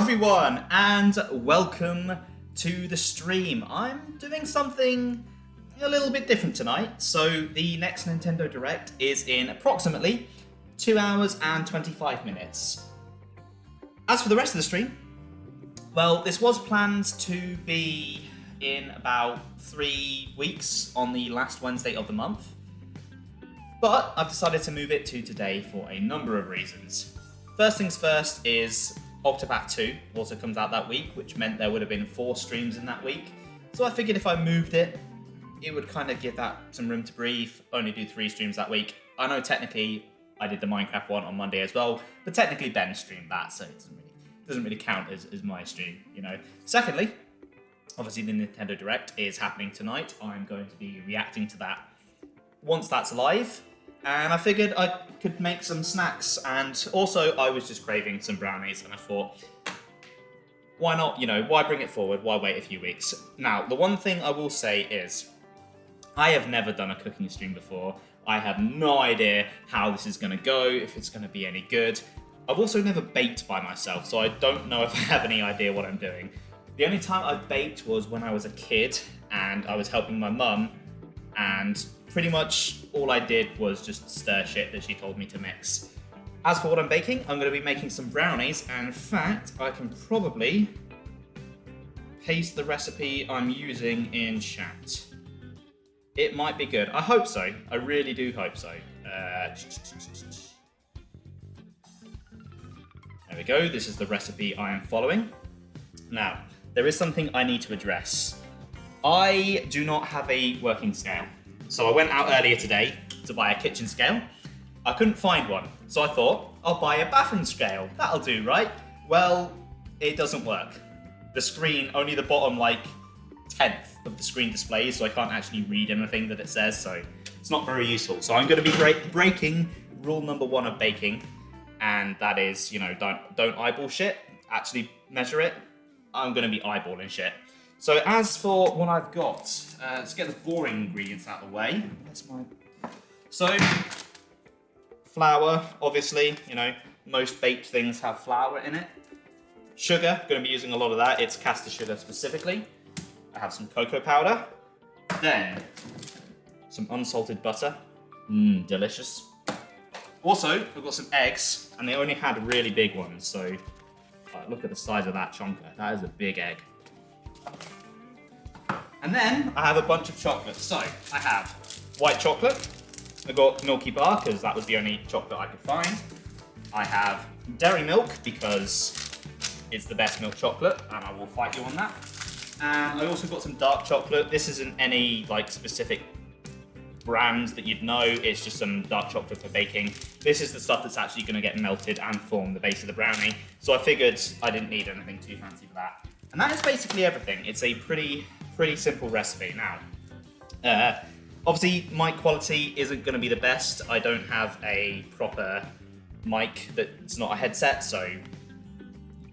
everyone, and welcome to the stream. I'm doing something a little bit different tonight. So the next Nintendo Direct is in approximately 2 hours and 25 minutes. As for the rest of the stream, well, this was planned to be in about 3 weeks on the last Wednesday of the month. But I've decided to move it to today for a number of reasons. First things first is Octopath 2 also comes out that week, which meant there would have been 4 streams in that week. So I figured if I moved it, it would kind of give that some room to breathe, only do 3 streams that week. I know technically I did the Minecraft one on Monday as well, but technically Ben streamed that, so it doesn't really count as my stream, you know. Secondly, obviously the Nintendo Direct is happening tonight. I'm going to be reacting to that once that's live. And I figured I could make some snacks, and also I was just craving some brownies, and I thought, why not, you know, why bring it forward, why wait a few weeks? Now, the one thing I will say is, I have never done a cooking stream before. I have no idea how this is going to go, if it's going to be any good. I've also never baked by myself, so I don't know if I have any idea what I'm doing. The only time I've baked was when I was a kid, and I was helping my mum, and pretty much all I did was just stir shit that she told me to mix. As for what I'm baking, I'm going to be making some brownies, and in fact, I can probably paste the recipe I'm using in chat. It might be good. I hope so. I really do hope so. There we go. This is the recipe I am following. Now, there is something I need to address. I do not have a working scale. So I went out earlier today to buy a kitchen scale. I couldn't find one, so I thought, I'll buy a bathroom scale. That'll do, right? Well, it doesn't work. The screen, only the bottom, 10th of the screen displays, so I can't actually read anything that it says, so it's not very useful. So I'm going to be breaking rule number 1 of baking, and that is, you know, don't eyeball shit, actually measure it. I'm going to be eyeballing shit. So as for what I've got, let's get the boring ingredients out of the way. So, flour, obviously, you know, most baked things have flour in it. Sugar, going to be using a lot of that. It's caster sugar specifically. I have some cocoa powder. Then, some unsalted butter. Delicious. Also, I've got some eggs, and they only had really big ones, so look at the size of that chonker. That is a big egg. And then I have a bunch of chocolate. So I have white chocolate. I got Milky Bar because that was the only chocolate I could find. I have dairy milk because it's the best milk chocolate, and I will fight you on that. And I also got some dark chocolate. This isn't any specific brands that you'd know. It's just some dark chocolate for baking. This is the stuff that's actually going to get melted and form the base of the brownie. So I figured I didn't need anything too fancy for that. And that is basically everything. It's a pretty simple recipe. Now, obviously mic quality isn't going to be the best. I don't have a proper mic that's not a headset, so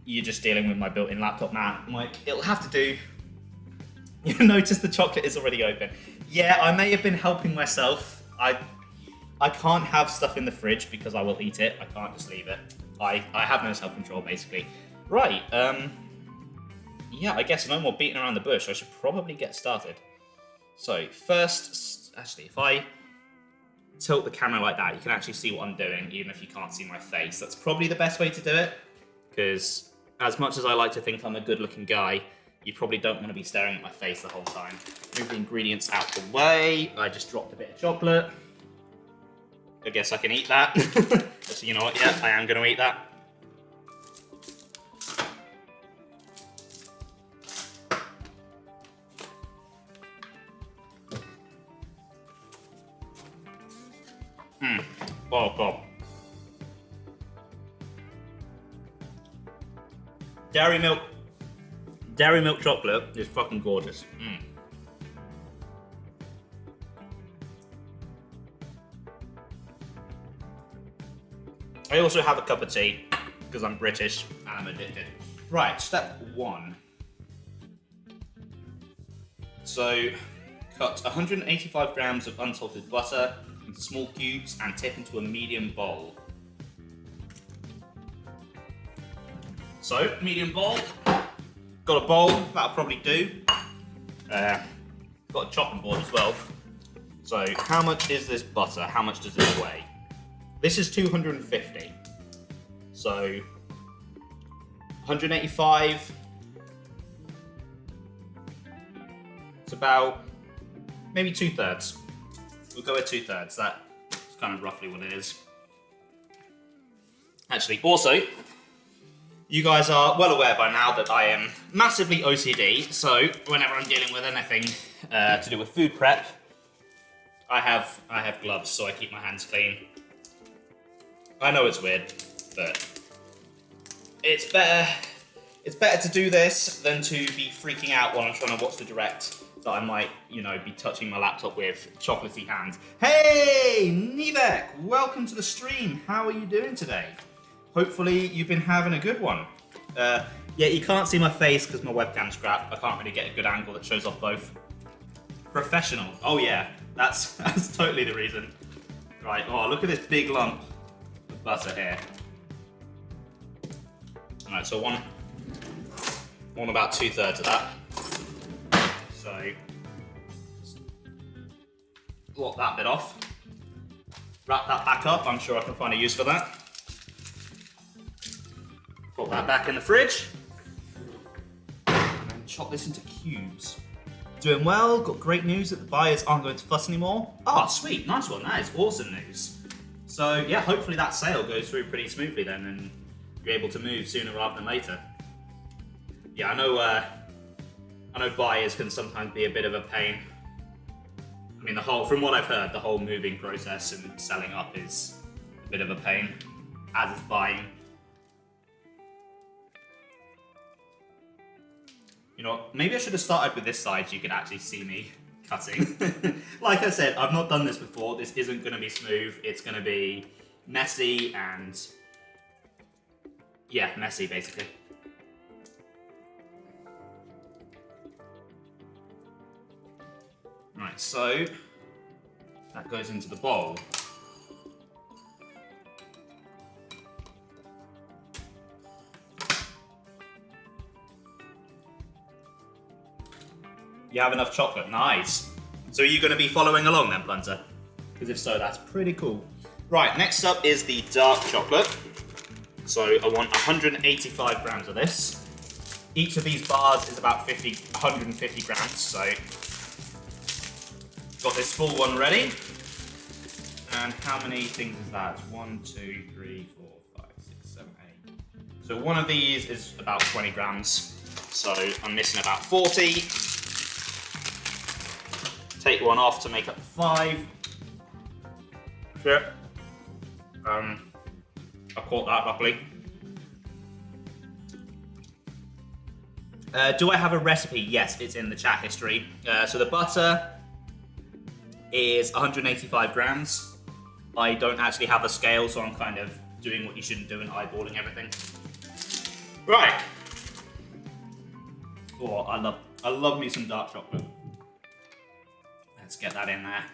you're just dealing with my built-in laptop mic. It'll have to do. You'll notice the chocolate is already open. Yeah, I may have been helping myself. I can't have stuff in the fridge because I will eat it. I can't just leave it. I have no self-control, basically. Right, yeah, I guess no more beating around the bush. I should probably get started. So first, actually, if I tilt the camera like that, you can actually see what I'm doing, even if you can't see my face. That's probably the best way to do it, because as much as I like to think I'm a good-looking guy, you probably don't want to be staring at my face the whole time. Move the ingredients out the way. I just dropped a bit of chocolate. I guess I can eat that. So you know what? Yeah, I am going to eat that. Oh god. Dairy milk chocolate is fucking gorgeous. I also have a cup of tea because I'm British and I'm addicted. Right, step 1. So, cut 185 grams of unsalted butter into small cubes and tip into a medium bowl. So, medium bowl. Got a bowl, that'll probably do. Got a chopping board as well. So, how much is this butter? How much does this weigh? This is 250. So, 185. It's about maybe 2/3. We'll go with 2/3. That's kind of roughly what it is. Actually, also, you guys are well aware by now that I am massively OCD, so whenever I'm dealing with anything to do with food prep, I have gloves, so I keep my hands clean. I know it's weird, but it's better to do this than to be freaking out while I'm trying to watch the direct that I might, be touching my laptop with chocolatey hands. Hey, Nivek, welcome to the stream. How are you doing today? Hopefully you've been having a good one. Yeah, you can't see my face because my webcam's crap. I can't really get a good angle that shows off both. Professional. Oh yeah, that's totally the reason. Right, oh, look at this big lump of butter here. All right, so one about 2/3 of that. So, block that bit off. Wrap that back up. I'm sure I can find a use for that. Put that back in the fridge. And then chop this into cubes. Doing well. Got great news that the buyers aren't going to fuss anymore. Oh, sweet. Nice one. That is awesome news. So, yeah, hopefully that sale goes through pretty smoothly then and you're able to move sooner rather than later. Yeah, I know buyers can sometimes be a bit of a pain. I mean, from what I've heard, the whole moving process and selling up is a bit of a pain, as is buying. Maybe I should have started with this side so you could actually see me cutting. Like I said, I've not done this before. This isn't going to be smooth. It's going to be messy and, yeah, messy basically. Right, so that goes into the bowl. You have enough chocolate, nice. So are you going to be following along then, Plunter? Because if so, that's pretty cool. Right, next up is the dark chocolate. So I want 185 grams of this. Each of these bars is about 150 grams, so got this full one ready. And how many things is that? 1, 2, 3, 4, 5, 6, 7, 8. So one of these is about 20 grams. So I'm missing about 40. Take one off to make up 5. Shit. I caught that luckily. Do I have a recipe? Yes, it's in the chat history. So the butter is 185 grams. I don't actually have a scale, so I'm kind of doing what you shouldn't do and eyeballing everything. Right. Oh, I love me some dark chocolate. Let's get that in there.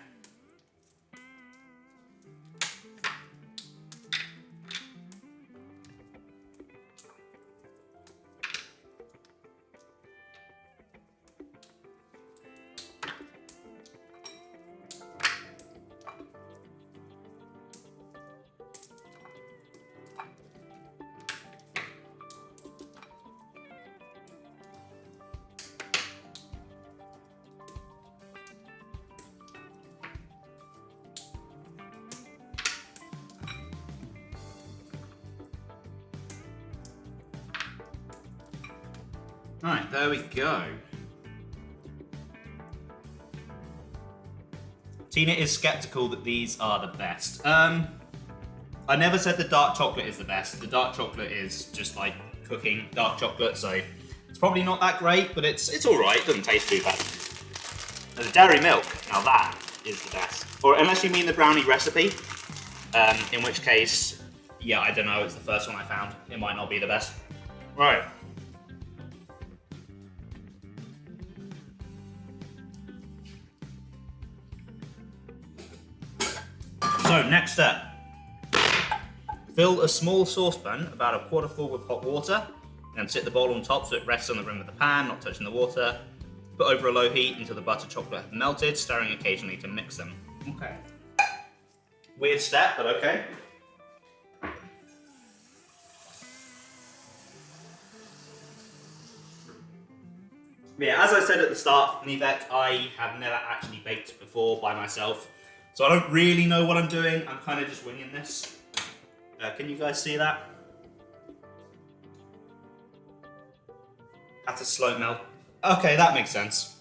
Right, there we go. Tina is skeptical that these are the best. I never said the dark chocolate is the best. The dark chocolate is just like cooking dark chocolate, so it's probably not that great, but it's alright, it doesn't taste too bad. The dairy milk, now that is the best. Or unless you mean the brownie recipe, in which case, yeah, I don't know, it's the first one I found. It might not be the best. Right. So next step, fill a small saucepan about a quarter full with hot water and sit the bowl on top so it rests on the rim of the pan, not touching the water. Put over a low heat until the butter chocolate has melted, stirring occasionally to mix them. Okay. Weird step, but okay. Yeah, as I said at the start, Nivek, I have never actually baked before by myself, so I don't really know what I'm doing. I'm kind of just winging this. Can you guys see that? Have to slow melt. Okay, that makes sense.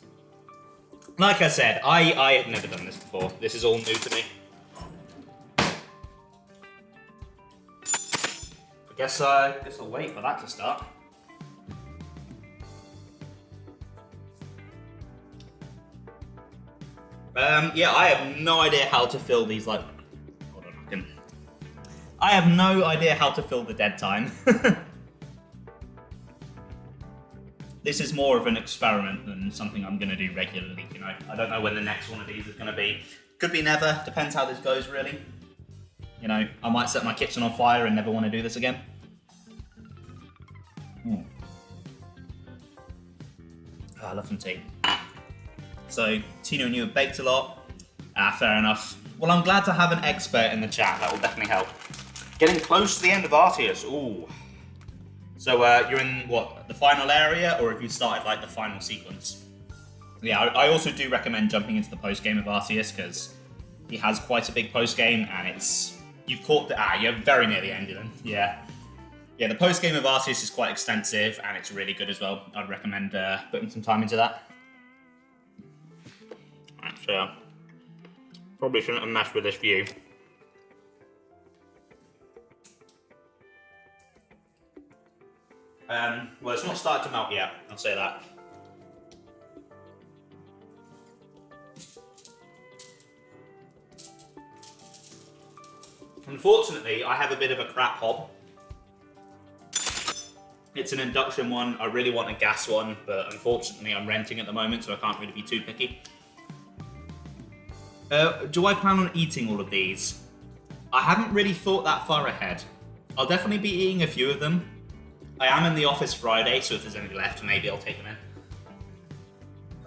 Like I said, I have never done this before. This is all new to me. I guess I'll wait for that to start. Yeah, I have no idea how to fill these, like... Hold on, I have no idea how to fill the dead time. This is more of an experiment than something I'm going to do regularly, you know. I don't know when the next one of these is going to be. Could be never, depends how this goes, really. You know, I might set my kitchen on fire and never want to do this again. Oh, I love some tea. So, Tino and you have baked a lot. Fair enough. Well, I'm glad to have an expert in the chat. That will definitely help. Getting close to the end of Arceus. Ooh. So, you're in, what, the final area, or have you started, like, the final sequence? Yeah, I also do recommend jumping into the post-game of Arceus, because he has quite a big post-game, and it's... You've caught the... you're very near the end, then. Yeah. Yeah, the post-game of Arceus is quite extensive, and it's really good as well. I'd recommend putting some time into that. So, probably shouldn't have messed with this view. Well, it's not started to melt yet, I'll say that. Unfortunately, I have a bit of a crap hob. It's an induction one, I really want a gas one, but unfortunately I'm renting at the moment, so I can't really be too picky. Do I plan on eating all of these? I haven't really thought that far ahead. I'll definitely be eating a few of them. I am in the office Friday, so if there's any left, maybe I'll take them in.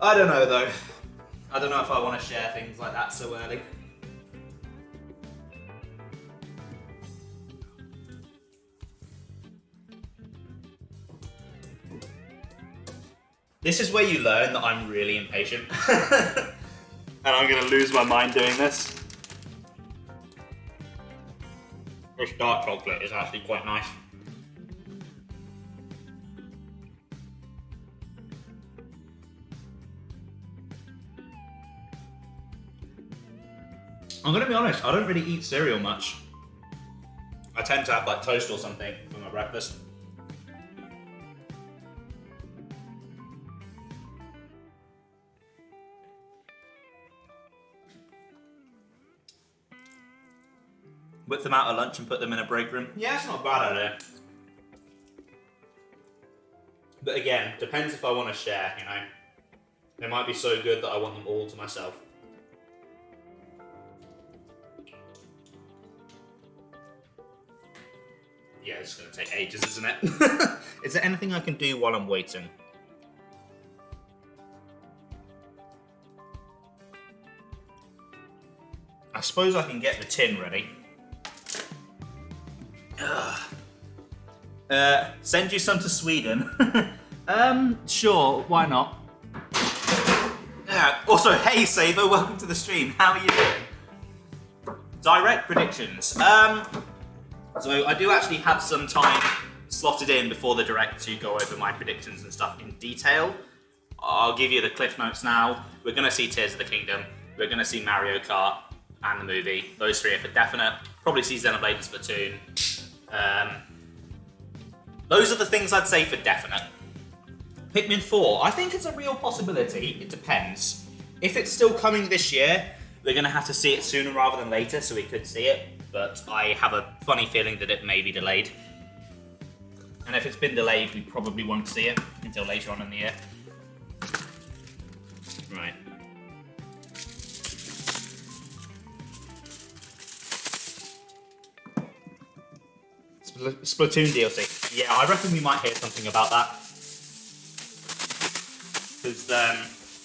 I don't know though. I don't know if I want to share things like that so early. This is where you learn that I'm really impatient. And I'm going to lose my mind doing this. This dark chocolate is actually quite nice. I'm going to be honest, I don't really eat cereal much. I tend to have like toast or something for my breakfast. Whip them out at lunch and put them in a break room. Yeah, it's not a bad idea. But again, depends if I want to share, you know. They might be so good that I want them all to myself. Yeah, it's going to take ages, isn't it? Is there anything I can do while I'm waiting? I suppose I can get the tin ready. Send you some to Sweden. Sure, why not? Also, hey Saber, welcome to the stream. How are you doing? Direct predictions. So I do actually have some time slotted in before the direct to go over my predictions and stuff in detail. I'll give you the cliff notes now. We're going to see Tears of the Kingdom. We're going to see Mario Kart and the movie. Those three are for definite. Probably see Xenoblade and Splatoon. Those are the things I'd say for definite. Pikmin 4, I think it's a real possibility. It depends. If it's still coming this year, we're going to have to see it sooner rather than later, so we could see it. But I have a funny feeling that it may be delayed. And if it's been delayed, we probably won't see it until later on in the year. Right. Splatoon DLC. Yeah, I reckon we might hear something about that. Because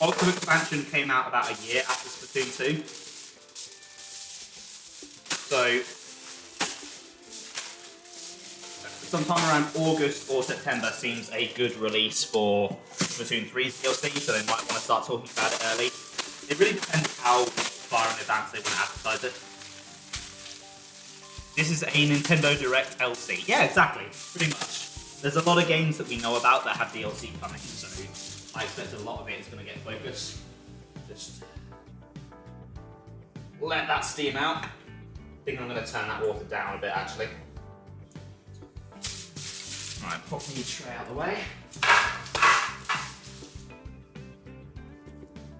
Ultimate Expansion came out about a year after Splatoon 2. So, sometime around August or September seems a good release for Splatoon 3's DLC, so they might want to start talking about it early. It really depends how far in advance they want to advertise it. This is a Nintendo Direct LC. Yeah, exactly. Pretty much. There's a lot of games that we know about that have DLC coming, so I expect a lot of it is going to get focus. Just let that steam out. I think I'm going to turn that water down a bit, actually. Alright, pop the tray out of the way.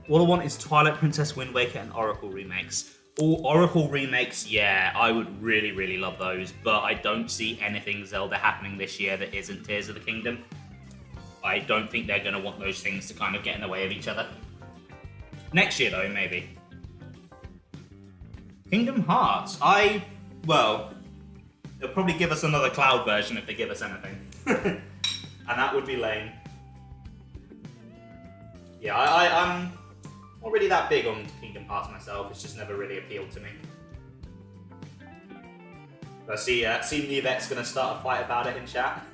All I want is Twilight Princess, Wind Waker, and Oracle remakes. All Oracle remakes, yeah, I would really, really love those, but I don't see anything Zelda happening this year that isn't Tears of the Kingdom. I don't think they're going to want those things to kind of get in the way of each other. Next year, though, maybe. Kingdom Hearts, well, they'll probably give us another Cloud version if they give us anything. And that would be lame. Yeah, I'm not really that big on Kingdom Hearts myself, it's just never really appealed to me. I see Nevet's going to start a fight about it in chat.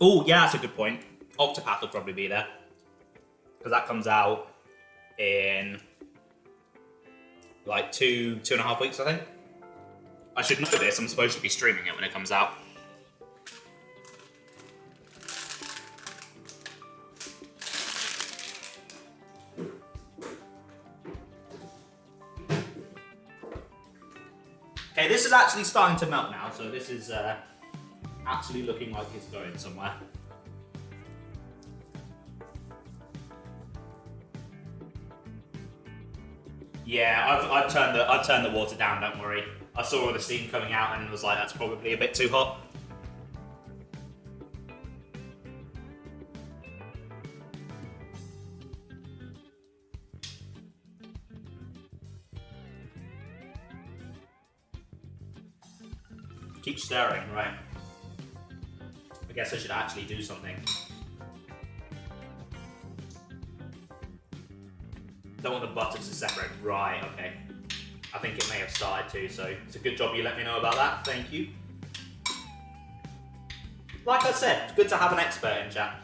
Oh, yeah, that's a good point. Octopath will probably be there. Because that comes out in like 2.5 weeks, I think. I should know this, I'm supposed to be streaming it when it comes out. Okay, this is actually starting to melt now, so this is actually looking like it's going somewhere. Yeah, I've turned the water down, don't worry. I saw all the steam coming out and was like, that's probably a bit too hot. Keep stirring, right. I guess I should actually do something. Don't want the butter to separate. Right, okay. I think it may have started to, so it's a good job you let me know about that. Thank you. Like I said, it's good to have an expert in chat.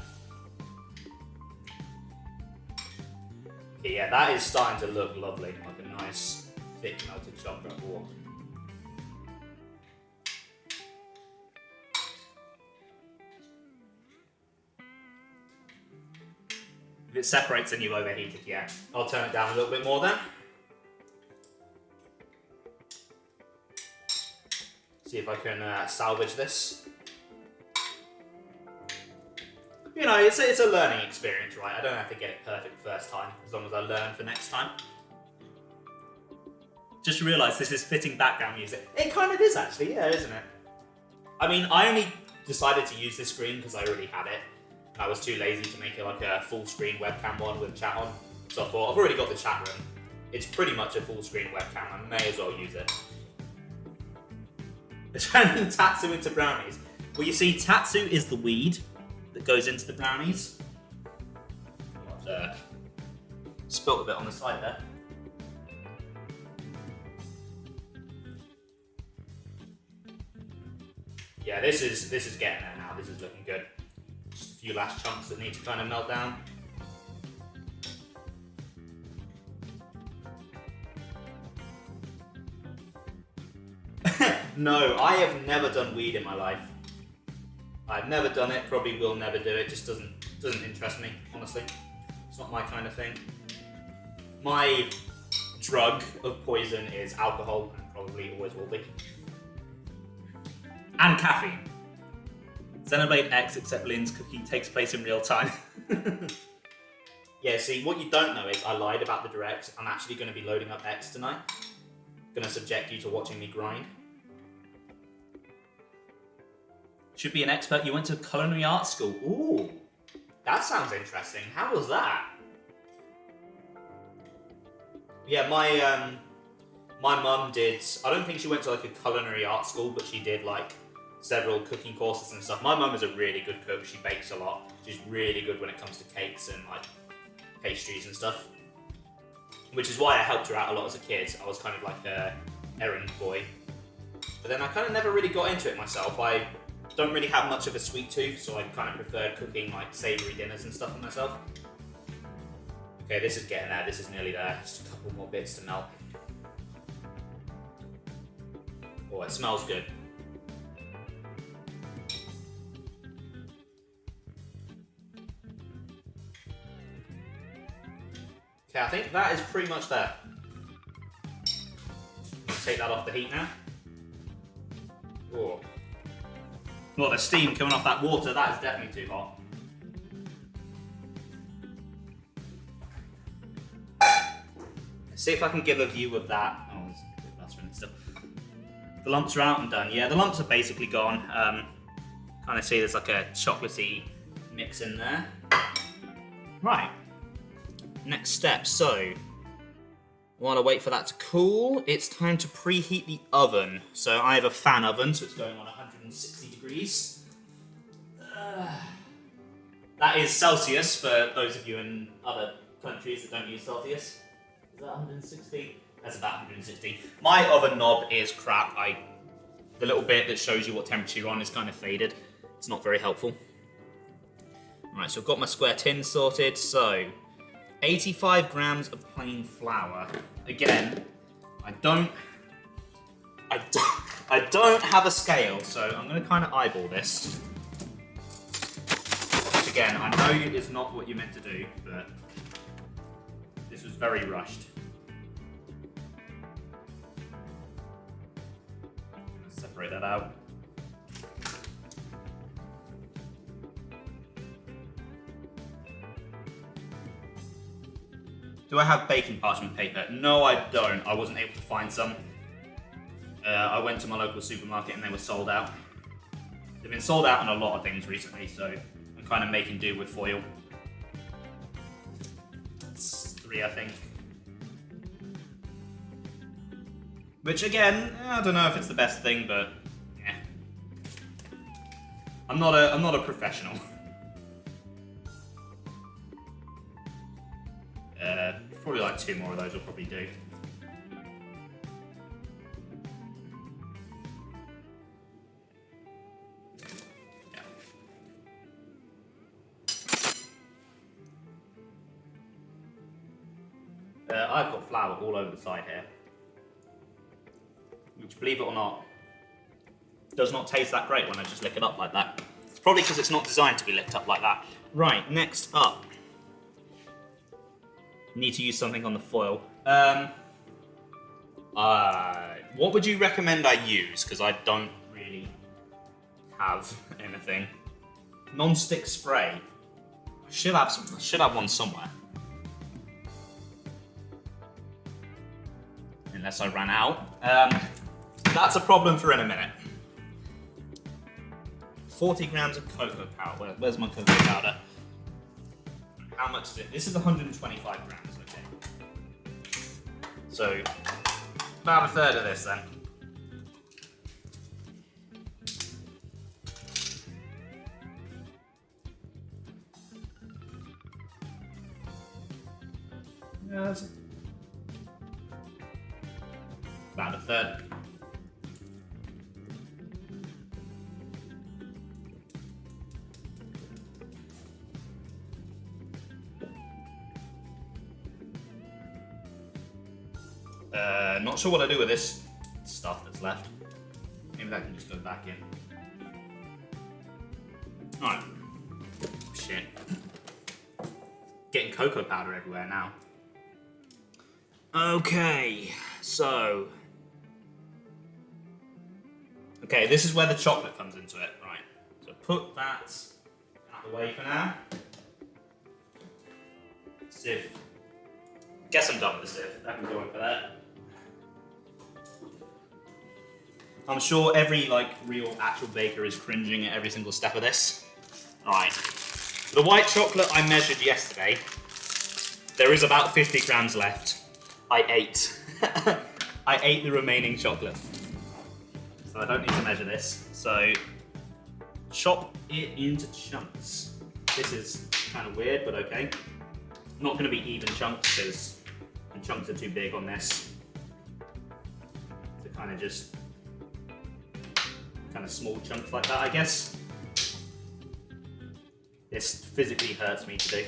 Okay, yeah, that is starting to look lovely. Like a nice, thick melted chocolate. Whoa. If it separates, then you've overheated, yeah. I'll turn it down a little bit more then. See if I can salvage this. You know, it's a learning experience, right? I don't have to get it perfect first time, as long as I learn for next time. Just realised this is fitting background music. It kind of is actually, yeah, isn't it? I mean, I only decided to use this screen because I already had it. I was too lazy to make it like a full screen webcam one with chat on. So I thought, I've already got the chat room. It's pretty much a full screen webcam, I may as well use it. Turning Tatsu into brownies. Well, you see, Tatsu is the weed that goes into the brownies. I've spilt a bit on the side there. Yeah, this is getting there now. This is looking good. Just a few last chunks that need to kind of melt down. No, I have never done weed in my life. I've never done it, probably will never do it, just doesn't interest me, honestly. It's not my kind of thing. My drug of poison is alcohol, and probably always will be. And caffeine. Xenoblade X, except Lynn's cookie, takes place in real time. Yeah, see, what you don't know is I lied about the direct. I'm actually going to be loading up X tonight. Going to subject you to watching me grind. Should be an expert. You went to culinary art school. Ooh, that sounds interesting. How was that? Yeah, my mum did. I don't think she went to like a culinary art school, but she did like several cooking courses and stuff. My mum is a really good cook. She bakes a lot. She's really good when it comes to cakes and like pastries and stuff. Which is why I helped her out a lot as a kid. I was kind of like a errand boy. But then I kind of never really got into it myself. I don't really have much of a sweet tooth, so I kind of prefer cooking like savoury dinners and stuff for myself. Okay, this is getting there. This is nearly there. Just a couple more bits to melt. Oh, it smells good. Okay, I think that is pretty much there. Take that off the heat now. Oh. Well, the steam coming off that water, that is definitely too hot. Let's see if I can give a view of that. Oh, there's a bit of butter in it still. The lumps are out and done. Yeah, the lumps are basically gone. Kind of see there's like a chocolatey mix in there. Right. Next step, so while I wait for that to cool, it's time to preheat the oven. So I have a fan oven, so it's going on 160 degrees. That is Celsius for those of you in other countries that don't use Celsius. Is that 160? That's about 160. My oven knob is crap. The little bit that shows you what temperature you're on is kind of faded. It's not very helpful. Right, so I've got my square tin sorted, so 85 grams of plain flour. Again, I don't have a scale, so I'm going to kind of eyeball this. Which again, I know is not what you're meant to do, but this was very rushed. Separate that out. Do I have baking parchment paper? No, I don't. I wasn't able to find some. I went to my local supermarket and they were sold out. They've been sold out on a lot of things recently, so I'm kind of making do with foil. It's 3, I think. Which again, I don't know if it's the best thing, but yeah. I'm not a professional. Probably like 2 more of those will probably do. Yeah. I've got flour all over the side here, which, believe it or not, does not taste that great when I just lick it up like that. It's probably because it's not designed to be licked up like that. Right, next up. Need to use something on the foil. What would you recommend I use? Because I don't really have anything. Non-stick spray. I should have some. I should have one somewhere. Unless I ran out. That's a problem for in a minute. 40 grams of cocoa powder. Where's my cocoa powder? How much is it? This is 125 grams, okay. So, about a third of this then. Yeah, that's about a third. Not sure what I do with this stuff that's left. Maybe that can just go back in. Alright. Shit. Getting cocoa powder everywhere now. Okay, so... Okay, this is where the chocolate comes into it. Right. So put that out of the way for now. Sieve. Guess I'm done with the sieve. That can go in for that. I'm sure every real actual baker is cringing at every single step of this. Alright. The white chocolate I measured yesterday, there is about 50 grams left. I ate. I ate the remaining chocolate. So I don't need to measure this. So chop it into chunks. This is kind of weird, but okay. Not going to be even chunks because the chunks are too big on this. So kind of just kind of small chunks like that, I guess. This physically hurts me to do.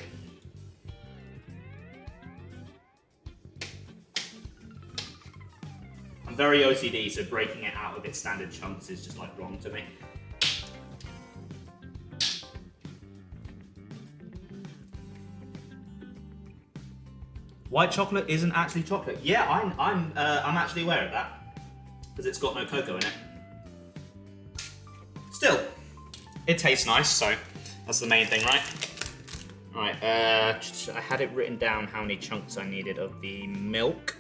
I'm very OCD, so breaking it out of its standard chunks is just like wrong to me. White chocolate isn't actually chocolate. Yeah, I'm actually aware of that because it's got no cocoa in it. Still, it tastes nice, so that's the main thing, right? Right, I had it written down how many chunks I needed of the milk.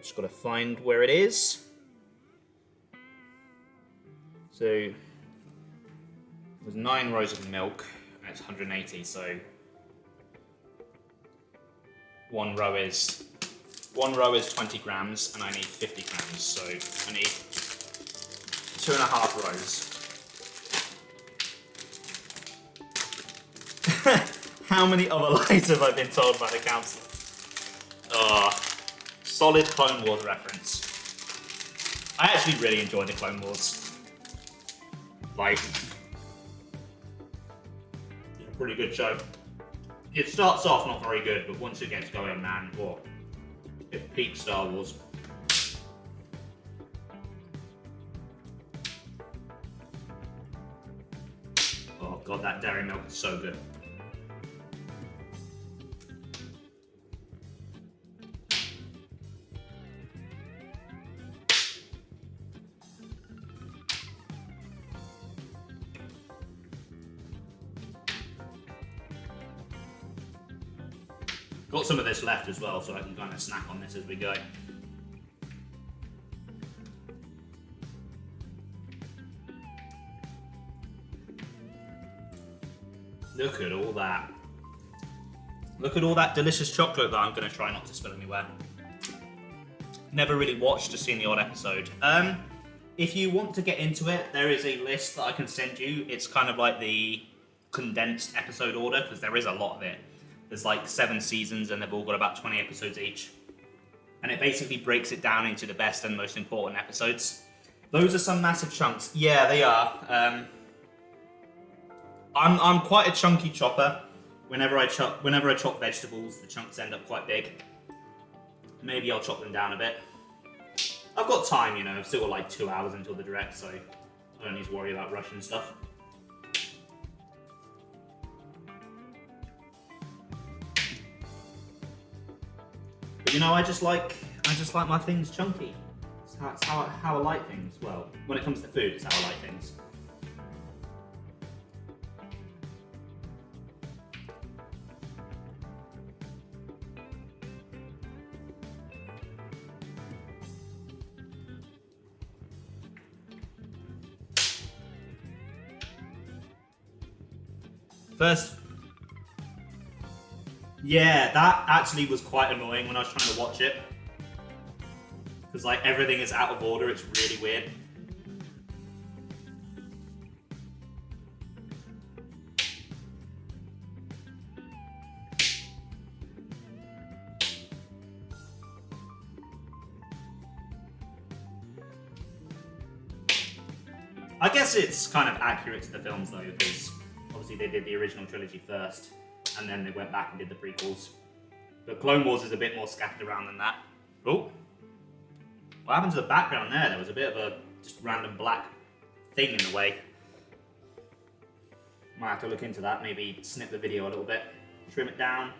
Just got to find where it is. So it was 9 rows of milk, and it's 180. So one row is 20 grams, and I need 50 grams. So I need 2.5 rows. How many other lies have I been told by the council? Solid Clone Wars reference. I actually really enjoy the Clone Wars. Like, it's a pretty good show. It starts off not very good, but once it gets going, man, it peaks Star Wars. Oh god, that dairy milk is so good. Got some of this left as well, so I can kind of snack on this as we go. Look at all that. Look at all that delicious chocolate that I'm going to try not to spill anywhere. Never really watched or seen the odd episode. If you want to get into it, there is a list that I can send you. It's kind of like the condensed episode order, because there is a lot of it. There's like 7 seasons and they've all got about 20 episodes each. And it basically breaks it down into the best and most important episodes. Those are some massive chunks. Yeah, they are. I'm quite a chunky chopper. Whenever I chop vegetables, the chunks end up quite big. Maybe I'll chop them down a bit. I've got time, you know. I've still got like 2 hours until the direct, so I don't need to worry about rushing stuff. But you know, I just like my things chunky. It's how I like things. Well, when it comes to food, it's how I like things. First, yeah, that actually was quite annoying when I was trying to watch it. Because like everything is out of order, it's really weird. I guess it's kind of accurate to the films though, because obviously they did the original trilogy first, and then they went back and did the prequels. But Clone Wars is a bit more scattered around than that. Oh, what happened to the background there? There was a bit of a just random black thing in the way. Might have to look into that, maybe snip the video a little bit, trim it down.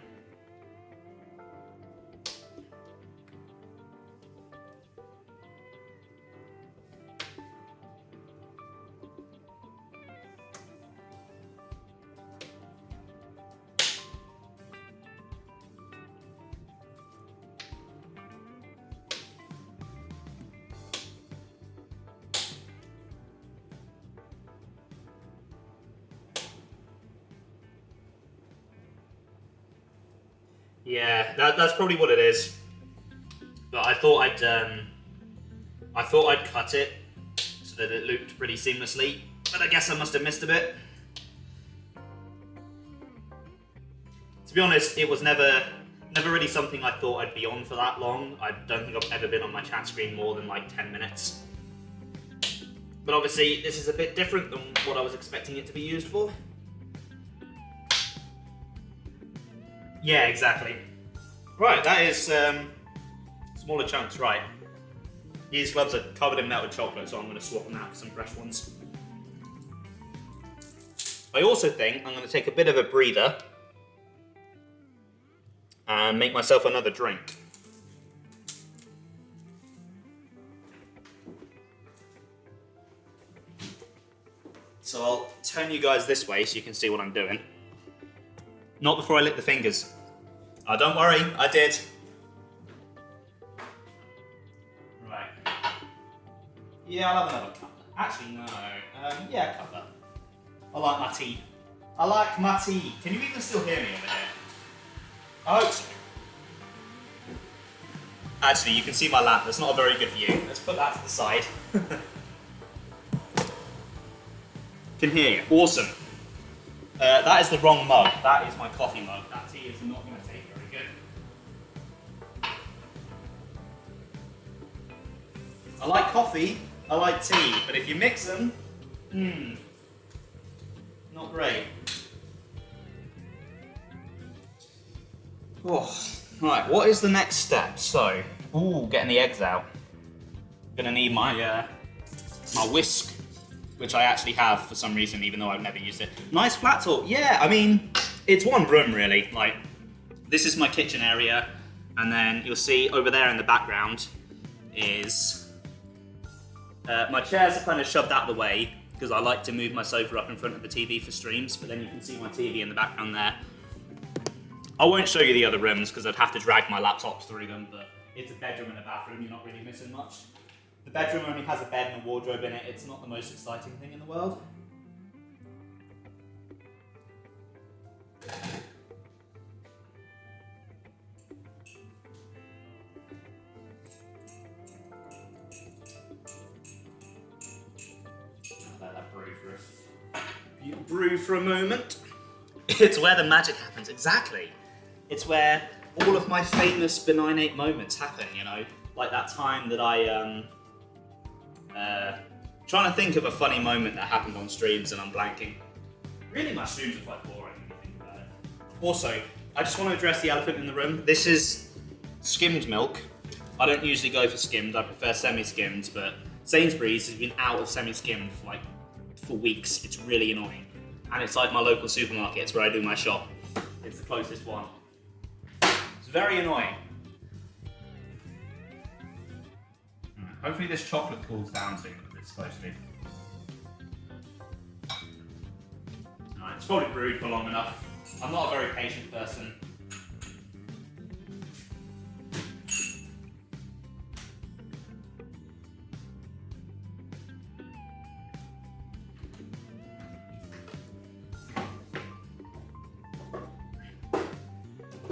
Yeah, that's probably what it is. But I thought I'd cut it so that it looped pretty seamlessly. But I guess I must have missed a bit. To be honest, it was never really something I thought I'd be on for that long. I don't think I've ever been on my chat screen more than like 10 minutes. But obviously, this is a bit different than what I was expecting it to be used for. Yeah, exactly. Right, that is smaller chunks, right. These gloves are covered in melted chocolate, so I'm going to swap them out for some fresh ones. I also think I'm going to take a bit of a breather and make myself another drink. So I'll turn you guys this way so you can see what I'm doing. Not before I lick the fingers. Oh, don't worry, I did. Right. Yeah, I'll have another cup. Actually, no. Yeah, a cuppa. I like my tea. I like my tea. Can you even still hear me over here? I hope so. Actually, you can see my lamp. That's not a very good view. Let's put that to the side. Can hear you. Awesome. That is the wrong mug. That is my coffee mug. That tea is not going to taste very good. I like coffee. I like tea. But if you mix them, not great. Oh, right, what is the next step? So, getting the eggs out. I'm gonna need my my whisk, which I actually have for some reason, even though I've never used it. Nice flat top. Yeah, I mean, it's one room really. Like, this is my kitchen area, and then you'll see over there in the background is my chairs are kind of shoved out of the way because I like to move my sofa up in front of the TV for streams. But then you can see my TV in the background there. I won't show you the other rooms because I'd have to drag my laptop through them, but it's a bedroom and a bathroom, you're not really missing much. The bedroom only has a bed and a wardrobe in it, it's not the most exciting thing in the world. I'll let that brew for a moment. It's where the magic happens, exactly. It's where all of my famous Benign moments happen, you know? Like that time that I, trying to think of a funny moment that happened on streams and I'm blanking. Really, my streams are quite boring when you think about it. Also, I just want to address the elephant in the room. This is skimmed milk. I don't usually go for skimmed, I prefer semi-skimmed, but Sainsbury's has been out of semi-skimmed for weeks. It's really annoying. And it's like my local supermarket, it's where I do my shop. It's the closest one. It's very annoying. Hopefully this chocolate cools down soon, but it's supposed to. Alright, it's probably brewed for long enough. I'm not a very patient person.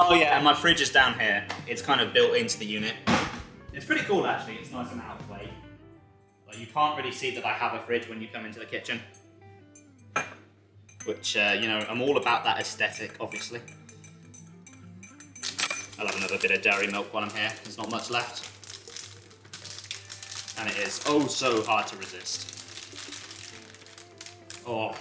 Oh yeah, and my fridge is down here. It's kind of built into the unit. It's pretty cool actually, it's nice and out of the way. Like, you can't really see that I have a fridge when you come into the kitchen. Which, you know, I'm all about that aesthetic, obviously. I'll have another bit of dairy milk while I'm here, there's not much left. And it is oh so hard to resist. Oh,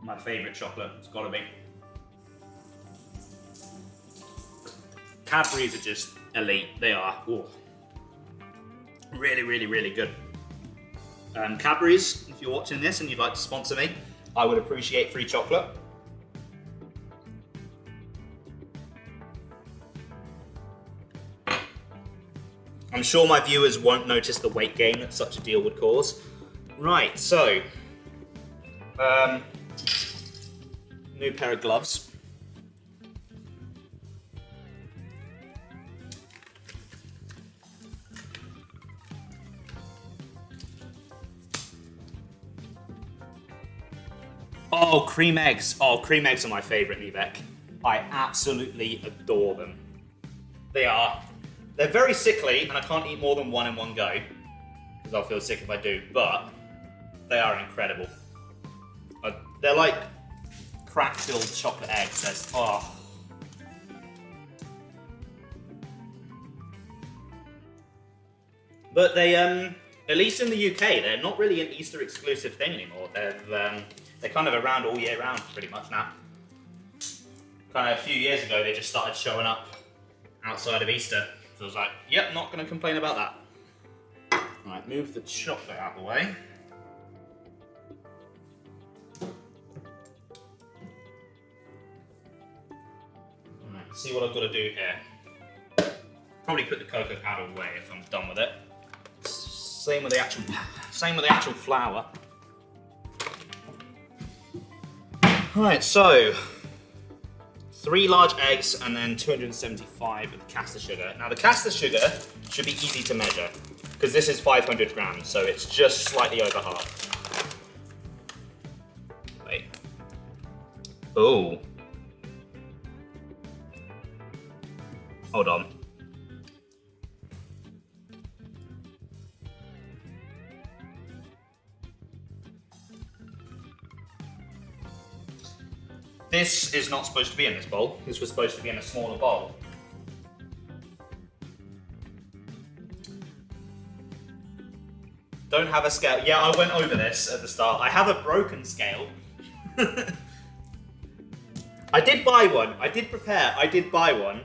My favourite chocolate, it's gotta be. Cadbury's are just elite, they are. Ooh. Really, really, really good. Cadbury's, if you're watching this and you'd like to sponsor me, I would appreciate free chocolate. I'm sure my viewers won't notice the weight gain that such a deal would cause. Right, so, new pair of gloves. Oh, cream eggs. Oh, cream eggs are my favourite, Nivek. I absolutely adore them. They're very sickly, and I can't eat more than one in one go, because I'll feel sick if I do, but they are incredible. They're like crack-filled chocolate eggs. But they, at least in the UK, they're not really an Easter exclusive thing anymore. They're kind of around all year round, pretty much now. Kind of a few years ago, they just started showing up outside of Easter. So I was like, yep, not going to complain about that. Right, move the chocolate out of the way. Right, see what I've got to do here. Probably put the cocoa powder away if I'm done with it. Same with the actual flour. Right, so 3 large eggs and then 275 of caster sugar. Now the caster sugar should be easy to measure because this is 500 grams, so it's just slightly over half. Wait. Oh. Hold on. This is not supposed to be in this bowl. This was supposed to be in a smaller bowl. Don't have a scale. Yeah, I went over this at the start. I have a broken scale. I did buy one. I did prepare. I did buy one.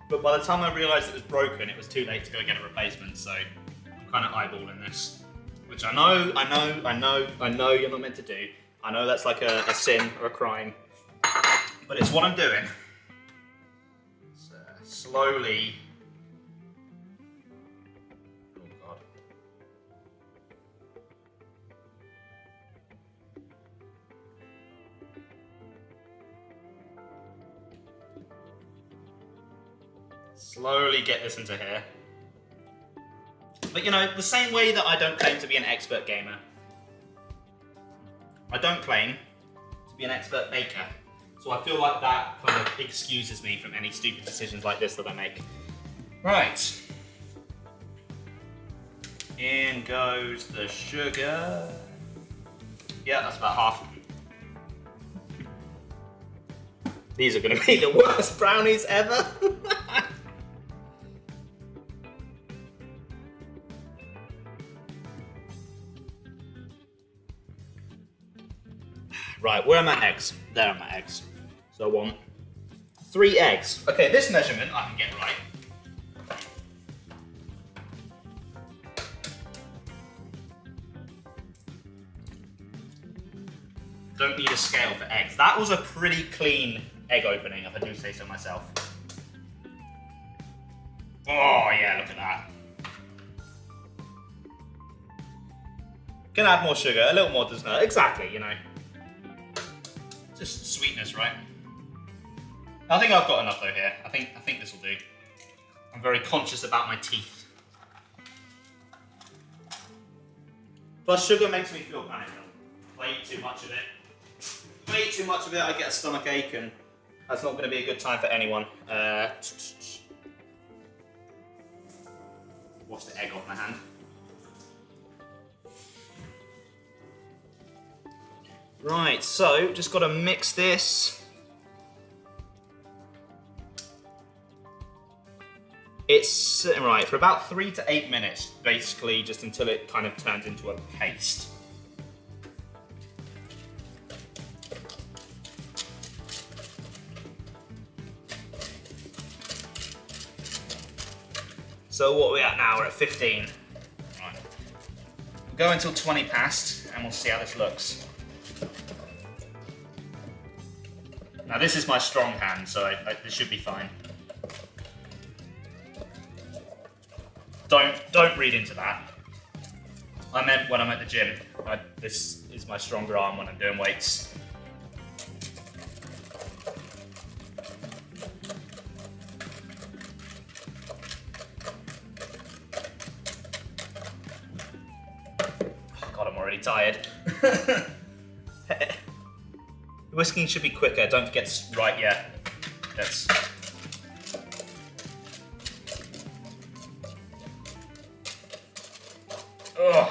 But by the time I realised it was broken, it was too late to go get a replacement. So I'm kind of eyeballing this. Which I know you're not meant to do. I know that's like a sin or a crime. But it's what I'm doing. It's, slowly. Oh God. Slowly get this into here. But you know, the same way that I don't claim to be an expert gamer, I don't claim to be an expert baker. So I feel like that kind of excuses me from any stupid decisions like this that I make. Right. In goes the sugar. Yeah, that's about half. These are going to be the worst brownies ever. Right, where are my eggs? There are my eggs. So I want 3 eggs. Okay, this measurement I can get right. Don't need a scale for eggs. That was a pretty clean egg opening, if I do say so myself. Oh yeah, look at that. Can add more sugar, a little more doesn't hurt. Exactly, you know. Just sweetness, right? I think I've got enough though here. I think this will do. I'm very conscious about my teeth. Plus sugar makes me feel kind of ill. If I eat too much of it, I get a stomach ache and that's not going to be a good time for anyone. Wash the egg off my hand. Right, so just got to mix this. It's sitting right for about 3 to 8 minutes, basically, just until it kind of turns into a paste. So what are we at now? We're at 15. Right. We'll go until 20 past, and we'll see how this looks. Now this is my strong hand, so this should be fine. Don't read into that. I meant when I'm at the gym. This is my stronger arm when I'm doing weights. God, I'm already tired. The whisking should be quicker. Don't forget to... Right, yeah. That's... Ugh.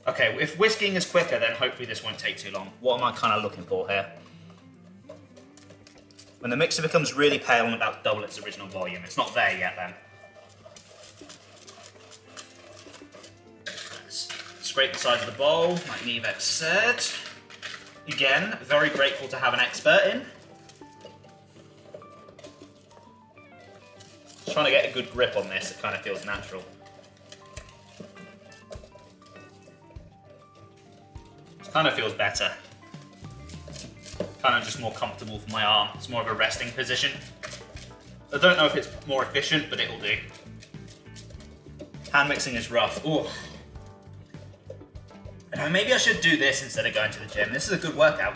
Okay, if whisking is quicker, then hopefully this won't take too long. What am I kind of looking for here? When the mixture becomes really pale and about double its original volume. It's not there yet, then. Let's scrape the sides of the bowl, like Nivex said. Again, very grateful to have an expert in. Just trying to get a good grip on this, it kind of feels natural. It kind of feels better. Kind of just more comfortable for my arm. It's more of a resting position. I don't know if it's more efficient, but it'll do. Hand mixing is rough. Ooh. Maybe I should do this instead of going to the gym. This is a good workout.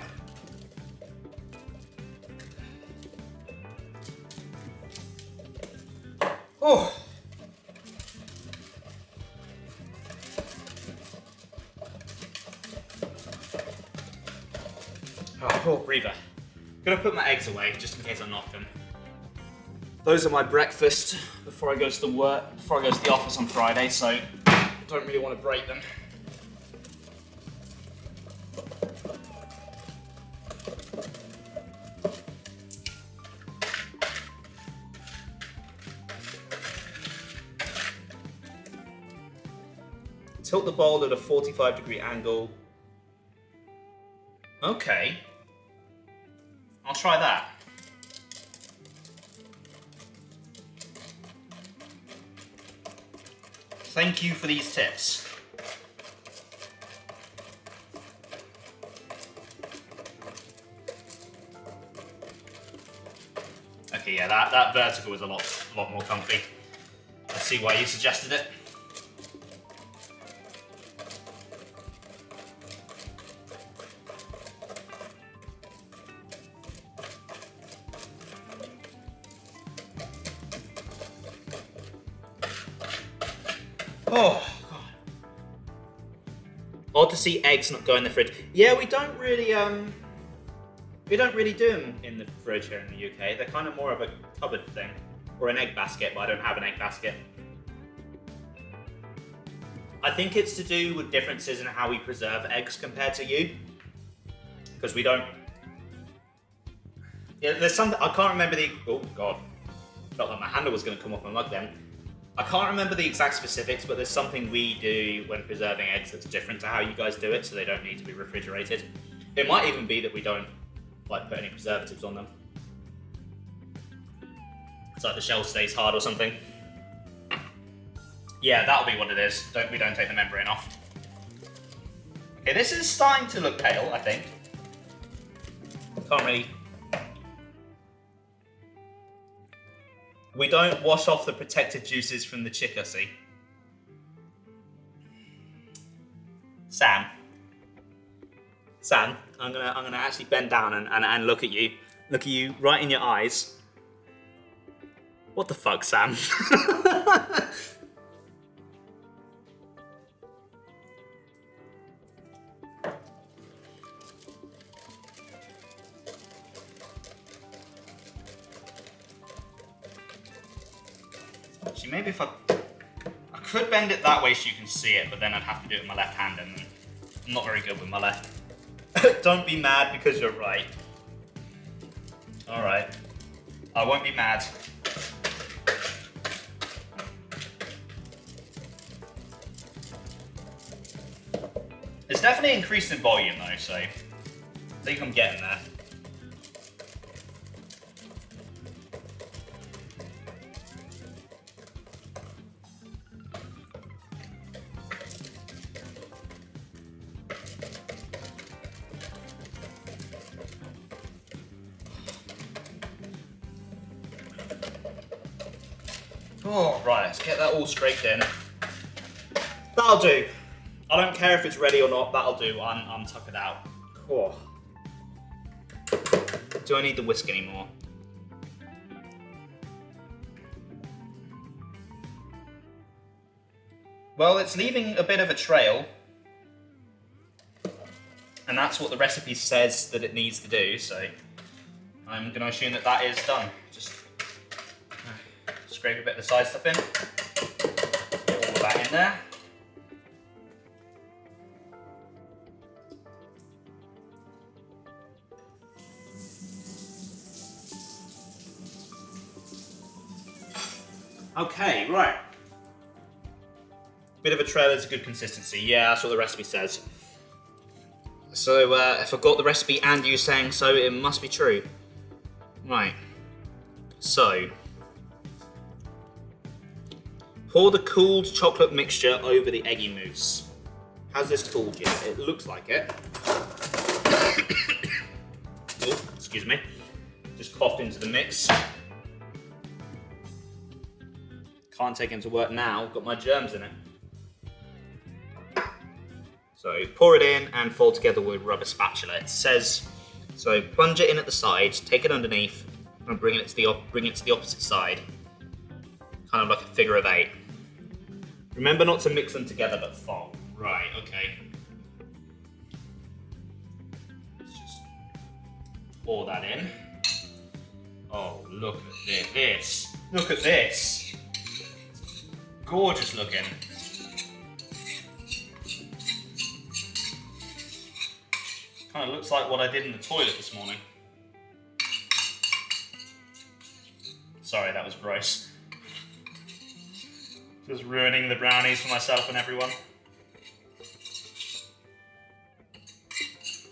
Oh. Oh, breather. Gonna put my eggs away just in case I knock them. Those are my breakfast before I go to the office on Friday, so I don't really want to break them. Tilt the bowl at a 45-degree angle. Okay. I'll try that. Thank you for these tips. Okay, yeah, that vertical is a lot more comfy. I see why you suggested it. Oh, God. Odd to see eggs not go in the fridge. Yeah, we don't really do them in the fridge here in the UK. They're kind of more of a cupboard thing. Or an egg basket, but I don't have an egg basket. I think it's to do with differences in how we preserve eggs compared to you. Because we don't... Yeah, there's something... I can't remember the... Oh, God. Felt like my handle was going to come off my mug then. I can't remember the exact specifics, but there's something we do when preserving eggs that's different to how you guys do it, so they don't need to be refrigerated. It might even be that we don't put any preservatives on them. It's like the shell stays hard or something. Yeah, that'll be what it is. We don't take the membrane off. Okay, this is starting to look pale, I think. Can't really... We don't wash off the protective juices from the chica, see? Sam, I'm gonna actually bend down and look at you right in your eyes. What the fuck, Sam? Actually, maybe if I could bend it that way so you can see it, but then I'd have to do it with my left hand, and I'm not very good with my left. Don't be mad because you're right. Alright. I won't be mad. It's definitely increased in volume though, so I think I'm getting there. Oh, right, let's get that all scraped in. That'll do. I don't care if it's ready or not, that'll do. I'm tuckered out. Oh. Do I need the whisk anymore? Well, it's leaving a bit of a trail. And that's what the recipe says that it needs to do, so I'm going to assume that that is done. Just scrape a bit of the side stuff in, get all of that in there. Okay, right. Bit of a trail is a good consistency. Yeah, that's what the recipe says. So if I got the recipe and you saying so, it must be true. Right. So pour the cooled chocolate mixture over the eggy mousse. Has this cooled yet? It looks like it. Oh, excuse me. Just coughed into the mix. Can't take him to work now, got my germs in it. So pour it in and fold together with rubber spatula. It says, so plunge it in at the side, take it underneath, and bring it to the opposite side. Kind of like a figure of 8. Remember not to mix them together, but fold. Right, okay. Let's just pour that in. Oh, look at this. Look at this. Gorgeous looking. Kind of looks like what I did in the toilet this morning. Sorry, that was gross. Just ruining the brownies for myself and everyone.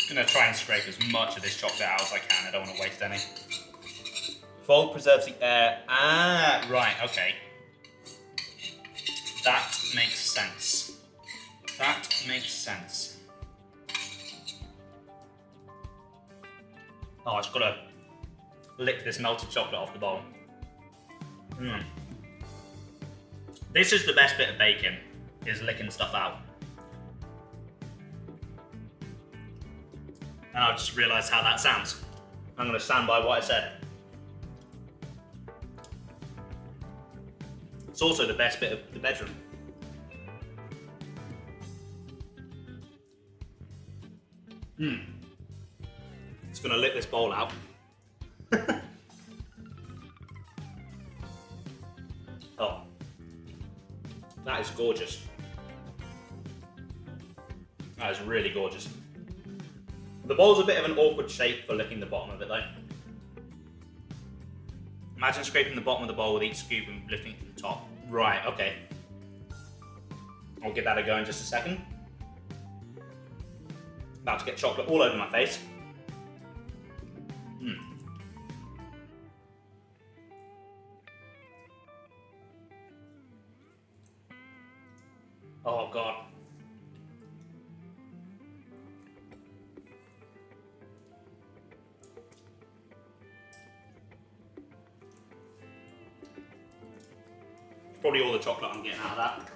I'm gonna try and scrape as much of this chocolate out as I can. I don't want to waste any. Fold preserves the air. Ah, right, okay. That makes sense. That makes sense. Oh, I just gotta lick this melted chocolate off the bowl. This is the best bit of baking, is licking stuff out. And I've just realised how that sounds. I'm gonna stand by what I said. It's also the best bit of the bedroom. Just gonna lick this bowl out. Oh, that is gorgeous. That is really gorgeous. The bowl's a bit of an awkward shape for licking the bottom of it though. Imagine scraping the bottom of the bowl with each scoop and lifting it from the top. Right, okay. I'll give that a go in just a second. About to get chocolate all over my face. Oh God. It's probably all the chocolate I'm getting out of that.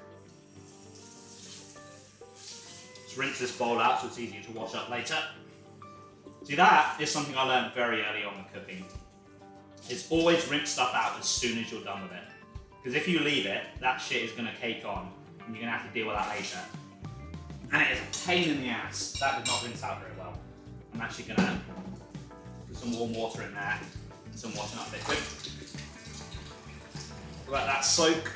Just rinse this bowl out so it's easier to wash up later. See, that is something I learned very early on in cooking. It's always rinse stuff out as soon as you're done with it. Because if you leave it, that shit is going to cake on and you're going to have to deal with that later. And it is a pain in the ass. That did not rinse out very well. I'm actually going to put some warm water in there and some washing up liquid. Let that soak.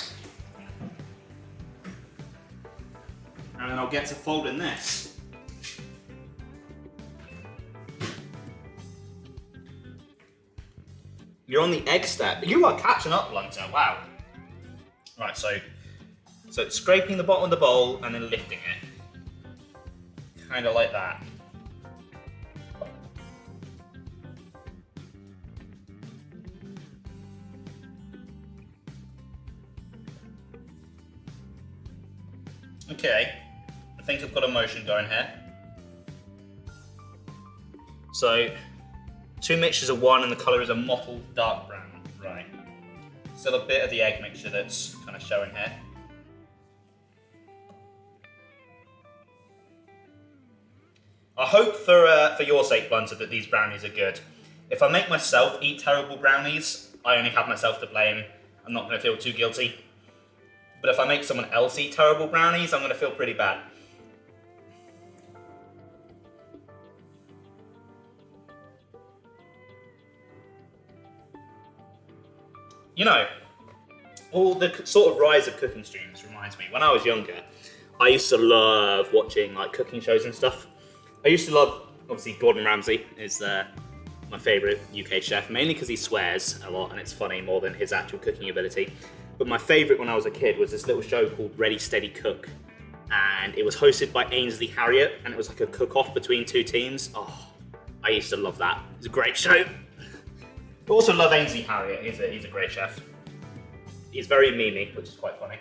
And then I'll get to folding this. You're on the egg step. You are catching up, Blunter. Wow. Right, so scraping the bottom of the bowl and then lifting it. Kind of like that. Okay, I think I've got a motion going here. So, 2 mixtures of 1 and the colour is a mottled dark brown. Right. Still a bit of the egg mixture that's kind of showing here. I hope for your sake, Blunter, that these brownies are good. If I make myself eat terrible brownies, I only have myself to blame. I'm not going to feel too guilty. But if I make someone else eat terrible brownies, I'm going to feel pretty bad. You know, all the sort of rise of cooking streams reminds me. When I was younger, I used to love watching like cooking shows and stuff. I used to love, obviously, Gordon Ramsay is my favourite UK chef, mainly because he swears a lot and it's funny more than his actual cooking ability. But my favourite when I was a kid was this little show called Ready Steady Cook, and it was hosted by Ainsley Harriott, and it was like a cook-off between two teams. Oh, I used to love that. It was a great show. I also love Ainsley Harriott. He's a great chef. He's very memey, which is quite funny.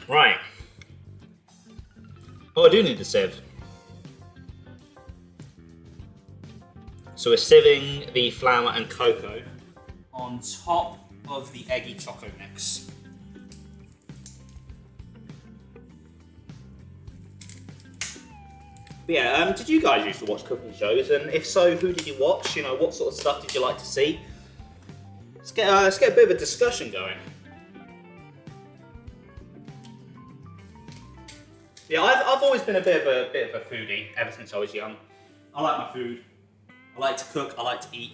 Right. Oh, I do need a sieve. So we're sieving the flour and cocoa on top of the eggy choco mix. But yeah, did you guys used to watch cooking shows? And if so, who did you watch? You know, what sort of stuff did you like to see? Let's get a bit of a discussion going. Yeah, I've always been a bit of a foodie ever since I was young. I like my food. I like to cook. I like to eat.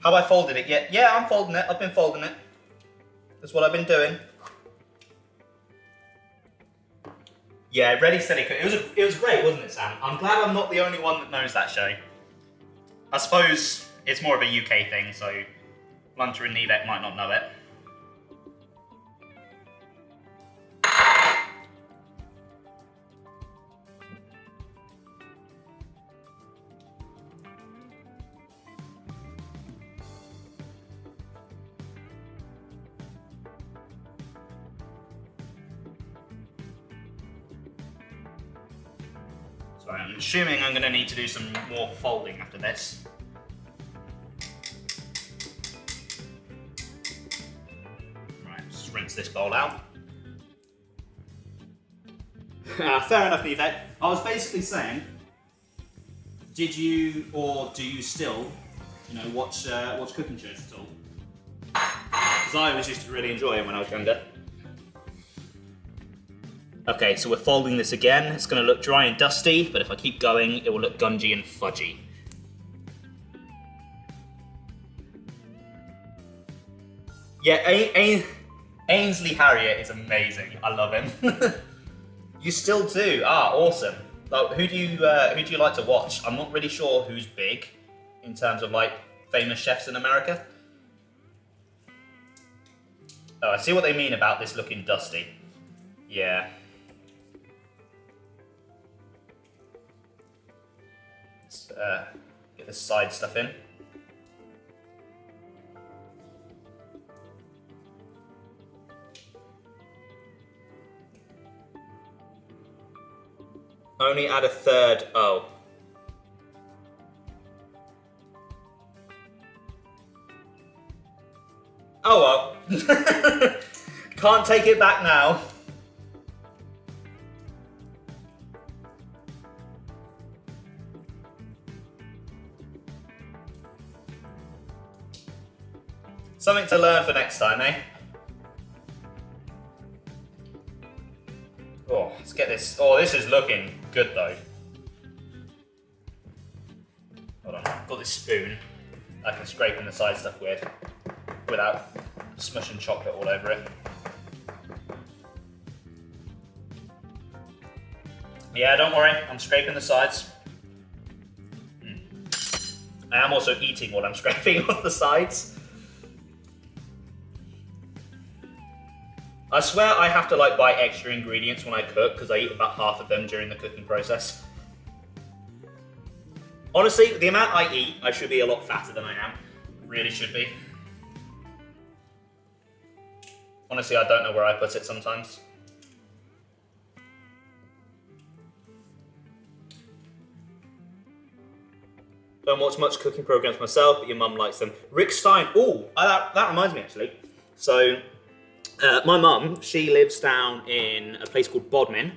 Have I folded it yet? Yeah, I'm folding it. I've been folding it. That's what I've been doing. Yeah, Ready Steady Cook. It was great, wasn't it, Sam? I'm glad I'm not the only one that knows that show. I suppose it's more of a UK thing, so Lunter and Nevek might not know it. So I'm assuming I'm going to need to do some more folding after this. Right, just rinse this bowl out. Fair enough, Nevek. I was basically saying, did you or do you still, watch cooking shows at all? Because I always used to really enjoy it when I was younger. Okay, so we're folding this again. It's going to look dry and dusty, but if I keep going, it will look gungy and fudgy. Yeah, Ainsley Harriott is amazing. I love him. You still do? Ah, awesome. Like, who do you like to watch? I'm not really sure who's big in terms of like famous chefs in America. Oh, I see what they mean about this looking dusty. Yeah. Let's get the side stuff in. Only add a third. Oh. Oh well. Can't take it back now. Something to learn for next time, eh? Oh, let's get this. Oh, this is looking good though. Hold on, I've got this spoon I can scrape in the side stuff with without smushing chocolate all over it. Yeah, don't worry, I'm scraping the sides. I am also eating what I'm scraping on the sides. I swear I have to like buy extra ingredients when I cook because I eat about half of them during the cooking process. Honestly, the amount I eat, I should be a lot fatter than I am. Really should be. Honestly, I don't know where I put it sometimes. Don't watch much cooking programs myself, but your mum likes them. Rick Stein. Oh, that reminds me actually. So, my mum, she lives down in a place called Bodmin.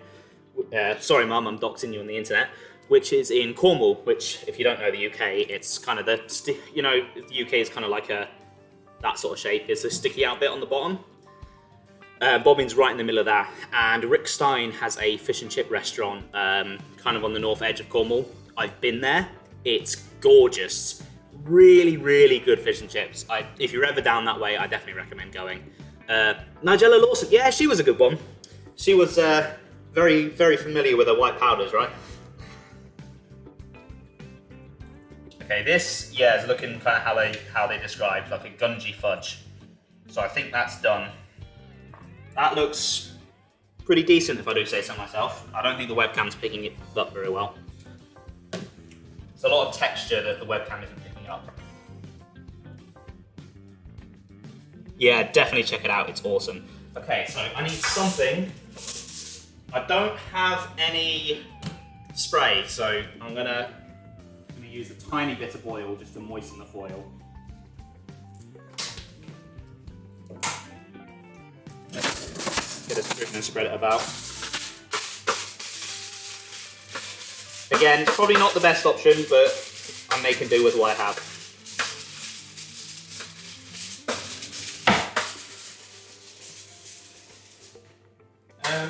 Sorry, Mum, I'm doxing you on the internet. Which is in Cornwall. Which, if you don't know the UK, it's kind of the UK is kind of like that sort of shape. It's a sticky out bit on the bottom. Bodmin's right in the middle of that, and Rick Stein has a fish and chip restaurant, kind of on the north edge of Cornwall. I've been there. It's gorgeous. Really, really good fish and chips. If you're ever down that way, I definitely recommend going. Nigella Lawson, yeah, she was a good one. She was very, very familiar with her white powders, right? Okay, this, is looking kind of how they described, like a gungy fudge. So I think that's done. That looks pretty decent, if I do say so myself. I don't think the webcam's picking it up very well. There's a lot of texture that the webcam isn't picking up. Yeah, definitely check it out, it's awesome. Okay, so I need something. I don't have any spray, so I'm gonna use a tiny bit of oil just to moisten the foil. Get a spoon and spread it about. Again, probably not the best option, but I'm making do with what I have.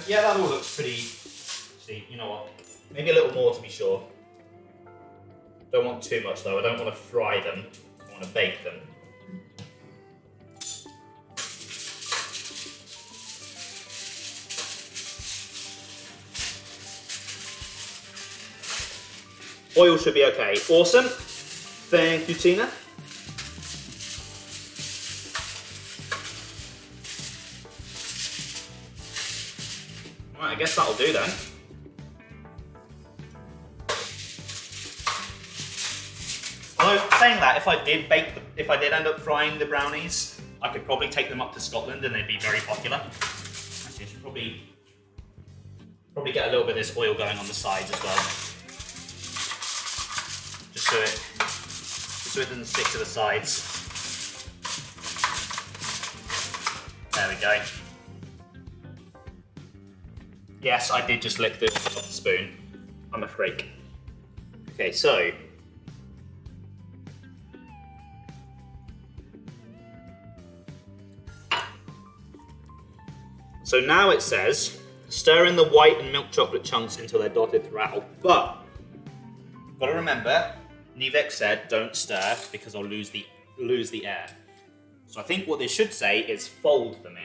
Yeah, that all looks pretty. See, you know what? Maybe a little more to be sure. Don't want too much though. I don't want to fry them. I want to bake them. Oil should be okay. Awesome. Thank you, Tina. Right, I guess that'll do then. Although, saying that, if I did end up frying the brownies, I could probably take them up to Scotland and they'd be very popular. Actually, I should probably get a little bit of this oil going on the sides as well. Just so it doesn't stick to the sides. There we go. Yes, I did just lick the oil off the spoon. I'm a freak. Okay, so. So now it says, stir in the white and milk chocolate chunks until they're dotted throughout. But, gotta remember, Nivek said don't stir because I'll lose the air. So I think what this should say is fold them in.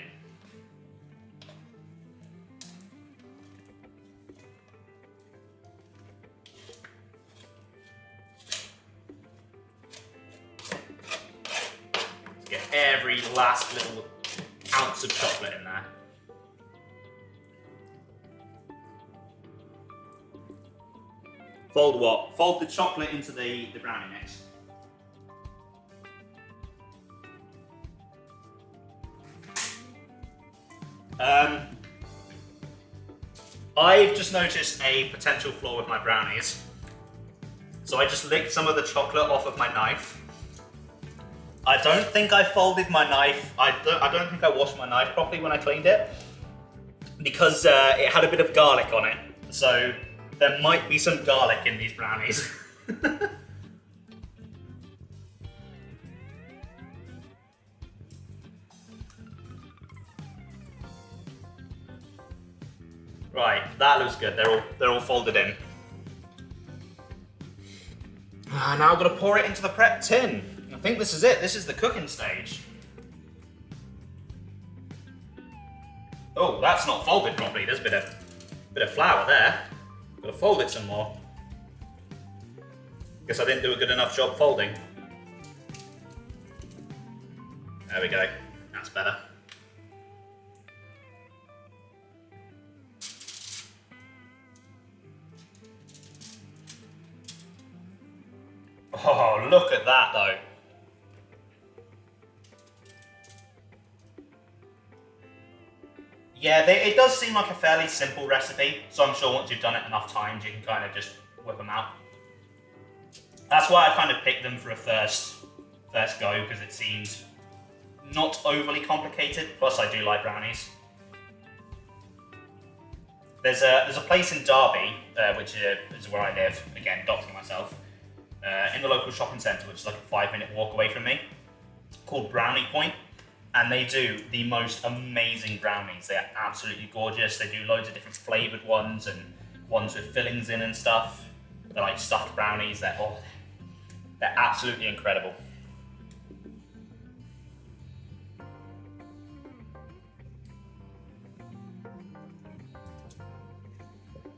Let's get every last little ounce of chocolate in there. Fold what? Fold the chocolate into the brownie mix. I've just noticed a potential flaw with my brownies. So I just licked some of the chocolate off of my knife. I don't think I folded my knife. I don't think I washed my knife properly when I cleaned it because it had a bit of garlic on it. So there might be some garlic in these brownies. Right, that looks good. They're all folded in. Now I'm gonna pour it into the prep tin. I think this is it. This is the cooking stage. Oh, that's not folded properly. There's a bit of flour there. Gotta fold it some more. Guess I didn't do a good enough job folding. There we go. That's better. Oh, look at that though. Yeah, it does seem like a fairly simple recipe, so I'm sure once you've done it enough times, you can kind of just whip them out. That's why I kind of picked them for a first go, because it seemed not overly complicated, plus I do like brownies. There's a place in Derby, which is where I live, again, doxing myself, in the local shopping centre, which is like a 5-minute walk away from me, called Brownie Point. And they do the most amazing brownies. They are absolutely gorgeous. They do loads of different flavoured ones and ones with fillings in and stuff. They're like stuffed brownies. They're They're absolutely incredible.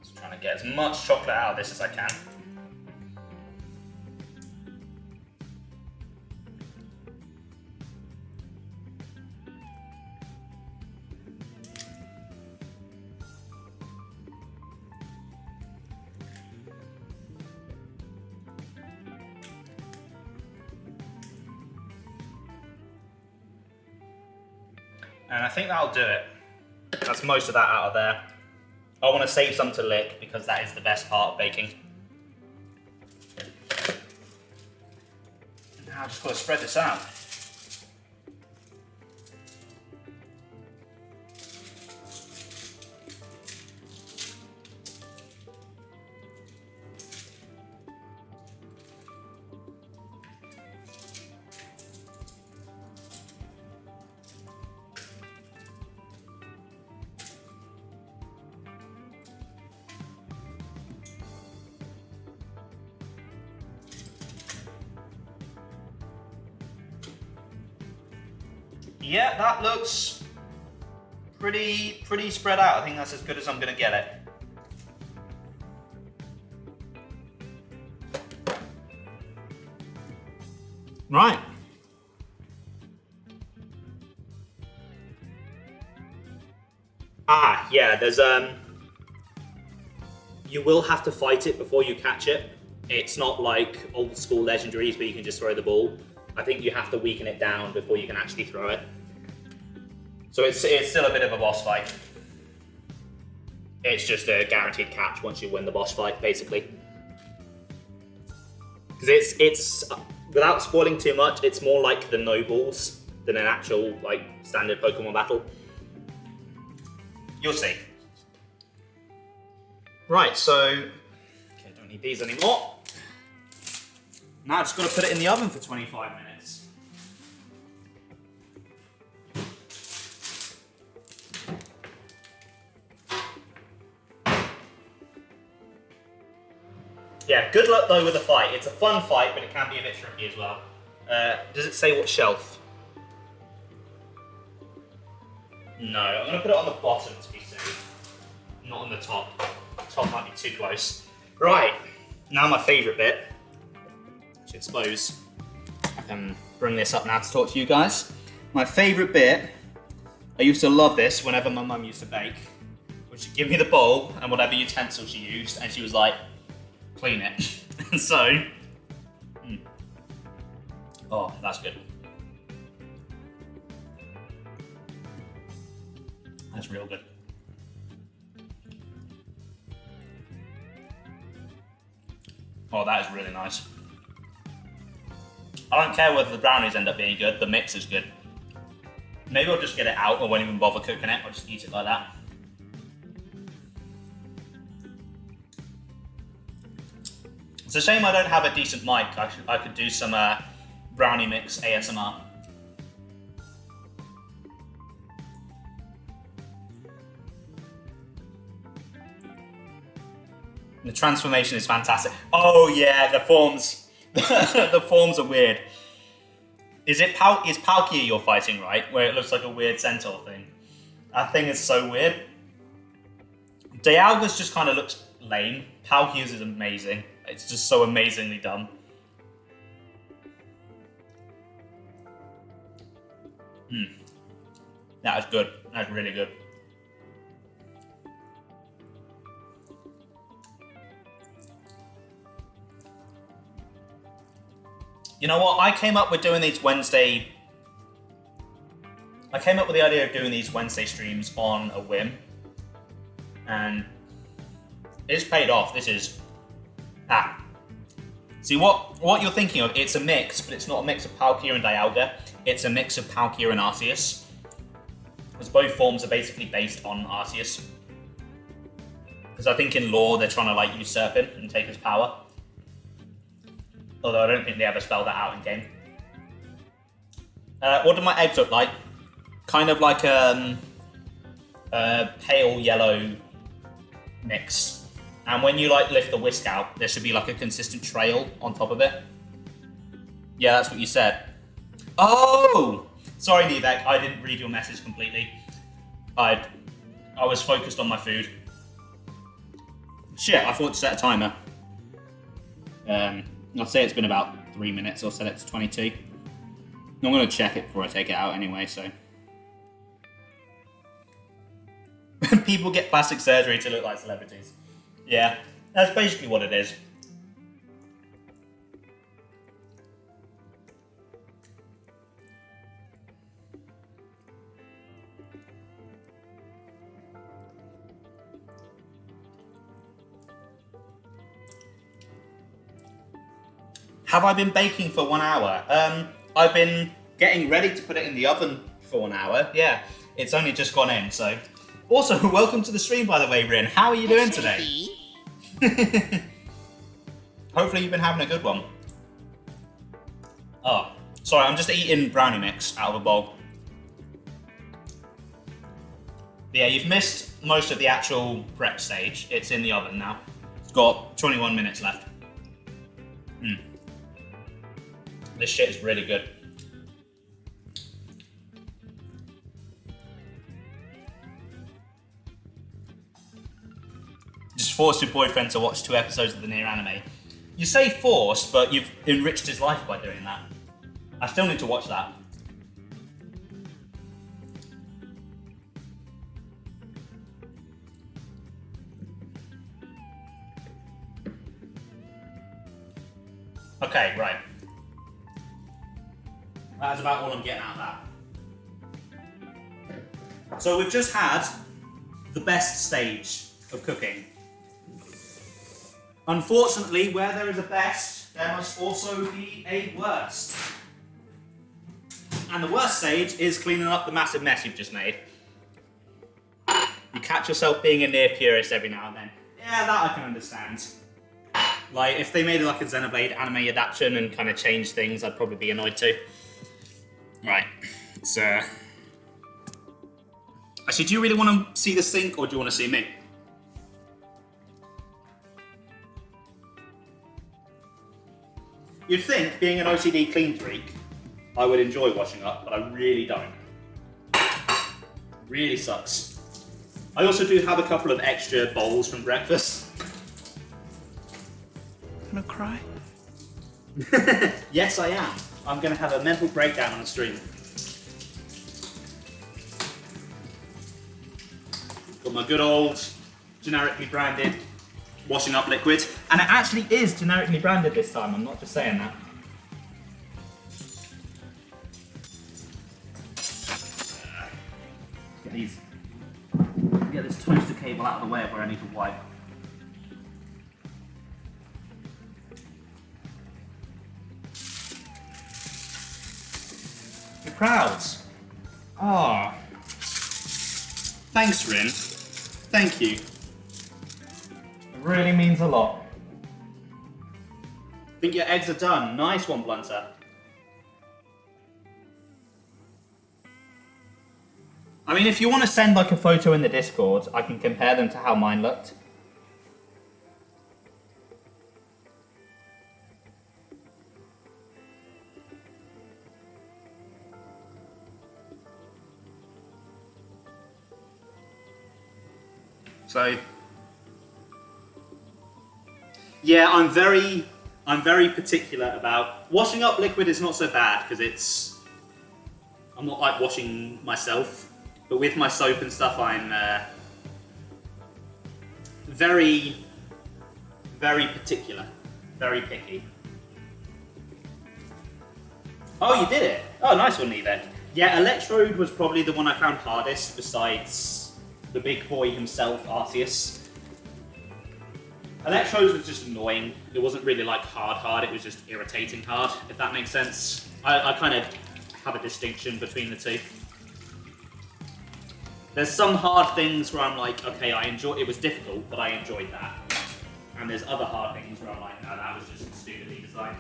Just trying to get as much chocolate out of this as I can. And I think that'll do it. That's most of that out of there. I want to save some to lick because that is the best part of baking. Now I've just got to spread this out. Yeah, that looks pretty spread out. I think that's as good as I'm gonna get it. Right. Yeah, there's you will have to fight it before you catch it. It's not like old school legendaries where you can just throw the ball. I think you have to weaken it down before you can actually throw it. So it's still a bit of a boss fight. It's just a guaranteed catch once you win the boss fight, basically. Because it's without spoiling too much, it's more like the nobles than an actual like standard Pokemon battle. You'll see. Right, so okay, don't need these anymore. Now I've just got to put it in the oven for 25 minutes. Yeah, good luck though with the fight. It's a fun fight, but it can be a bit tricky as well. Does it say what shelf? No, I'm going to put it on the bottom to be safe. Not on the top. Top might be too close. Right, now my favourite bit. I suppose I can bring this up now to talk to you guys. My favourite bit, I used to love this whenever my mum used to bake, which she'd give me the bowl and whatever utensil she used, and she was like, clean it. And so, oh, that's good. That's real good. Oh, that is really nice. I don't care whether the brownies end up being good, the mix is good. Maybe I'll just get it out, I won't even bother cooking it, I'll just eat it like that. It's a shame I don't have a decent mic. I could do some brownie mix ASMR. The transformation is fantastic. Oh yeah, the forms. The forms are weird. Is Palkia you're fighting, right? Where it looks like a weird centaur thing. That thing is so weird. Dialga's just kind of looks lame. Palkia's is amazing. It's just so amazingly done. That is good. That's really good. You know what? I came up with the idea of doing these Wednesday streams on a whim. And it's paid off. This is... See, what you're thinking of, it's a mix, but it's not a mix of Palkia and Dialga. It's a mix of Palkia and Arceus. Because both forms are basically based on Arceus. Because I think in lore, they're trying to like usurp him and take his power. Although I don't think they ever spell that out in game. What do my eggs look like? Kind of like a pale yellow mix. And when you like lift the whisk out, there should be like a consistent trail on top of it. Yeah, that's what you said. Oh! Sorry, Nivek, I didn't read your message completely. I was focused on my food. Shit, I thought to set a timer. I'll say it's been about 3 minutes, I'll set it to 22. I'm going to check it before I take it out anyway, so. People get plastic surgery to look like celebrities. Yeah, that's basically what it is. Have I been baking for 1 hour? I've been getting ready to put it in the oven for 1 hour. Yeah, it's only just gone in, so. Also, welcome to the stream, by the way, Rin. How are you doing today? Hopefully you've been having a good one. Oh, sorry, I'm just eating brownie mix out of a bowl. Yeah, you've missed most of the actual prep stage. It's in the oven now. It's got 21 minutes left. This shit is really good. Just forced your boyfriend to watch 2 episodes of the Nier anime. You say forced, but you've enriched his life by doing that. I still need to watch that. Okay, right. That's about all I'm getting out of that. So we've just had the best stage of cooking. Unfortunately, where there is a best, there must also be a worst. And the worst stage is cleaning up the massive mess you've just made. You catch yourself being a Nier purist every now and then. Yeah, that I can understand. Like, if they made like a Xenoblade anime adaptation and kind of changed things, I'd probably be annoyed too. Right, so... Actually, do you really want to see the sink, or do you want to see me? You'd think, being an OCD clean freak, I would enjoy washing up, but I really don't. Really sucks. I also do have a couple of extra bowls from breakfast. Gonna cry? Yes, I am. I'm going to have a mental breakdown on the stream. Got my good old, generically branded washing up liquid. And it actually is generically branded this time, I'm not just saying that. Get this toaster cable out of the way of where I need to wipe. The crowds. Ah. Oh. Thanks, Rin. Thank you. It really means a lot. Think your eggs are done. Nice one, Blunter. I mean, if you want to send like a photo in the Discord, I can compare them to how mine looked. So, yeah, I'm very particular about washing up liquid. Is not so bad because I'm not like washing myself, but with my soap and stuff, I'm very particular, very picky. Oh, you did it! Oh, nice one, Nivek. Yeah, Electrode was probably the one I found hardest, besides the big boy himself, Arceus. Electrode was just annoying. It wasn't really like hard, it was just irritating hard, if that makes sense. I kind of have a distinction between the two. There's some hard things where I'm like, okay, it was difficult, but I enjoyed that. And there's other hard things where I'm like, no, that was just stupidly designed.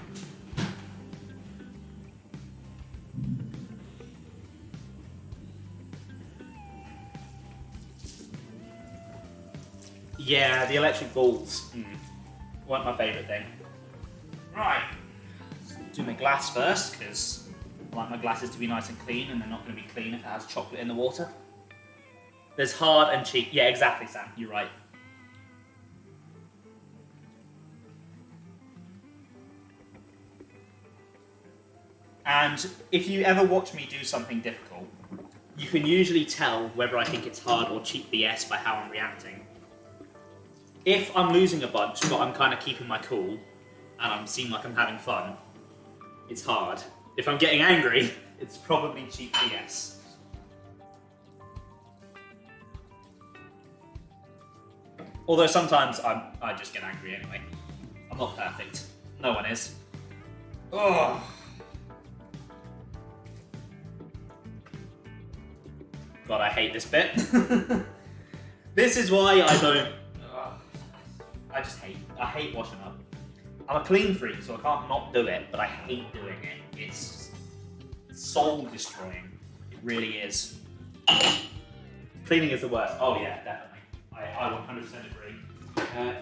Yeah, the electric balls weren't my favourite thing. Right. do my glass first, because I like my glasses to be nice and clean, and they're not going to be clean if it has chocolate in the water. There's hard and cheap. Yeah, exactly, Sam. You're right. And if you ever watch me do something difficult, you can usually tell whether I think it's hard or cheap BS by how I'm reacting. If I'm losing a bunch, but I'm kind of keeping my cool, and I'm seeming like I'm having fun, it's hard. If I'm getting angry, it's probably cheap BS. Although sometimes I just get angry anyway. I'm not perfect. No one is. Ugh. God, I hate this bit. This is why I don't... I hate washing up. I'm a clean freak, so I can't not do it, but I hate doing it. It's soul destroying. It really is. Cleaning is the worst. Oh yeah, definitely. I 100% agree.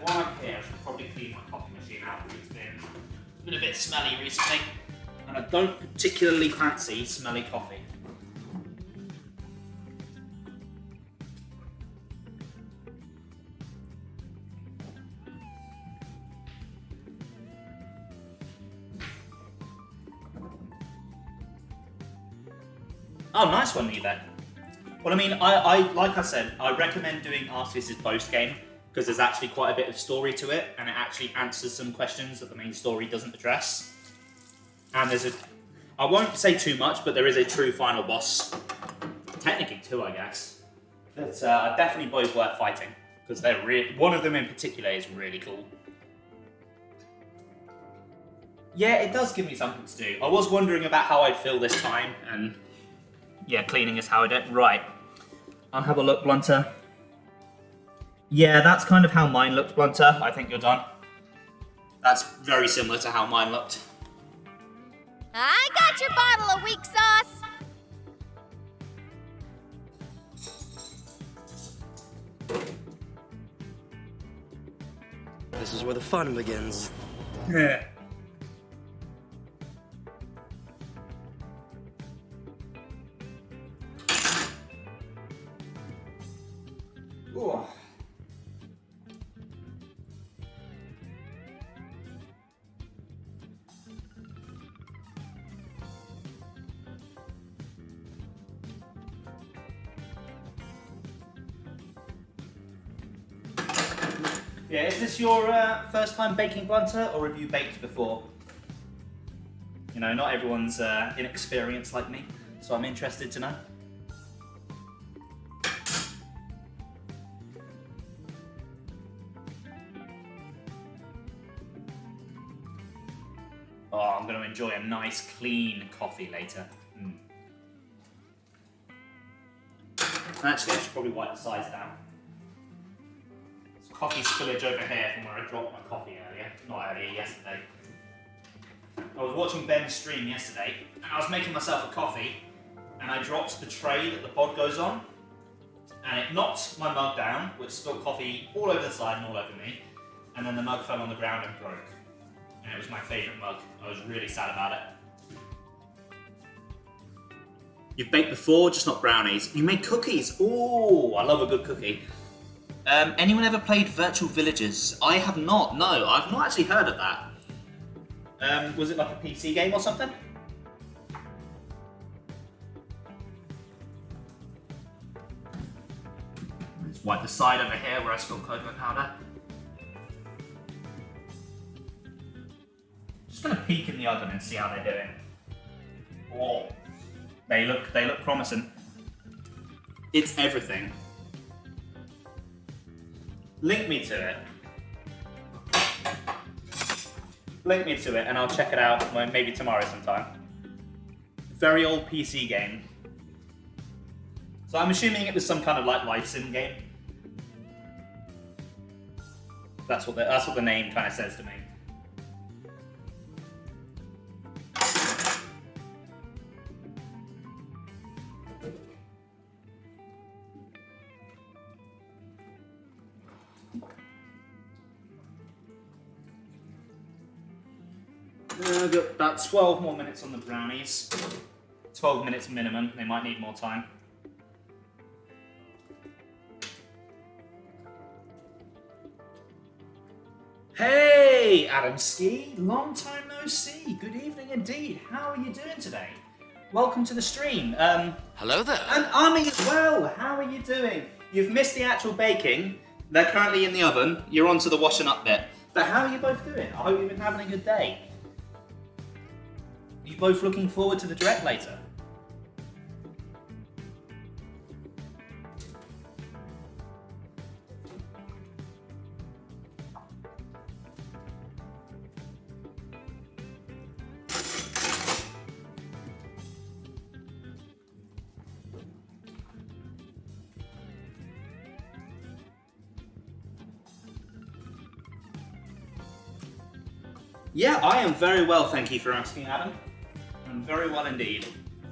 While I'm here, I should probably clean my coffee machine out, because it's been a bit smelly recently, and I don't particularly fancy smelly coffee. Oh, nice one, Neva. Well, I mean, I like I said, I recommend doing Arceus' post game, because there's actually quite a bit of story to it, and it actually answers some questions that the main story doesn't address. And I won't say too much, but there is a true final boss. Technically two, I guess. That are definitely both worth fighting, because they're one of them in particular is really cool. Yeah, it does give me something to do. I was wondering about how I'd feel this time, and yeah, cleaning is how I do it. Right. I'll have a look, Blunter. Yeah, that's kind of how mine looked, Blunter. I think you're done. That's very similar to how mine looked. I got your bottle of weak sauce. This is where the fun begins. Yeah. Ooh. Yeah, is this your first time baking, Blunter, or have you baked before? You know, not everyone's inexperienced like me, so I'm interested to know. Oh, I'm going to enjoy a nice, clean coffee later. Actually, I should probably wipe the sides down. There's coffee spillage over here from where I dropped my coffee earlier. Not earlier, yesterday. I was watching Ben's stream yesterday, and I was making myself a coffee, and I dropped the tray that the pod goes on, and it knocked my mug down, which spilled coffee all over the side and all over me, and then the mug fell on the ground and broke. And it was my favourite mug. I was really sad about it. You've baked before, just not brownies. You made cookies. Ooh, I love a good cookie. Anyone ever played Virtual Villagers? I have not. No, I've not actually heard of that. Was it like a PC game or something? Let's wipe the side over here where I spilled cocoa powder. Just gonna peek in the oven and see how they're doing. Oh, they look promising. It's everything. Link me to it. Link me to it and I'll check it out maybe tomorrow sometime. Very old PC game. So I'm assuming it was some kind of like life sim game. That's what the name kind of says to me. I've got about 12 more minutes on the brownies. 12 minutes minimum. They might need more time. Hey, Adam Ski. Long time no see. Good evening indeed. How are you doing today? Welcome to the stream. Hello there. And Ami as well. How are you doing? You've missed the actual baking. They're currently in the oven. You're on to the washing up bit. But how are you both doing? I hope you've been having a good day. Are you both looking forward to the direct later? Yeah, I am very well, thank you for asking, Adam. I'm very well indeed.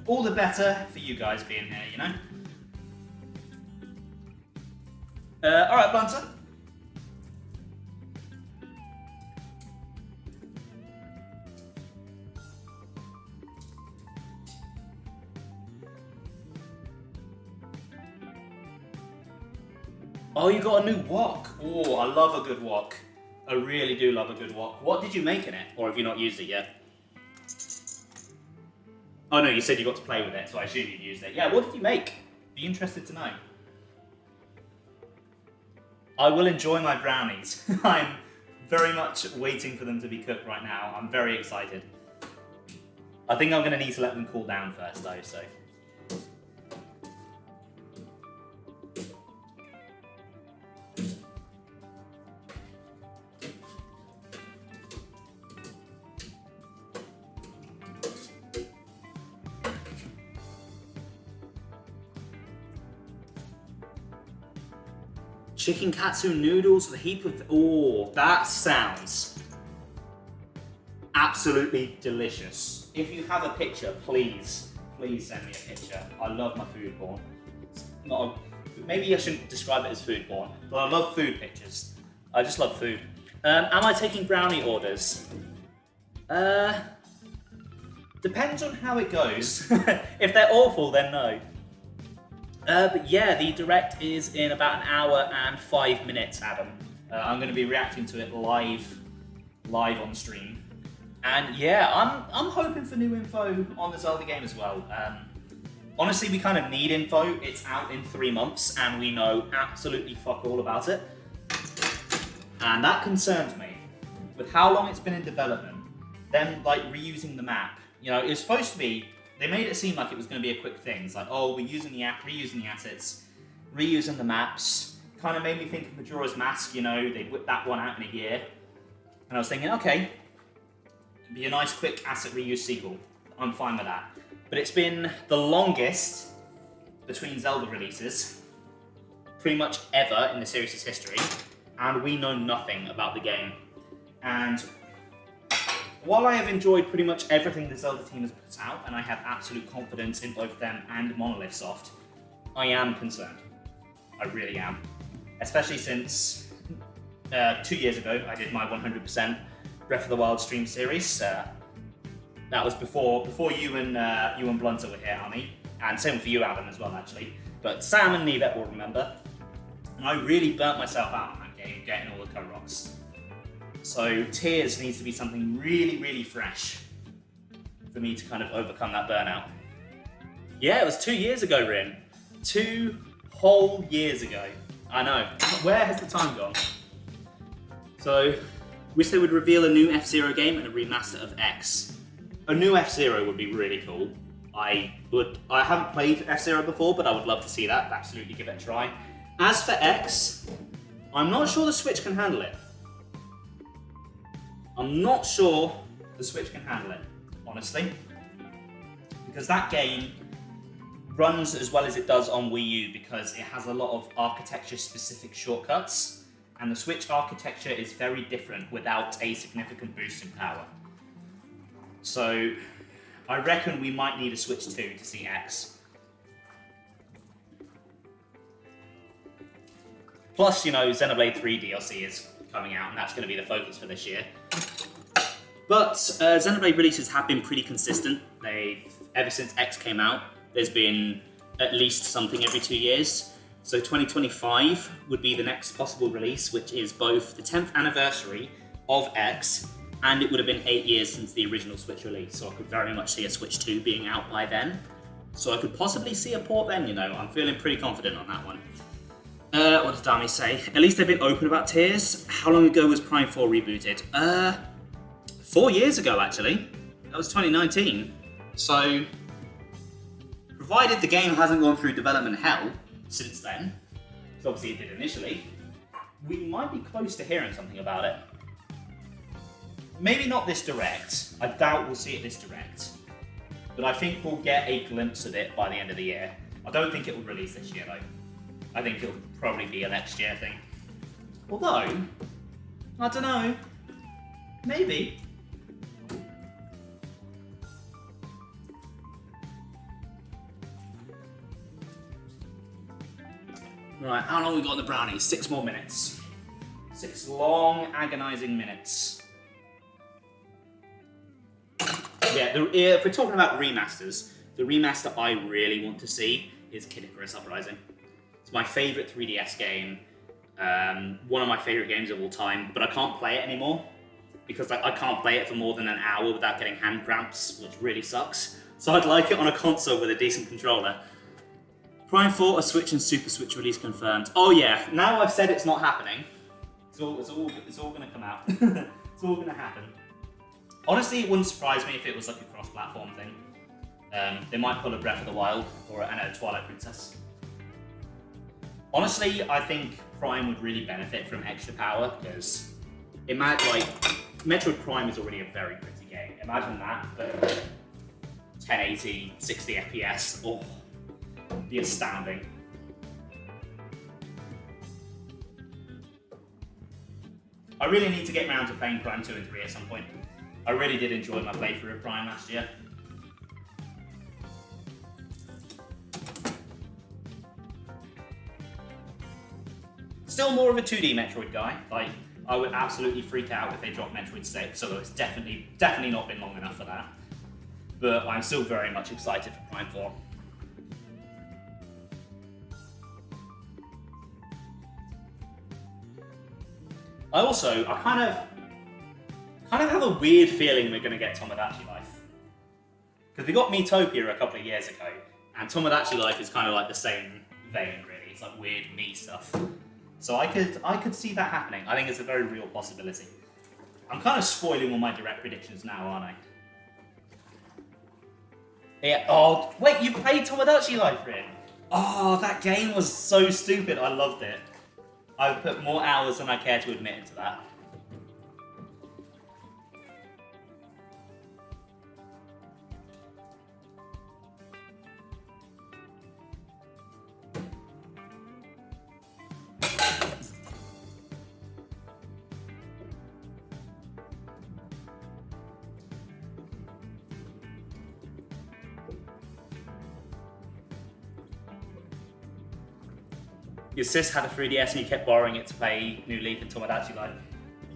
All the better for you guys being here, you know? Alright, Bunter. Oh, you got a new wok. Oh, I love a good wok. I really do love a good wok. What did you make in it? Or have you not used it yet? Oh no, you said you got to play with it, so I assume you've used it. Yeah, what did you make? Be interested to know. I will enjoy my brownies. I'm very much waiting for them to be cooked right now. I'm very excited. I think I'm going to need to let them cool down first though, so. Chicken katsu noodles with a heap of... Oh, that sounds absolutely delicious. If you have a picture, please send me a picture. I love my food porn. Maybe I shouldn't describe it as food porn, but I love food pictures. I just love food. Am I taking brownie orders? Depends on how it goes. If they're awful, then no. But yeah, the direct is in about an hour and 5 minutes, Adam. I'm going to be reacting to it live on stream. And yeah, I'm hoping for new info on the Zelda game as well. Honestly, we kind of need info. It's out in 3 months, and we know absolutely fuck all about it. And that concerns me. With how long it's been in development, them like reusing the map. You know, it's supposed to be. They made it seem like it was going to be a quick thing. It's like, oh, we're using the app, reusing the assets, reusing the maps. Kind of made me think of Majora's Mask, you know, they whipped that one out in a year. And I was thinking, okay, it'd be a nice quick asset reuse sequel. I'm fine with that. But it's been the longest between Zelda releases, pretty much ever in the series' history, and we know nothing about the game. And while I have enjoyed pretty much everything the Zelda team has put out, and I have absolute confidence in both them and Monolith Soft, I am concerned. I really am. Especially since 2 years ago, I did my 100% Breath of the Wild stream series. That was before you and Blunter were here, Arnie, and same for you, Adam, as well, actually. But Sam and Nevet will remember. And I really burnt myself out on that game, getting all the Color Rocks. So Tears needs to be something really, really fresh for me to kind of overcome that burnout. Yeah, it was 2 years ago, Rin. 2 whole years ago. I know. Where has the time gone? So, wish they would reveal a new F-Zero game and a remaster of X. A new F-Zero would be really cool. I haven't played F-Zero before, but I would love to see that. Absolutely give it a try. As for X, I'm not sure the Switch can handle it. I'm not sure the Switch can handle it, honestly. Because that game runs as well as it does on Wii U because it has a lot of architecture-specific shortcuts, and the Switch architecture is very different without a significant boost in power. So, I reckon we might need a Switch 2 to see X. Plus, you know, Xenoblade 3 DLC is coming out, and that's going to be the focus for this year. But Xenoblade releases have been pretty consistent. Ever since X came out, there's been at least something every 2 years. So 2025 would be the next possible release, which is both the 10th anniversary of X, and it would have been 8 years since the original Switch release. So I could very much see a Switch 2 being out by then. So I could possibly see a port then, you know. I'm feeling pretty confident on that one. What does Dami say? At least they've been open about Tears. How long ago was Prime 4 rebooted? 4 years ago, actually. That was 2019. So, provided the game hasn't gone through development hell since then, because obviously it did initially, we might be close to hearing something about it. Maybe not this direct. I doubt we'll see it this direct. But I think we'll get a glimpse of it by the end of the year. I don't think it will release this year, though. I think it'll probably be a next year thing. Although, I don't know. Maybe. Right, how long have we got on the Brownies? 6 more minutes. 6 long, agonising minutes. Yeah, if we're talking about remasters, the remaster I really want to see is Kid Icarus Uprising. It's my favourite 3DS game, one of my favourite games of all time, but I can't play it anymore because I can't play it for more than an hour without getting hand cramps, which really sucks. So I'd like it on a console with a decent controller. Prime 4, a Switch and Super Switch release confirmed. Oh yeah, now I've said it's not happening. It's all going to come out. It's all going to happen. Honestly, it wouldn't surprise me if it was like a cross-platform thing. They might pull a Breath of the Wild or a Twilight Princess. Honestly, I think Prime would really benefit from extra power because Metroid Prime is already a very pretty game. Imagine that, but 1080, 60 FPS. Oh, it'd be astounding. I really need to get around to playing Prime 2 and 3 at some point. I really did enjoy my playthrough of Prime last year. Still more of a 2D Metroid guy. Like, I would absolutely freak out if they dropped Metroid 6, so it's definitely not been long enough for that. But I'm still very much excited for Prime 4. I kind of have a weird feeling we're going to get Tomodachi Life. Because we got Miitopia a couple of years ago, and Tomodachi Life is kind of like the same vein, really. It's like weird me stuff. So I could see that happening. I think it's a very real possibility. I'm kind of spoiling all my direct predictions now, aren't I? Yeah. Oh, wait, you played Tomodachi Life, Rin? Oh, that game was so stupid. I loved it. I've put more hours than I care to admit into that. Your sis had a 3DS and you kept borrowing it to play New Leaf and Tomodachi Life.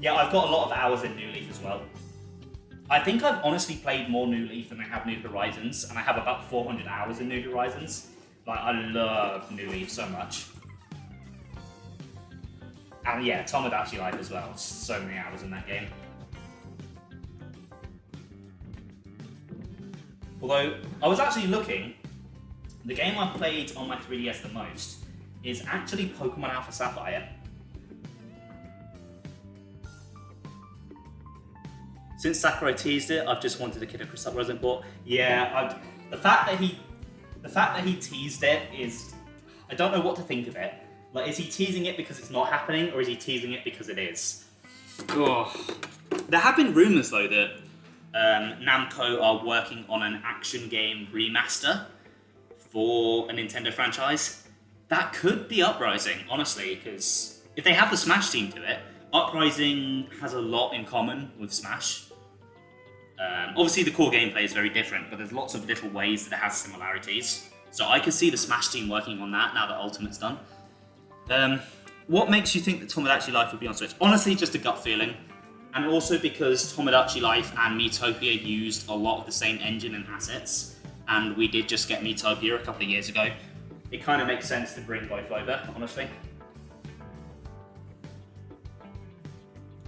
Yeah, I've got a lot of hours in New Leaf as well. I think I've honestly played more New Leaf than I have New Horizons, and I have about 400 hours in New Horizons. Like, I love New Leaf so much. And yeah, Tomodachi Life as well. So many hours in that game. Although, I was actually looking, the game I've played on my 3DS the most is actually Pokemon Alpha Sapphire. Since Sakurai teased it, I've just wanted a Kid Icarus Uprising port. Yeah, the fact that he teased it is, I don't know what to think of it. Like, is he teasing it because it's not happening, or is he teasing it because it is? Oh. There have been rumours though that Namco are working on an action game remaster for a Nintendo franchise. That could be Uprising, honestly, because if they have the Smash team to it, Uprising has a lot in common with Smash. Obviously, the core gameplay is very different, but there's lots of little ways that it has similarities. So I could see the Smash team working on that now that Ultimate's done. What makes you think that Tomodachi Life would be on Switch? Honestly, just a gut feeling. and also because Tomodachi Life and Miitopia used a lot of the same engine and assets, and we did just get Miitopia a couple of years ago, it kind of makes sense to bring both over, honestly.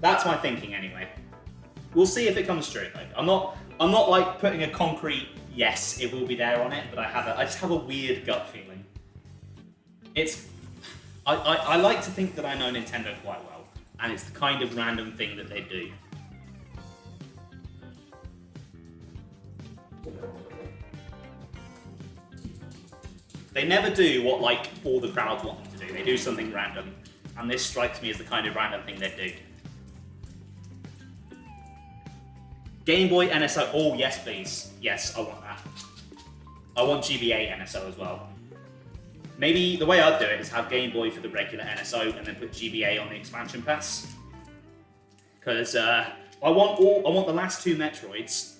That's my thinking anyway. We'll see if it comes true. Like, I'm not like putting a concrete yes, it will be there on it, but I just have a weird gut feeling. I like to think that I know Nintendo quite well, and it's the kind of random thing that they do. They never do what like all the crowds want them to do. They do something random, and this strikes me as the kind of random thing they do. Game Boy NSO. Oh yes, please. Yes, I want that. I want GBA NSO as well. Maybe the way I'd do it is have Game Boy for the regular NSO and then put GBA on the expansion pass. Because I want the last three Metroids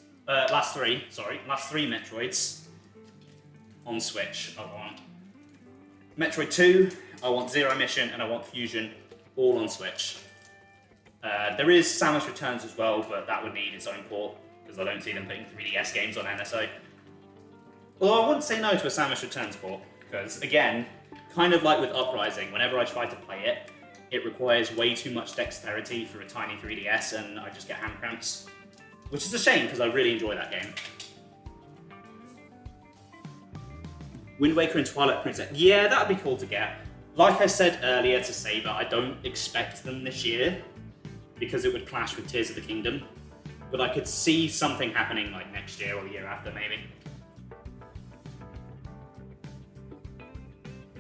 on Switch. I want Metroid 2, I want Zero Mission, and I want Fusion all on Switch. There is Samus Returns as well, but that would need its own port because I don't see them putting 3DS games on NSO. Although I wouldn't say no to a Samus Returns port, because again, kind of like with Uprising, whenever I try to play it, it requires way too much dexterity for a tiny 3DS and I just get hand cramps. Which is a shame because I really enjoy that game. Wind Waker and Twilight Princess. Yeah, that'd be cool to get. Like I said earlier to Saber, I don't expect them this year because it would clash with Tears of the Kingdom. But I could see something happening like next year or the year after, maybe.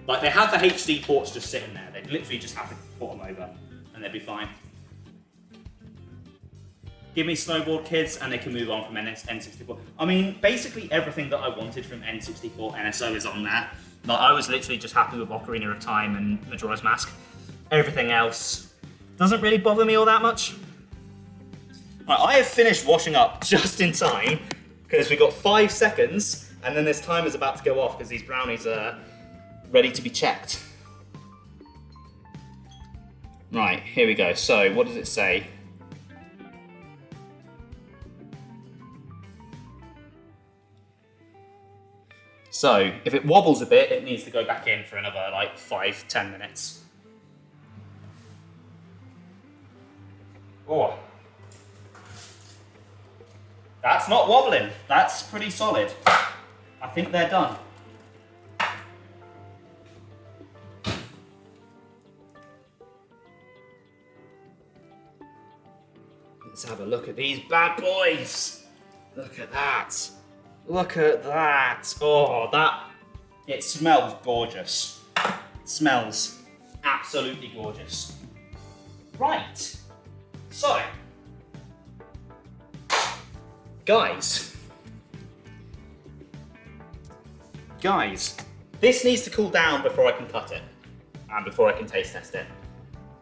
Like, they have the HD ports just sitting there. They'd literally just have to port them over, and they'd be fine. Give me Snowboard Kids, and they can move on from N64. I mean, basically everything that I wanted from N64 NSO is on that. Like, I was literally just happy with Ocarina of Time and Majora's Mask. Everything else doesn't really bother me all that much. Right, I have finished washing up just in time, because we've got 5 seconds, and then this timer is about to go off, because these brownies are ready to be checked. Right, here we go. So, what does it say? So, if it wobbles a bit, it needs to go back in for another, like, 5-10 minutes. Oh. That's not wobbling. That's pretty solid. I think they're done. Let's have a look at these bad boys. Look at that. Look at that. Oh, it smells gorgeous. It smells absolutely gorgeous. Right. So, guys, this needs to cool down before I can cut it and before I can taste test it.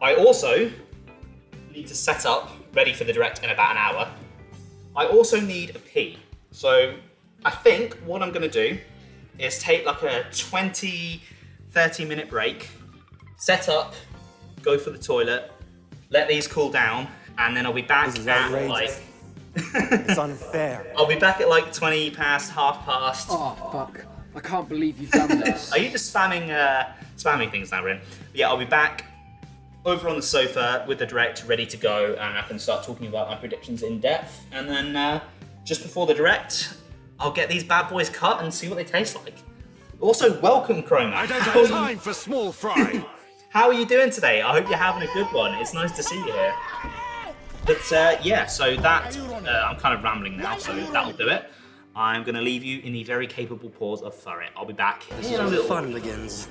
I also need to set up ready for the direct in about an hour. I also need a pee. So I think what I'm going to do is take like a 20-30 minute break, set up, go for the toilet, let these cool down, and then I'll be back at like... It's unfair. I'll be back at like 20 past, half past. Oh, fuck. I can't believe you've done this. Are you just spamming things now, Rin? Yeah, I'll be back over on the sofa with the direct ready to go, and I can start talking about my predictions in depth. And then just before the direct, I'll get these bad boys cut and see what they taste like. Also, welcome, Chroma. I don't have time for small fry. How are you doing today? I hope you're having a good one. It's nice to see you here. But yeah, so that, I'm kind of rambling now, so that'll do it. I'm going to leave you in the very capable pause of Furret. I'll be back This is in a where the little fun begins.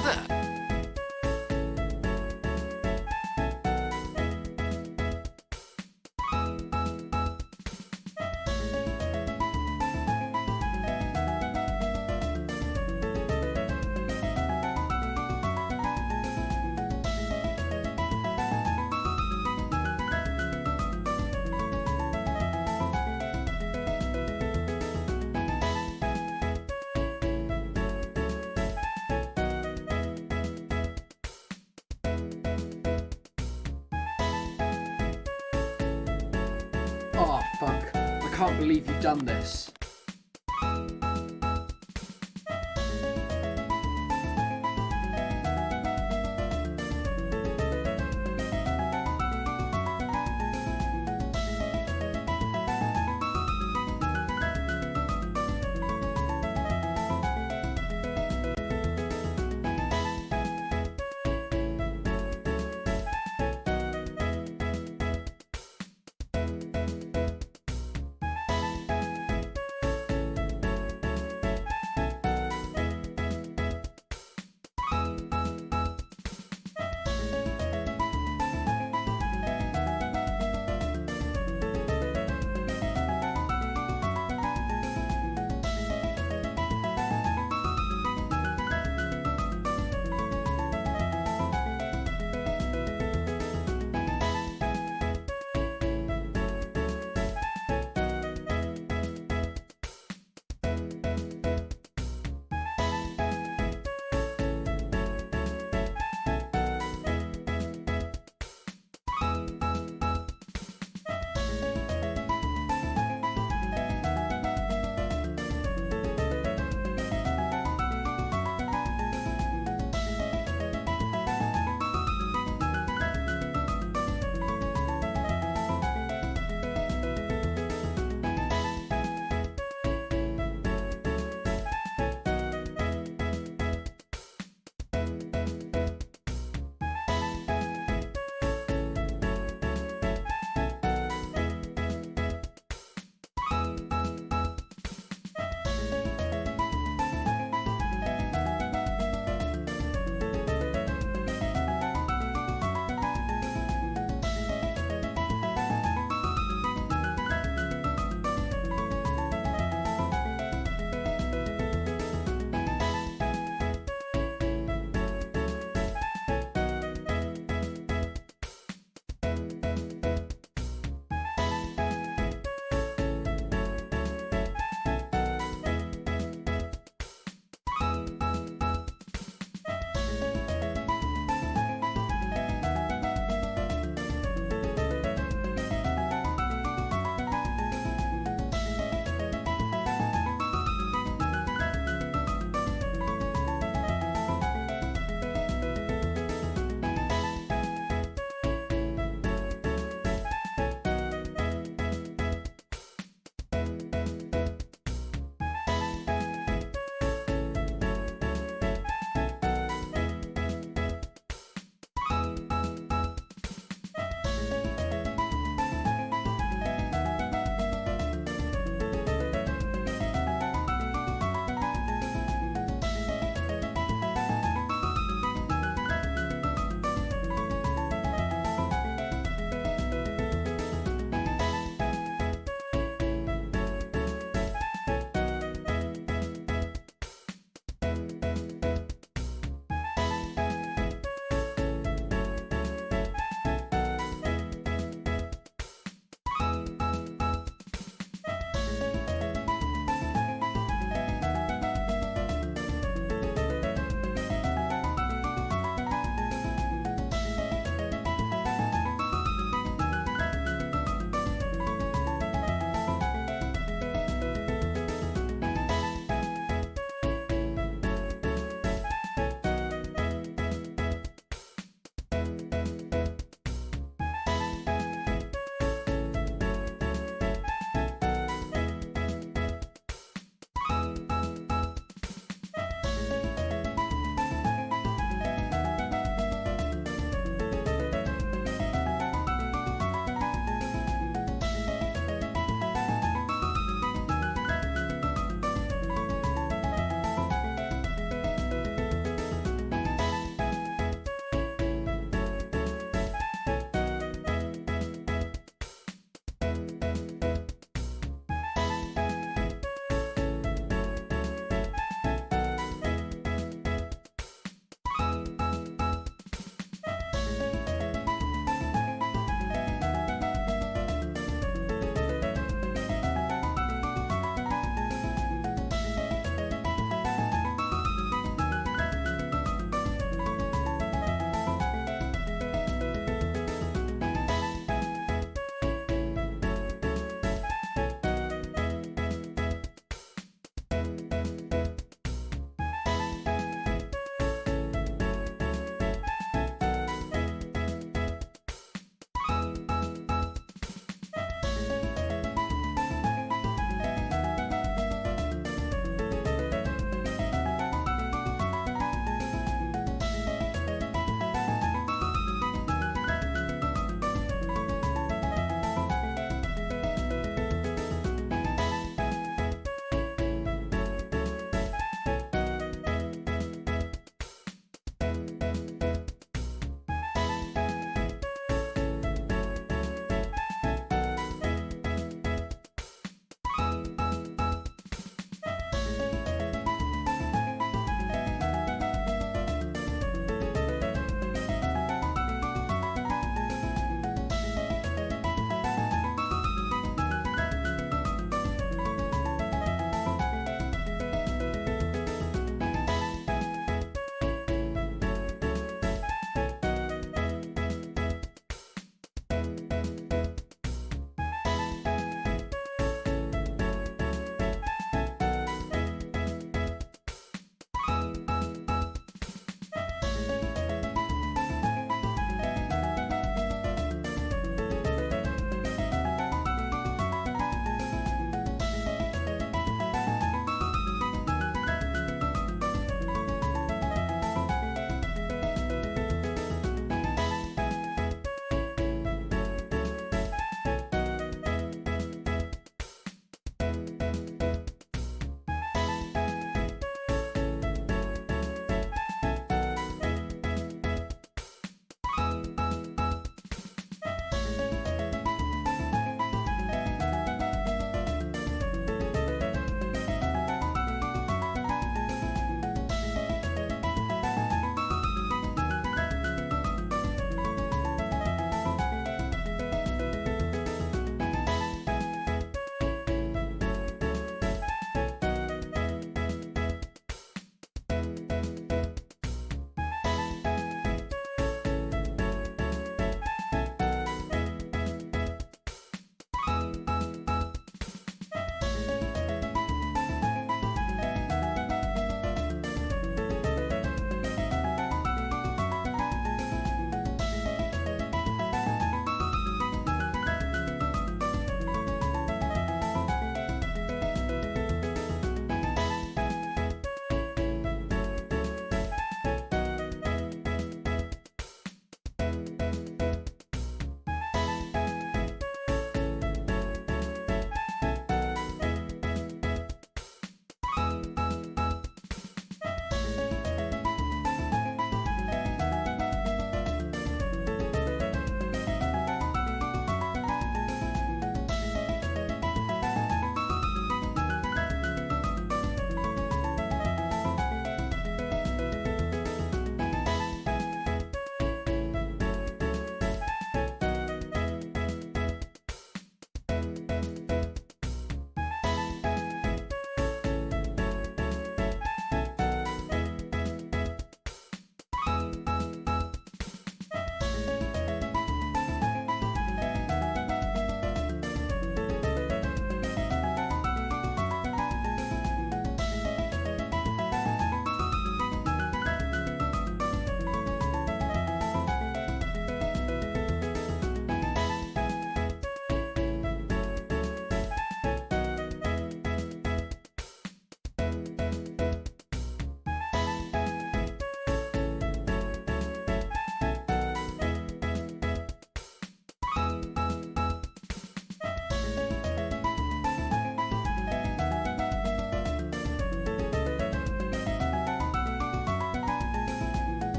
further. Oh, fuck. I can't believe you've done this.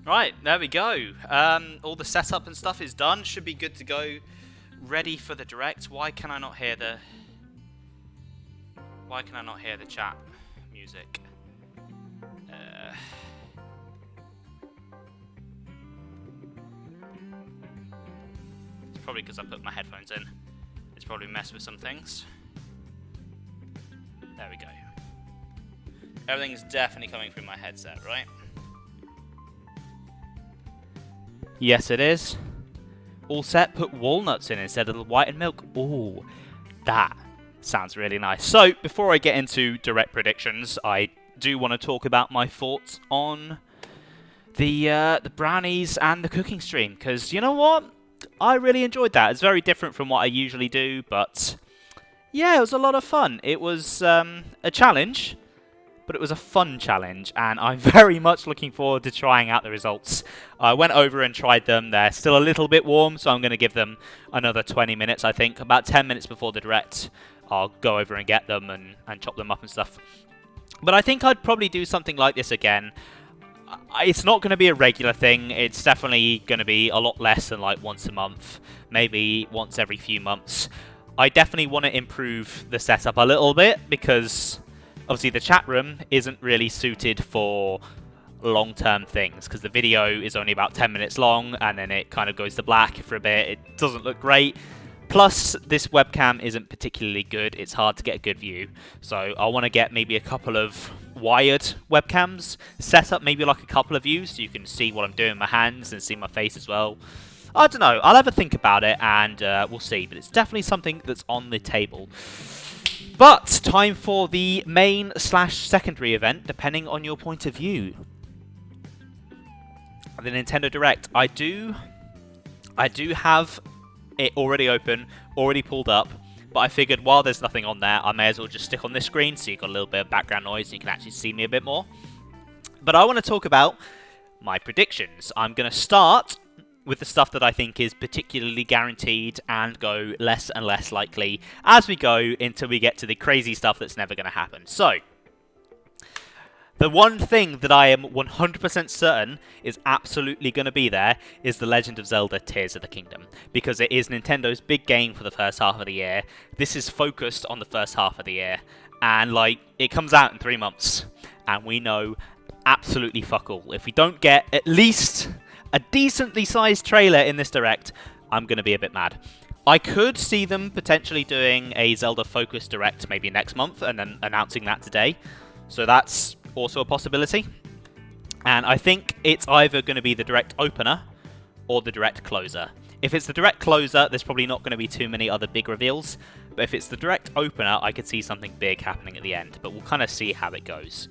Right, there we go. All the setup and stuff is done. Should be good to go. Ready for the direct. Why can I not hear the chat music? It's probably because I put my headphones in. It's probably messed with some things. There we go. Everything's definitely coming through my headset, right? Yes, it is. All set. Put walnuts in instead of the whitened milk. Ooh, that sounds really nice. So, before I get into direct predictions, I do want to talk about my thoughts on the brownies and the cooking stream, because you know what? I really enjoyed that. It's very different from what I usually do, but yeah, it was a lot of fun. It was a challenge, but it was a fun challenge, and I'm very much looking forward to trying out the results. I went over and tried them. They're still a little bit warm, so I'm going to give them another 20 minutes, I think. About 10 minutes before the direct, I'll go over and get them and chop them up and stuff. But I think I'd probably do something like this again. It's not going to be a regular thing. It's definitely going to be a lot less than like once a month, maybe once every few months. I definitely want to improve the setup a little bit, because obviously the chat room isn't really suited for long-term things, because the video is only about 10 minutes long and then it kind of goes to black for a bit. It doesn't look great. Plus, this webcam isn't particularly good. It's hard to get a good view. So I want to get maybe a couple of wired webcams set up, maybe like a couple of views, so you can see what I'm doing with my hands and see my face as well. I don't know. I'll have a think about it, and we'll see. But it's definitely something that's on the table. But time for the main/secondary event, depending on your point of view. The Nintendo Direct. I do have it already open, already pulled up, but I figured while there's nothing on there, I may as well just stick on this screen so you've got a little bit of background noise and you can actually see me a bit more. But I want to talk about my predictions. I'm going to start with the stuff that I think is particularly guaranteed and go less and less likely as we go until we get to the crazy stuff that's never going to happen. So, the one thing that I am 100% certain is absolutely going to be there is The Legend of Zelda Tears of the Kingdom, because it is Nintendo's big game for the first half of the year. This is focused on the first half of the year, and like, it comes out in 3 months, and we know absolutely fuck all. If we don't get at least a decently sized trailer in this direct, I'm going to be a bit mad. I could see them potentially doing a Zelda focused direct maybe next month and then announcing that today. So that's also a possibility. And I think it's either going to be the direct opener or the direct closer. If it's the direct closer, there's probably not going to be too many other big reveals. But if it's the direct opener, I could see something big happening at the end. But we'll kind of see how it goes.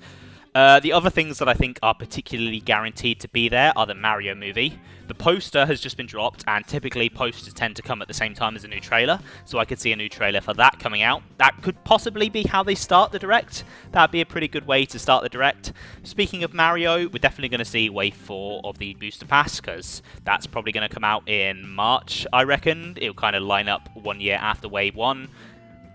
The other things that I think are particularly guaranteed to be there are the Mario movie. The poster has just been dropped, and typically posters tend to come at the same time as a new trailer, so I could see a new trailer for that coming out. That could possibly be how they start the direct. That'd be a pretty good way to start the direct. Speaking of Mario, we're definitely going to see Wave 4 of the Booster Pass, because that's probably going to come out in March, I reckon. It'll kind of line up 1 year after Wave 1,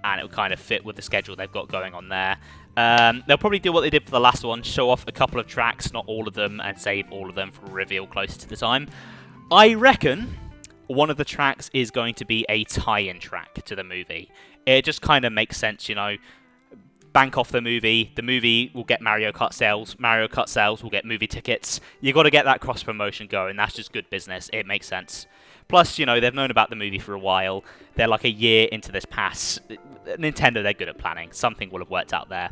and it'll kind of fit with the schedule they've got going on there. They'll probably do what they did for the last one, show off a couple of tracks, not all of them, and save all of them for a reveal closer to the time. I reckon one of the tracks is going to be a tie-in track to the movie. It just kind of makes sense, you know. Bank off the movie will get Mario Kart sales will get movie tickets. You got to get that cross-promotion going, that's just good business, it makes sense. Plus, you know, they've known about the movie for a while. They're like a year into this pass. Nintendo, they're good at planning. Something will have worked out there.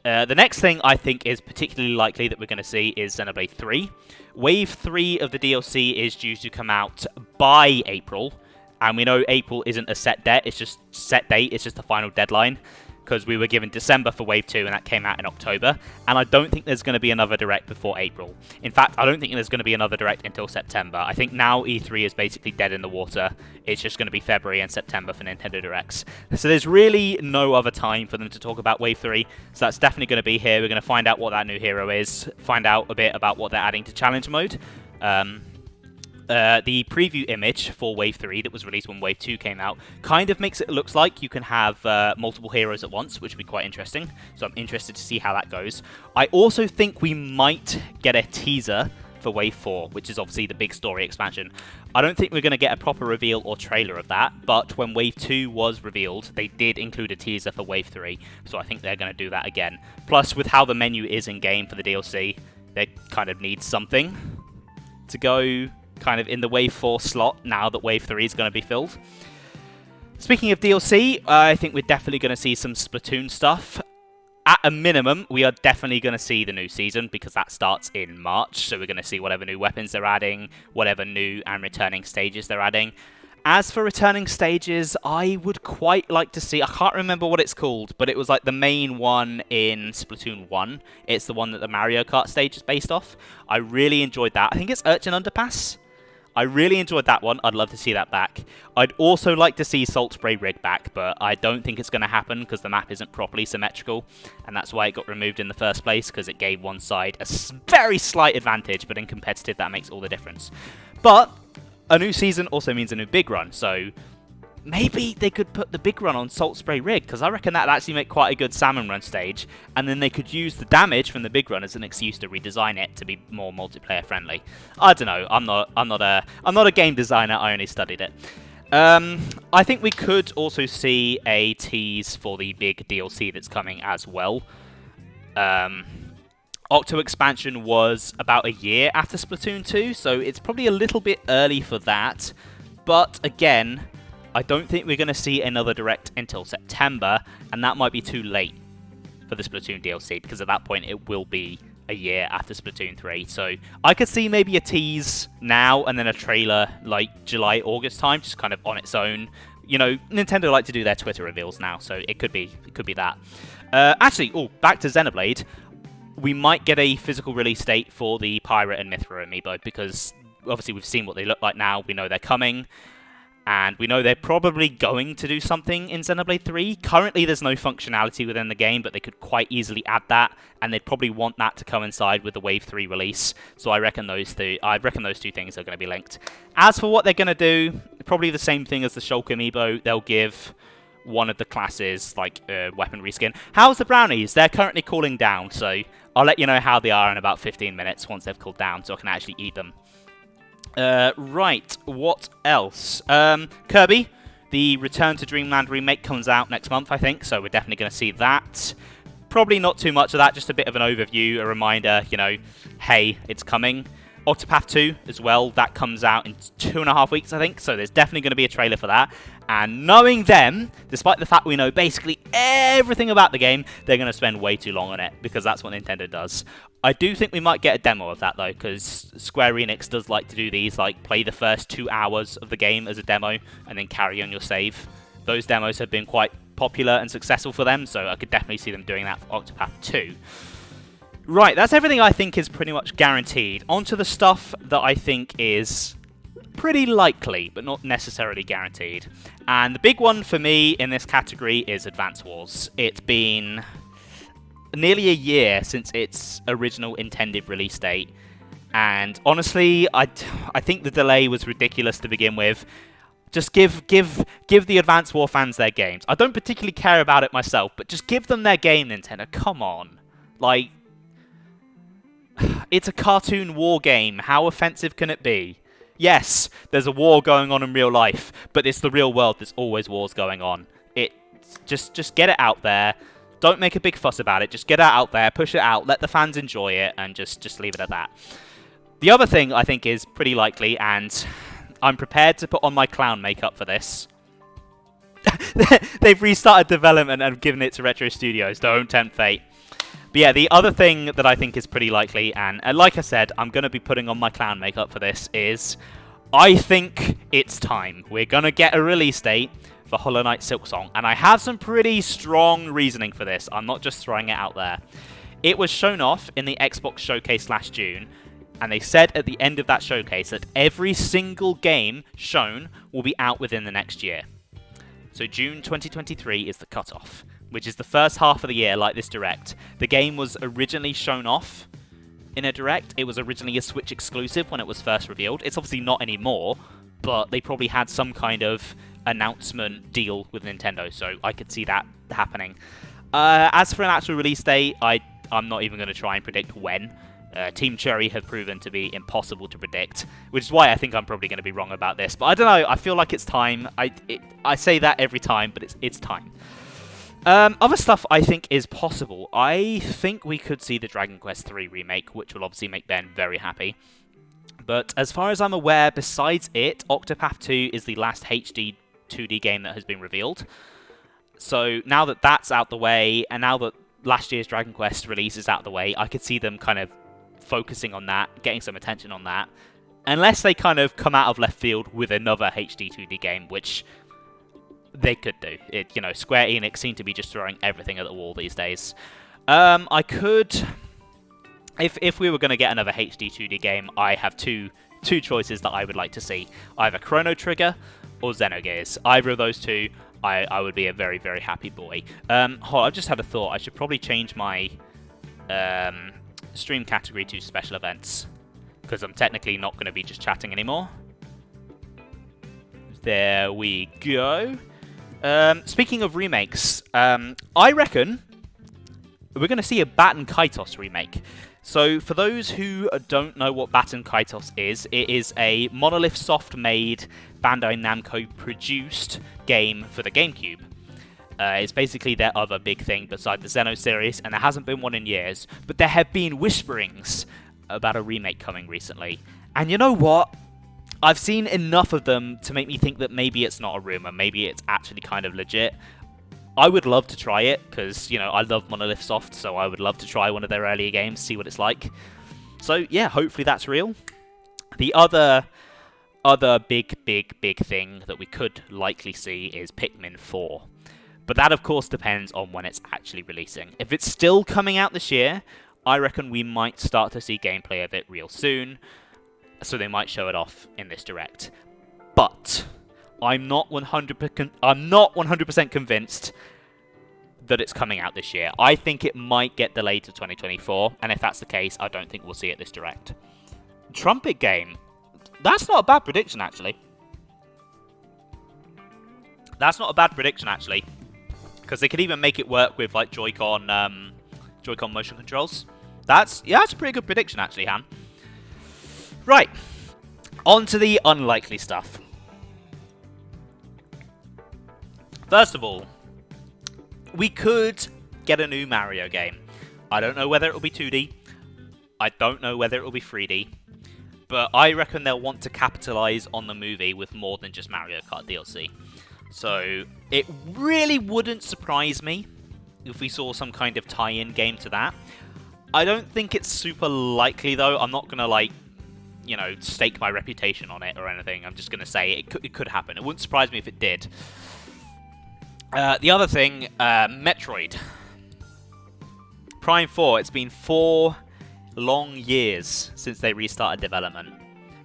The next thing I think is particularly likely that we're going to see is Xenoblade 3. Wave 3 of the DLC is due to come out by April. And we know April isn't a set date, it's just the final deadline. Because we were given December for Wave 2 and that came out in October. And I don't think there's going to be another Direct before April. In fact, I don't think there's going to be another Direct until September. I think now E3 is basically dead in the water. It's just going to be February and September for Nintendo Directs. So there's really no other time for them to talk about Wave 3. So that's definitely going to be here. We're going to find out what that new hero is. Find out a bit about what they're adding to Challenge Mode. The preview image for Wave 3 that was released when Wave 2 came out kind of makes it look like you can have multiple heroes at once, which would be quite interesting. So I'm interested to see how that goes. I also think we might get a teaser for Wave 4, which is obviously the big story expansion. I don't think we're going to get a proper reveal or trailer of that, but when Wave 2 was revealed, they did include a teaser for Wave 3, so I think they're going to do that again. Plus, with how the menu is in-game for the DLC, they kind of need something to go kind of in the Wave 4 slot now that Wave 3 is going to be filled. Speaking of DLC, I think we're definitely going to see some Splatoon stuff. At a minimum, we are definitely going to see the new season because that starts in March. So we're going to see whatever new weapons they're adding, whatever new and returning stages they're adding. As for returning stages, I would quite like to see... I can't remember what it's called, but it was like the main one in Splatoon 1. It's the one that the Mario Kart stage is based off. I really enjoyed that. I think it's Urchin Underpass. I really enjoyed that one. I'd love to see that back. I'd also like to see Salt Spray Rig back, but I don't think it's going to happen because the map isn't properly symmetrical, and that's why it got removed in the first place, because it gave one side a very slight advantage, but in competitive that makes all the difference. But a new season also means a new big run, so maybe they could put the big run on Salt Spray Rig, because I reckon that'd actually make quite a good salmon run stage, and then they could use the damage from the big run as an excuse to redesign it to be more multiplayer friendly. I don't know. I'm not a game designer. I only studied it. I think we could also see a tease for the big DLC that's coming as well. Octo expansion was about a year after Splatoon 2, so it's probably a little bit early for that. But again, I don't think we're going to see another Direct until September, and that might be too late for the Splatoon DLC, because at that point it will be a year after Splatoon 3. So I could see maybe a tease now and then a trailer like July, August time, just kind of on its own. You know, Nintendo like to do their Twitter reveals now, so it could be that. Actually, back to Xenoblade. We might get a physical release date for the Pirate and Mithra amiibo, because obviously we've seen what they look like now. We know they're coming. And we know they're probably going to do something in Xenoblade 3. Currently, there's no functionality within the game, but they could quite easily add that, and they'd probably want that to coincide with the Wave 3 release. So I reckon those two things are going to be linked. As for what they're going to do, probably the same thing as the Shulk amiibo. They'll give one of the classes, like, weapon reskin. How's the Brownies? They're currently cooling down, so I'll let you know how they are in about 15 minutes once they've cooled down, so I can actually eat them. Right, what else? Kirby, the Return to Dreamland remake comes out next month, I think, so we're definitely going to see that. Probably not too much of that, just a bit of an overview, a reminder, you know, hey, it's coming. Octopath 2 as well, that comes out in 2.5 weeks, I think, so there's definitely going to be a trailer for that. And knowing them, despite the fact we know basically everything about the game, they're going to spend way too long on it, because that's what Nintendo does. I do think we might get a demo of that, though, because Square Enix does like to do these, like, play the first 2 hours of the game as a demo, and then carry on your save. Those demos have been quite popular and successful for them, so I could definitely see them doing that for Octopath 2. Right, that's everything I think is pretty much guaranteed. On to the stuff that I think is pretty likely, but not necessarily guaranteed. And the big one for me in this category is Advance Wars. It's been nearly a year since its original intended release date, and honestly, I think the delay was ridiculous to begin with. Just give the Advance War fans their games. I don't particularly care about it myself, but just give them their game, Nintendo. Come on. Like, it's a cartoon war game. How offensive can it be? Yes, there's a war going on in real life, but it's the real world. There's always wars going on. Just get it out there. Don't make a big fuss about it. Just get it out there, push it out, let the fans enjoy it, and just leave it at that. The other thing I think is pretty likely, and I'm prepared to put on my clown makeup for this. They've restarted development and given it to Retro Studios. Don't tempt fate. But yeah, the other thing that I think is pretty likely, and like I said, I'm going to be putting on my clown makeup for this, is I think it's time. We're going to get a release date for Hollow Knight Silksong, and I have some pretty strong reasoning for this. I'm not just throwing it out there. It was shown off in the Xbox Showcase last June, and they said at the end of that showcase that every single game shown will be out within the next year. So June 2023 is the cutoff, which is the first half of the year like this Direct. The game was originally shown off in a Direct. It was originally a Switch exclusive when it was first revealed. It's obviously not anymore, but they probably had some kind of announcement deal with Nintendo, so I could see that happening. As for an actual release date, I'm not even going to try and predict when. Team Cherry have proven to be impossible to predict, which is why I think I'm probably going to be wrong about this. But I don't know. I feel like it's time. I say that every time, but it's time. Other stuff I think is possible. I think we could see the Dragon Quest III remake, which will obviously make Ben very happy. But as far as I'm aware, besides it, Octopath 2 is the last HD 2D game that has been revealed. So now that that's out the way, and now that last year's Dragon Quest release is out the way, I could see them kind of focusing on that, getting some attention on that. Unless they kind of come out of left field with another HD 2D game, which they could do. Square Enix seem to be just throwing everything at the wall these days. I could... If we were going to get another HD 2D game, I have two choices that I would like to see. Either Chrono Trigger or Xenogears. Either of those two, I would be a very, very happy boy. I've just had a thought. I should probably change my stream category to special events, because I'm technically not going to be just chatting anymore. There we go. Speaking of remakes, I reckon we're going to see a Baton Kaitos remake. So, for those who don't know what Baton Kaitos is, it is a Monolith Soft-made, Bandai Namco-produced game for the GameCube. It's basically their other big thing beside the Xeno series, and there hasn't been one in years, but there have been whisperings about a remake coming recently. And you know what? I've seen enough of them to make me think that maybe it's not a rumor, maybe it's actually kind of legit. I would love to try it, because, I love Monolith Soft, so I would love to try one of their earlier games, see what it's like. So, yeah, hopefully that's real. The other big thing that we could likely see is Pikmin 4. But that, of course, depends on when it's actually releasing. If it's still coming out this year, I reckon we might start to see gameplay of it real soon, so they might show it off in this direct. But I'm not 100% convinced that it's coming out this year. I think it might get delayed to 2024, and if that's the case, I don't think we'll see it this direct. Trumpet game. That's not a bad prediction, actually. Because they could even make it work with like Joy-Con motion controls. That's a pretty good prediction, actually, Han. Right, on to the unlikely stuff. First of all, we could get a new Mario game. I don't know whether it will be 2D. I don't know whether it will be 3D. But I reckon they'll want to capitalize on the movie with more than just Mario Kart DLC. So it really wouldn't surprise me if we saw some kind of tie-in game to that. I don't think it's super likely, though. I'm not going to, stake my reputation on it or anything. I'm just going to say it could happen. It wouldn't surprise me if it did. The other thing, Metroid Prime 4. It's been 4 long years since they restarted development.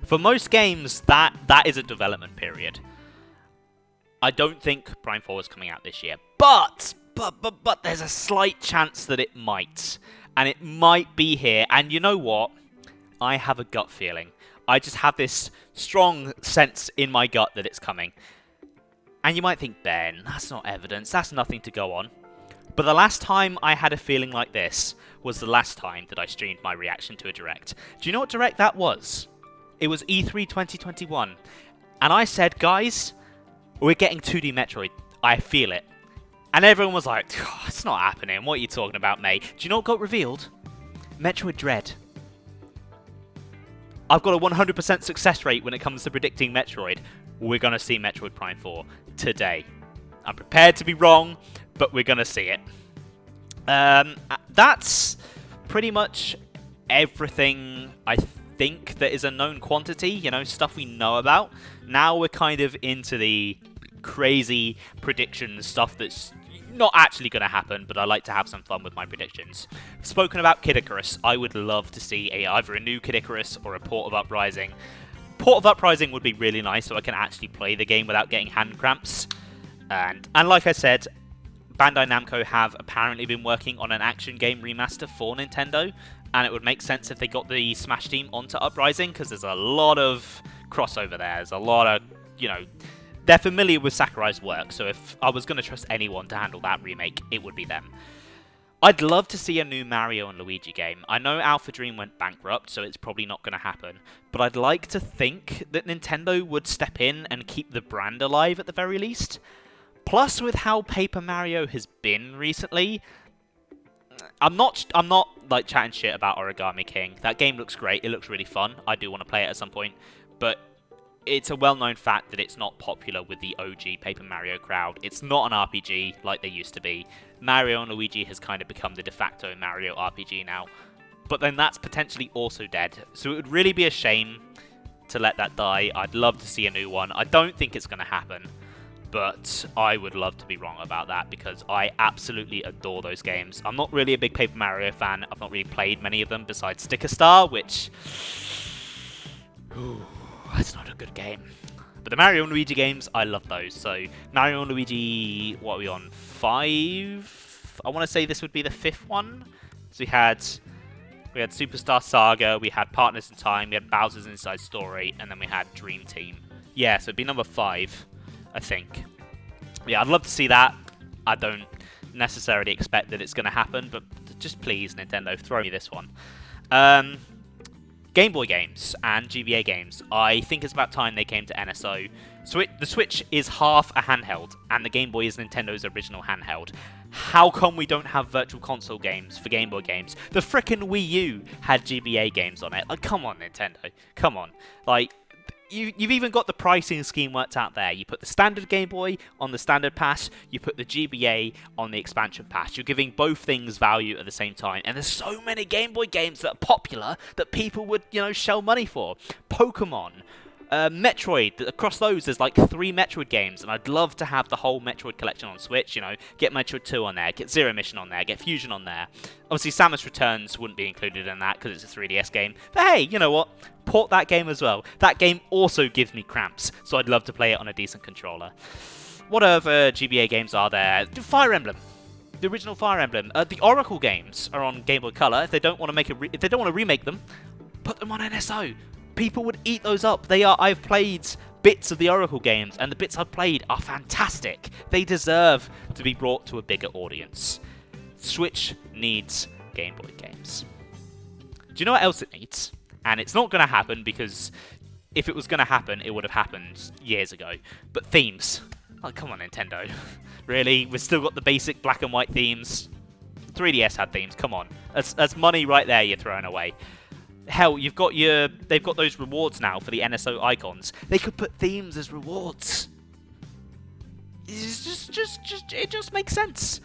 For most games, that is a development period. I don't think Prime 4 is coming out this year, but there's a slight chance that it might, and it might be here. And you know what? I have a gut feeling. I just have this strong sense in my gut that it's coming. And you might think, Ben, that's not evidence. That's nothing to go on. But the last time I had a feeling like this was the last time that I streamed my reaction to a Direct. Do you know what Direct that was? It was E3 2021. And I said, guys, we're getting 2D Metroid. I feel it. And everyone was like, oh, it's not happening. What are you talking about, mate? Do you know what got revealed? Metroid Dread. I've got a 100% success rate when it comes to predicting Metroid. We're going to see Metroid Prime 4 today. I'm prepared to be wrong, but we're going to see it. That's pretty much everything I think that is a known quantity, stuff we know about. Now we're kind of into the crazy prediction stuff that's not actually going to happen, but I like to have some fun with my predictions. I've spoken about Kid Icarus. I would love to see either a new Kid Icarus or a Port of Uprising. Port of Uprising would be really nice, so I can actually play the game without getting hand cramps. And like I said, Bandai Namco have apparently been working on an action game remaster for Nintendo, and it would make sense if they got the Smash team onto Uprising, because there's a lot of crossover there. There's a lot of, they're familiar with Sakurai's work, so if I was going to trust anyone to handle that remake, it would be them. I'd love to see a new Mario and Luigi game. I know Alpha Dream went bankrupt, so it's probably not going to happen. But I'd like to think that Nintendo would step in and keep the brand alive at the very least. Plus, with how Paper Mario has been recently, I'm not like chatting shit about Origami King. That game looks great. It looks really fun. I do want to play it at some point, but it's a well-known fact that it's not popular with the OG Paper Mario crowd. It's not an RPG like they used to be. Mario and Luigi has kind of become the de facto Mario RPG now. But then that's potentially also dead. So it would really be a shame to let that die. I'd love to see a new one. I don't think it's going to happen. But I would love to be wrong about that because I absolutely adore those games. I'm not really a big Paper Mario fan. I've not really played many of them besides Sticker Star, which... Ooh, that's not a good game. But the Mario and Luigi games, I love those. So Mario and Luigi, what are we on? 5? I want to say this would be the 5th one. So we had Superstar Saga, we had Partners in Time, we had Bowser's Inside Story, and then we had Dream Team. Yeah, so it'd be number 5, I think. Yeah, I'd love to see that. I don't necessarily expect that it's going to happen, but just please, Nintendo, throw me this one. Game Boy games and GBA games. I think it's about time they came to NSO. The Switch is half a handheld, and the Game Boy is Nintendo's original handheld. How come we don't have Virtual Console games for Game Boy games? The frickin' Wii U had GBA games on it. Like, come on, Nintendo. Come on. Like, you've even got the pricing scheme worked out there. You put the standard Game Boy on the standard pass, you put the GBA on the expansion pass. You're giving both things value at the same time. And there's so many Game Boy games that are popular that people would, shell money for. Pokemon, Metroid, across those there's like 3 Metroid games, and I'd love to have the whole Metroid collection on Switch, get Metroid 2 on there, get Zero Mission on there, get Fusion on there. Obviously Samus Returns wouldn't be included in that because it's a 3DS game, but hey, you know what, port that game as well. That game also gives me cramps, so I'd love to play it on a decent controller. What other GBA games are there? Fire Emblem. The original Fire Emblem. The Oracle games are on Game Boy Color. If they don't want to remake them, put them on NSO. People would eat those up. I've played bits of the Oracle games, and the bits I've played are fantastic. They deserve to be brought to a bigger audience. Switch needs Game Boy games. Do you know what else it needs? And it's not going to happen because if it was going to happen, it would have happened years ago. But themes. Oh, come on, Nintendo. Really? We've still got the basic black and white themes. 3DS had themes. Come on. That's money right there you're throwing away. Hell, they've got those rewards now for the NSO icons. They could put themes as rewards. It just makes sense.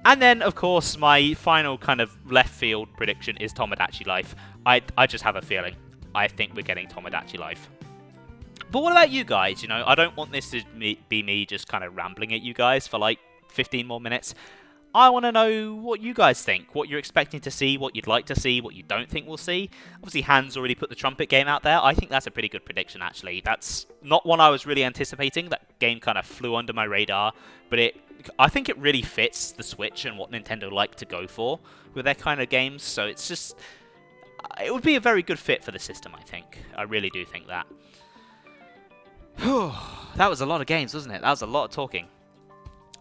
And then, of course, my final kind of left field prediction is Tomodachi Life. I just have a feeling. I think we're getting Tomodachi Life. But what about you guys? I don't want this to be me just kind of rambling at you guys for like 15 more minutes. I want to know what you guys think, what you're expecting to see, what you'd like to see, what you don't think we'll see. Obviously, Hans already put the Trumpet game out there. I think that's a pretty good prediction, actually. That's not one I was really anticipating. That game kind of flew under my radar, but I think it really fits the Switch and what Nintendo like to go for with their kind of games. So it's just, it would be a very good fit for the system, I think. I really do think that. That was a lot of games, wasn't it? That was a lot of talking.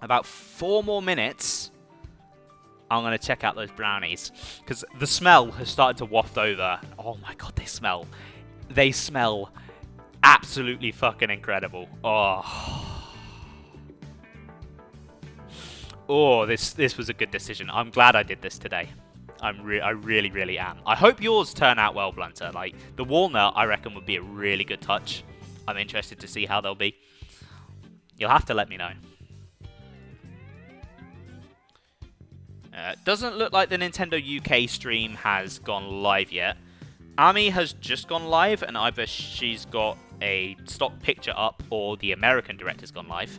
About 4 more minutes. I'm going to check out those brownies. Because the smell has started to waft over. Oh my god, they smell. They smell absolutely fucking incredible. Oh. Oh, this was a good decision. I'm glad I did this today. I really, really am. I hope yours turn out well, Blunter. Like, the walnut, I reckon, would be a really good touch. I'm interested to see how they'll be. You'll have to let me know. Doesn't look like the Nintendo UK stream has gone live yet. Ami has just gone live, and either she's got a stock picture up or the American Direct has gone live.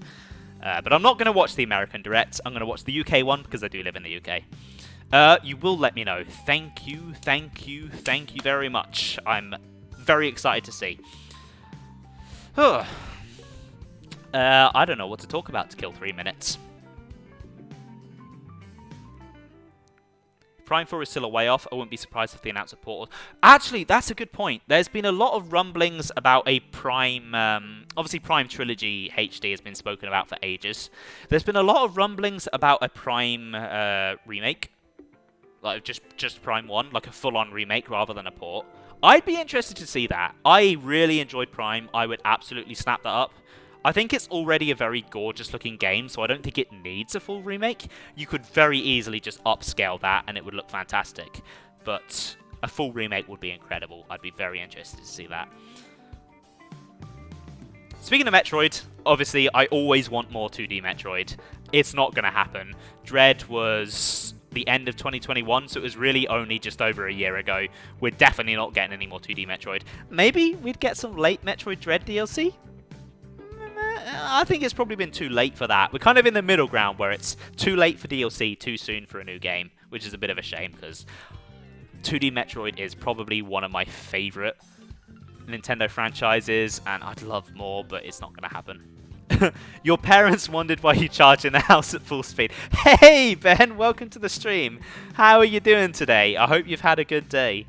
But I'm not going to watch the American Direct. I'm going to watch the UK one because I do live in the UK. You will let me know. Thank you very much. I'm very excited to see. I don't know what to talk about to kill 3 minutes. Prime 4 is still a way off. I wouldn't be surprised if they announce a Portal. Actually, that's a good point. There's been a lot of rumblings about a Prime Obviously, Prime Trilogy HD has been spoken about for ages. There's been a lot of rumblings about a Prime remake. Like, just Prime 1, like a full-on remake rather than a port. I'd be interested to see that. I really enjoyed Prime. I would absolutely snap that up. I think it's already a very gorgeous-looking game, so I don't think it needs a full remake. You could very easily just upscale that, and it would look fantastic. But a full remake would be incredible. I'd be very interested to see that. Speaking of Metroid, obviously, I always want more 2D Metroid. It's not going to happen. Dread was the end of 2021, so it was really only just over a year ago. We're definitely not getting any more 2D Metroid. Maybe we'd get some late Metroid Dread DLC? I think it's probably been too late for that. We're kind of in the middle ground where it's too late for DLC, too soon for a new game, which is a bit of a shame because 2D Metroid is probably one of my favourite Nintendo franchises, and I'd love more, but it's not going to happen. Your parents wondered why you charge in the house at full speed. Hey, Ben, welcome to the stream. How are you doing today? I hope you've had a good day.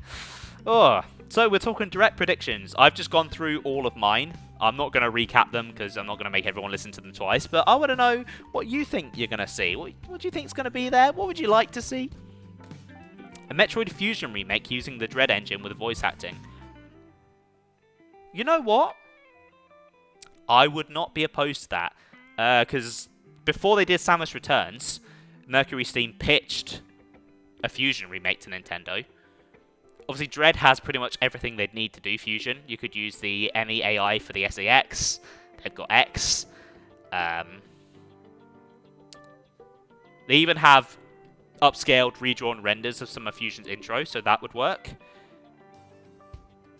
Oh, so we're talking direct predictions. I've just gone through all of mine. I'm not going to recap them because I'm not going to make everyone listen to them twice, but I want to know what you think you're going to see. What do you think is going to be there? What would you like to see? A Metroid Fusion remake using the Dread engine with voice acting. You know what? I would not be opposed to that. Because before they did Samus Returns, Mercury Steam pitched a Fusion remake to Nintendo. Obviously, Dread has pretty much everything they'd need to do Fusion. You could use the MEAI for the SAX. They've got X. They even have upscaled, redrawn renders of some of Fusion's intro, so that would work.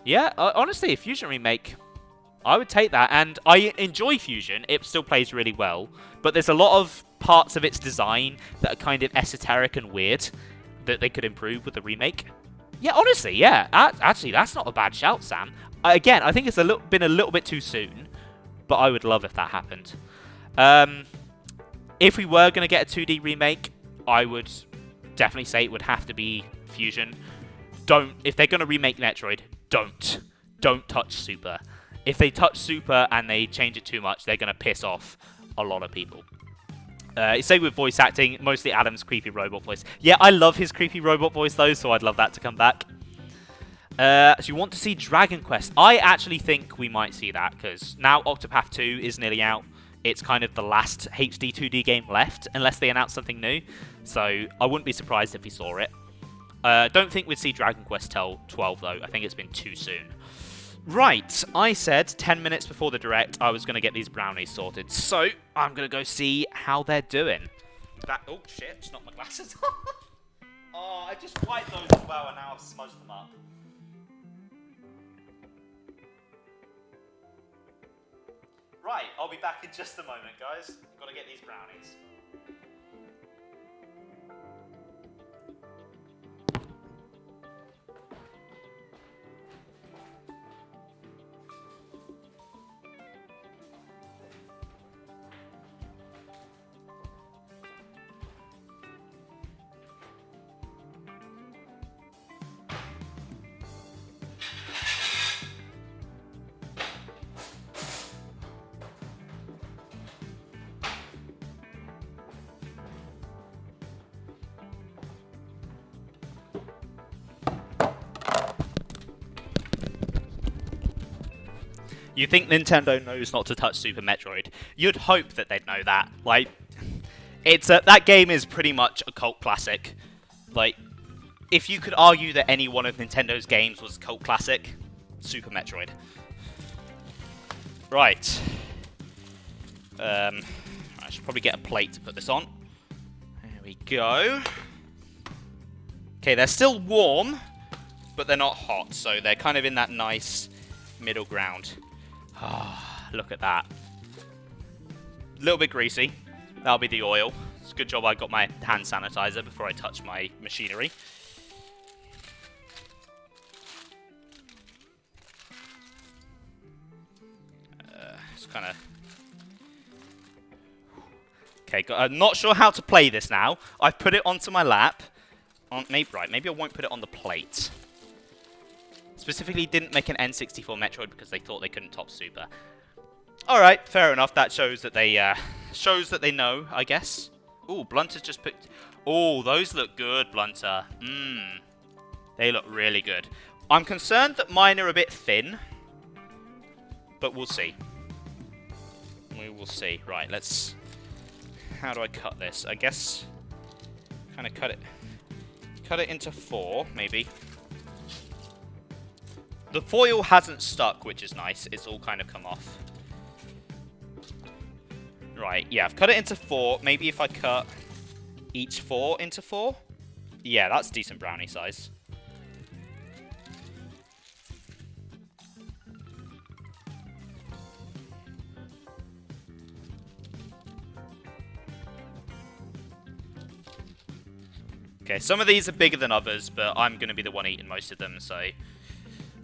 Yeah, honestly, a Fusion remake, I would take that. And I enjoy Fusion. It still plays really well. But there's a lot of parts of its design that are kind of esoteric and weird that they could improve with the remake. Yeah, honestly, yeah. Actually, that's not a bad shout, Sam. Again, I think it's been a little bit too soon, but I would love if that happened. If we were going to get a 2D remake, I would definitely say it would have to be Fusion. If they're going to remake Metroid, don't touch Super. If they touch Super and they change it too much, they're going to piss off a lot of people. Same with voice acting, mostly Adam's creepy robot voice. Yeah, I love his creepy robot voice though, so I'd love that to come back. So you want to see Dragon Quest? I actually think we might see that, because now Octopath 2 is nearly out. It's kind of the last HD 2D game left, unless they announce something new. So I wouldn't be surprised if we saw it. Don't think we'd see Dragon Quest till 12 though. I think it's been too soon. Right, I said 10 minutes before the Direct I was going to get these brownies sorted. So I'm going to go see how they're doing. Oh shit, just knocked my glasses off. Oh, I just wiped those as well and now I've smudged them up. Right, I'll be back in just a moment, guys. I've got to get these brownies. You think Nintendo knows not to touch Super Metroid. You'd hope that they'd know that. Like, that game is pretty much a cult classic. Like, if you could argue that any one of Nintendo's games was a cult classic, Super Metroid. Right. I should probably get a plate to put this on. There we go. Okay, they're still warm, but they're not hot, so they're kind of in that nice middle ground. Ah, look at that. A little bit greasy. That'll be the oil. It's a good job I got my hand sanitizer before I touch my machinery. It's kind of... Okay, I'm not sure how to play this now. I've put it onto my lap. Maybe I won't put it on the plate. Specifically didn't make an N64 Metroid because they thought they couldn't top Super. All right, fair enough. That shows that they know, I guess. Ooh, Blunter's just picked. Oh, those look good, Blunter. Mmm. They look really good. I'm concerned that mine are a bit thin, but we'll see. We will see. Right, let's... How do I cut this? I guess... kind of cut it into 4, maybe. The foil hasn't stuck, which is nice. It's all kind of come off. Right, yeah, I've cut it into 4. Maybe if I cut each 4 into 4? Yeah, that's decent brownie size. Okay, some of these are bigger than others, but I'm going to be the one eating most of them, so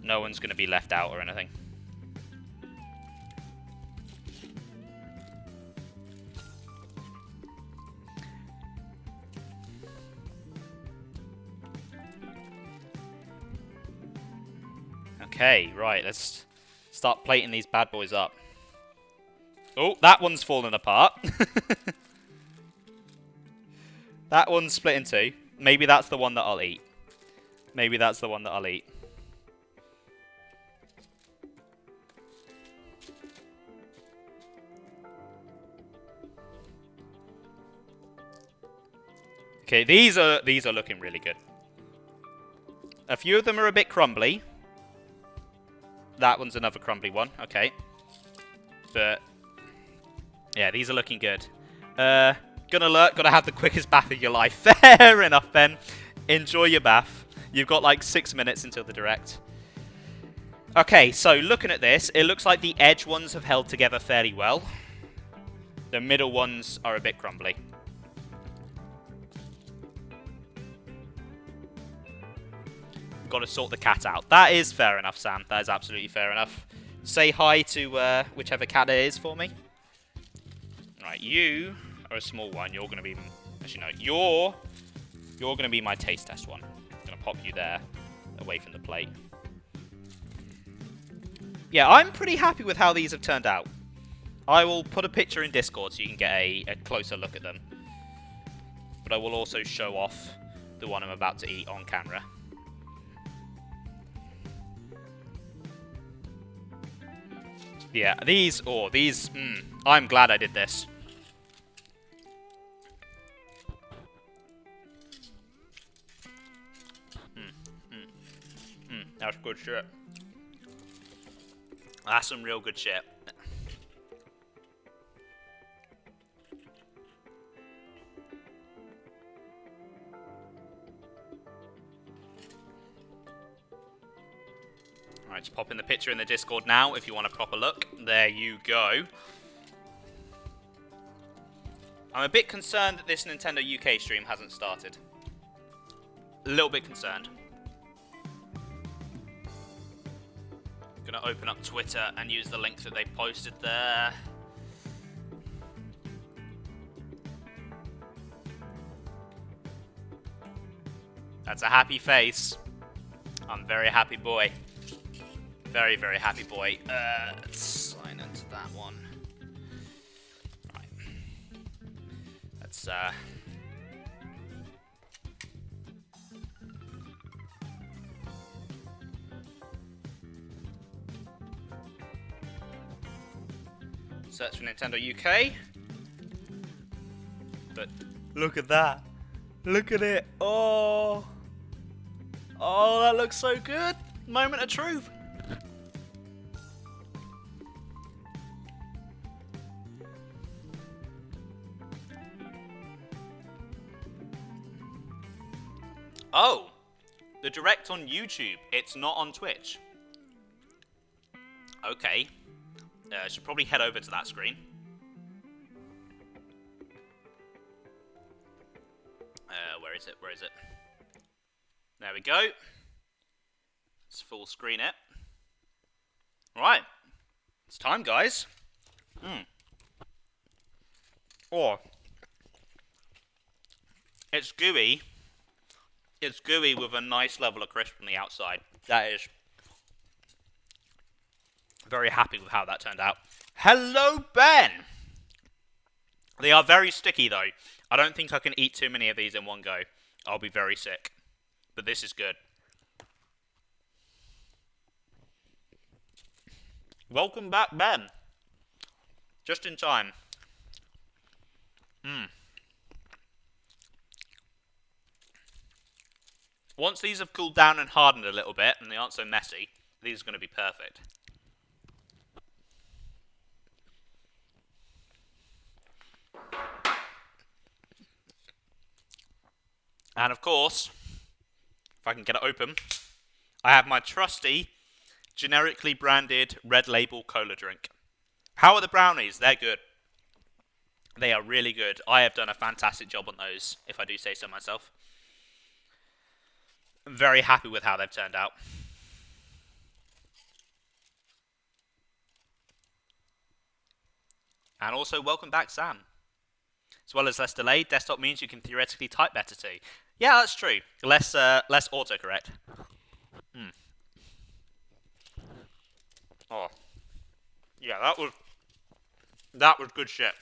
no one's going to be left out or anything. Okay, right, let's start plating these bad boys up. Oh, that one's fallen apart. That one's split in 2. Maybe that's the one that I'll eat. Maybe that's the one that I'll eat. Okay, these are looking really good. A few of them are a bit crumbly. That one's another crumbly one. Okay. But yeah, these are looking good. Gonna have the quickest bath of your life. Fair enough, Ben. Enjoy your bath. You've got like 6 minutes until the direct. Okay, so looking at this, it looks like the edge ones have held together fairly well. The middle ones are a bit crumbly. Got to sort the cat out. That is fair enough, Sam. That is absolutely fair enough. Say hi to whichever cat it is for me. Right, you are a small one. You're going to be... Actually, no. You're going to be my taste test one. I'm going to pop you there, away from the plate. Yeah, I'm pretty happy with how these have turned out. I will put a picture in Discord so you can get a closer look at them. But I will also show off the one I'm about to eat on camera. Yeah, I'm glad I did this. That's good shit. That's some real good shit. Alright, just pop in the picture in the Discord now if you want a proper look. There you go. I'm a bit concerned that this Nintendo UK stream hasn't started. A little bit concerned. Gonna open up Twitter and use the link that they posted there. That's a happy face. I'm a very happy boy. Very, very happy boy. Let's sign into that one. Right. Let's, search for Nintendo UK. But look at that. Look at it. Oh. Oh, that looks so good. Moment of truth. Oh, the direct on YouTube. It's not on Twitch. Okay. I should probably head over to that screen. Where is it? Where is it? There we go. Let's full screen it. Alright. It's time, guys. Oh. It's gooey. It's gooey with a nice level of crisp on the outside. That is... very happy with how that turned out. Hello, Ben! They are very sticky, though. I don't think I can eat too many of these in one go. I'll be very sick. But this is good. Welcome back, Ben. Just in time. Once these have cooled down and hardened a little bit, and they aren't so messy, these are going to be perfect. And of course, if I can get it open, I have my trusty, generically branded red label cola drink. How are the brownies? They're good. They are really good. I have done a fantastic job on those, if I do say so myself. I'm very happy with how they've turned out. And also, welcome back, Sam. As well as less delay, desktop means you can theoretically type better too. Yeah, that's true. Less autocorrect. Oh, yeah, that was good shit.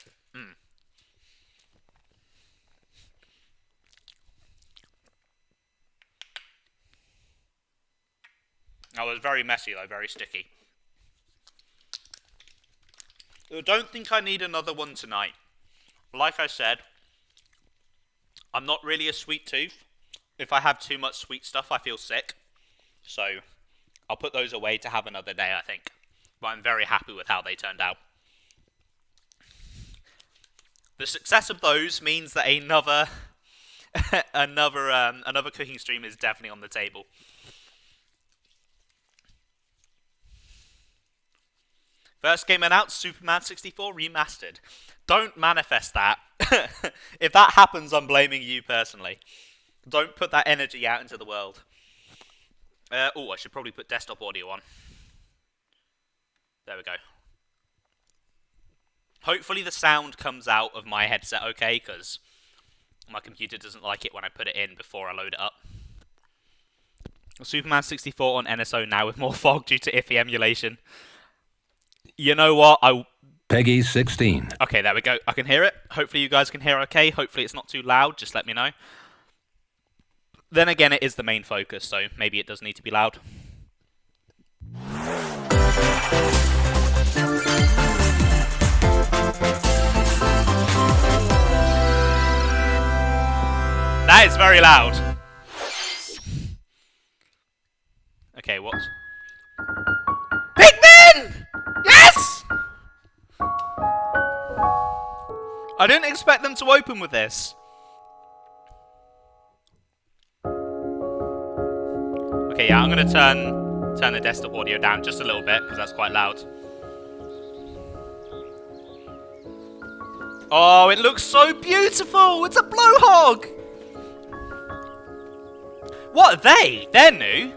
That was very messy though, very sticky. I don't think I need another one tonight. Like I said, I'm not really a sweet tooth. If I have too much sweet stuff, I feel sick. So, I'll put those away to have another day, I think. But I'm very happy with how they turned out. The success of those means that another another cooking stream is definitely on the table. First game announced, Superman 64 Remastered. Don't manifest that. If that happens, I'm blaming you personally. Don't put that energy out into the world. I should probably put desktop audio on. There we go. Hopefully the sound comes out of my headset okay, because my computer doesn't like it when I put it in before I load it up. Superman 64 on NSO now with more fog due to iffy emulation. You know what? Peggy 16. Okay, there we go. I can hear it. Hopefully you guys can hear okay. Hopefully it's not too loud. Just let me know. Then again, it is the main focus, so maybe it does need to be loud. That is very loud. Okay, what? Pikmin! Yes! I didn't expect them to open with this. Okay, yeah, I'm gonna turn the desktop audio down just a little bit because that's quite loud. Oh, it looks so beautiful! It's a blowhog! What are they? They're new.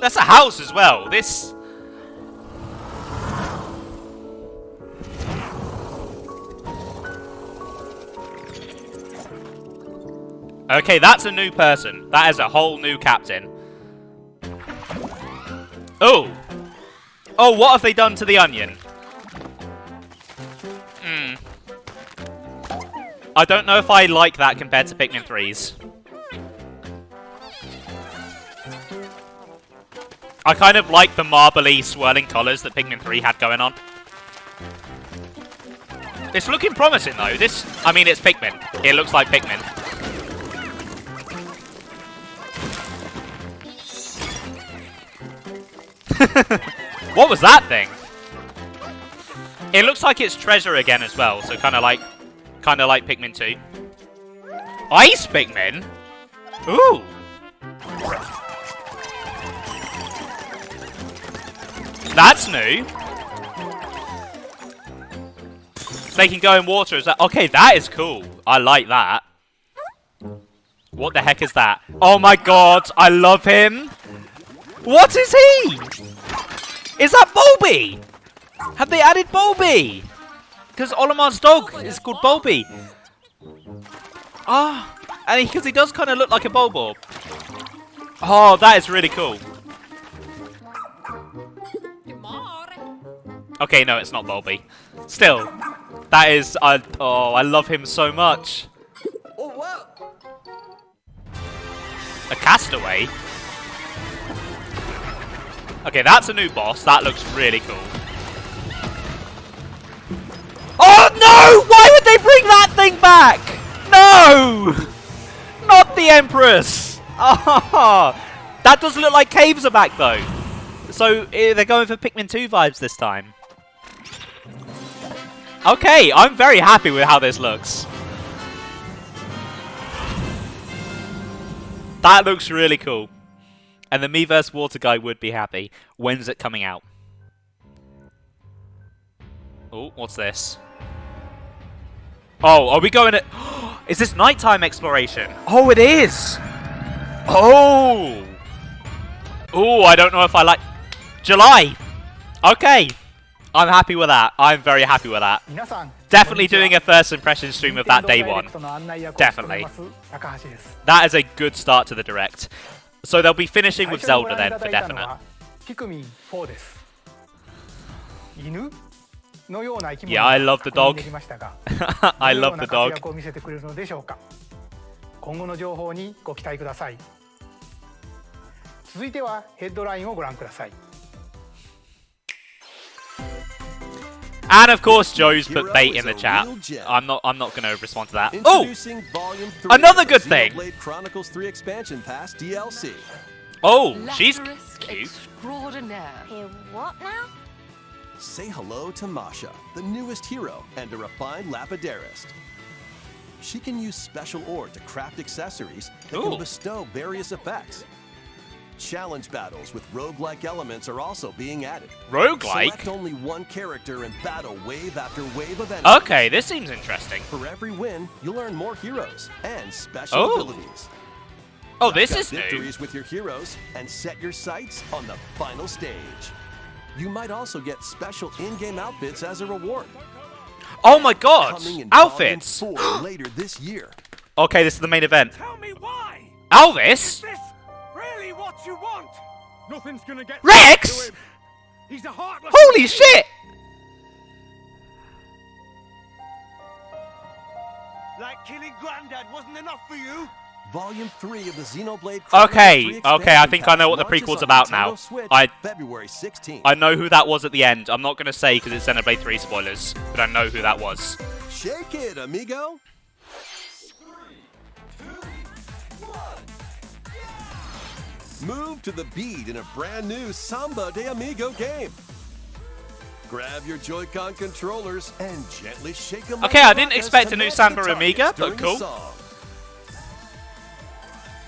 That's a house as well. This... Okay, that's a new person. That is a whole new captain. Oh! Oh, what have they done to the onion? I don't know if I like that compared to Pikmin 3's. I kind of like the marbly swirling colours that Pikmin 3 had going on. It's looking promising though. I mean, it's Pikmin. It looks like Pikmin. What was that thing? It looks like it's treasure again as well, so kind of like Pikmin 2. Ice Pikmin? Ooh. That's new. So they can go in water. Is that okay? That is cool. I like that. What the heck is that? Oh my god! I love him. What is he? Is that Bulby? Have they added Bulby? Because Olimar's dog is called Bulby. Ah, and because he does kind of look like a Bulborb. Oh, that is really cool. Okay, no, it's not Bulby. Still, that is... oh, I love him so much. A castaway? Okay, that's a new boss. That looks really cool. Oh no! Why would they bring that thing back? No! Not the Empress! Oh, that does look like caves are back though. So they're going for Pikmin 2 vibes this time. Okay, I'm very happy with how this looks. That looks really cool. And the Miiverse Water guy would be happy. When's it coming out? Oh, what's this? Oh, are we going to... Is this nighttime exploration? Oh, it is! Oh! Oh, I don't know if I like... July! Okay. I'm happy with that. I'm very happy with that. Definitely doing a first impression stream of that day one. Definitely. That is a good start to the Direct. So they'll be finishing with Zelda then, for definite. Yeah, I love the dog. I love the dog. And of course, Joe's put bait in the chat. I'm not going to respond to that. Oh, another good thing. Chronicles 3 expansion pass DLC. Oh, she's cute. Hey, what now? Say hello to Masha, the newest hero and a refined lapidarist. She can use special ore to craft accessories that can bestow various effects. Challenge battles with roguelike elements are also being added. Roguelike? Select only one character and battle wave after wave of enemies. Okay, this seems interesting. For every win, you'll earn more heroes and special abilities. Oh, this Rack up is new. victories with your heroes and set your sights on the final stage. You might also get special in-game outfits as a reward. Oh my god! Coming in Outfits! Volume 4 later this year. Okay, this is the main event. Tell me why! Alvis? Is this really what you want? Nothing's gonna get Rex? He's a heartless. Holy shit! Like killing Granddad wasn't enough for you? Volume 3 of the Xenoblade Okay, I think I know what the prequel's about now. February 16th. I know who that was at the end. I'm not going to say because it's Xenoblade 3 spoilers, but I know who that was. Shake it, amigo. Move to the beat in a brand new Samba de Amigo game. Grab your Joy-Con controllers and gently shake them. Okay, I didn't expect a new Samba Amiga, but cool.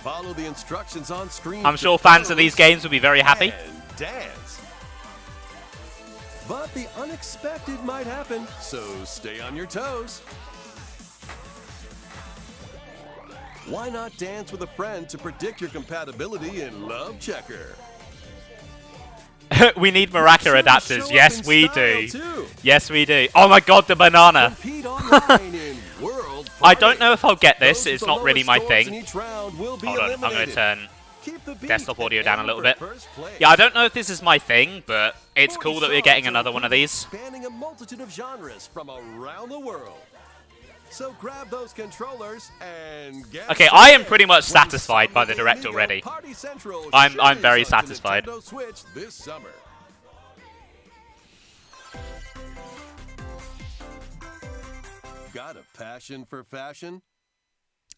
Follow the instructions on screen. I'm sure fans of these games will be very happy. And dance. But the unexpected might happen, so stay on your toes. Why not dance with a friend to predict your compatibility in Love Checker? We need Maraca adapters. Yes, we do. Yes, we do. Oh my god, the banana. I don't know if I'll get this. It's not really my thing. Hold on, I'm going to turn desktop audio down a little bit. Yeah, I don't know if this is my thing, but it's cool that we're getting another one of these. Spanning a multitude of genres from around the world. So grab those controllers and get Okay, I am pretty much satisfied by the Direct already. I'm very satisfied. Switch this summer. Got a passion for fashion?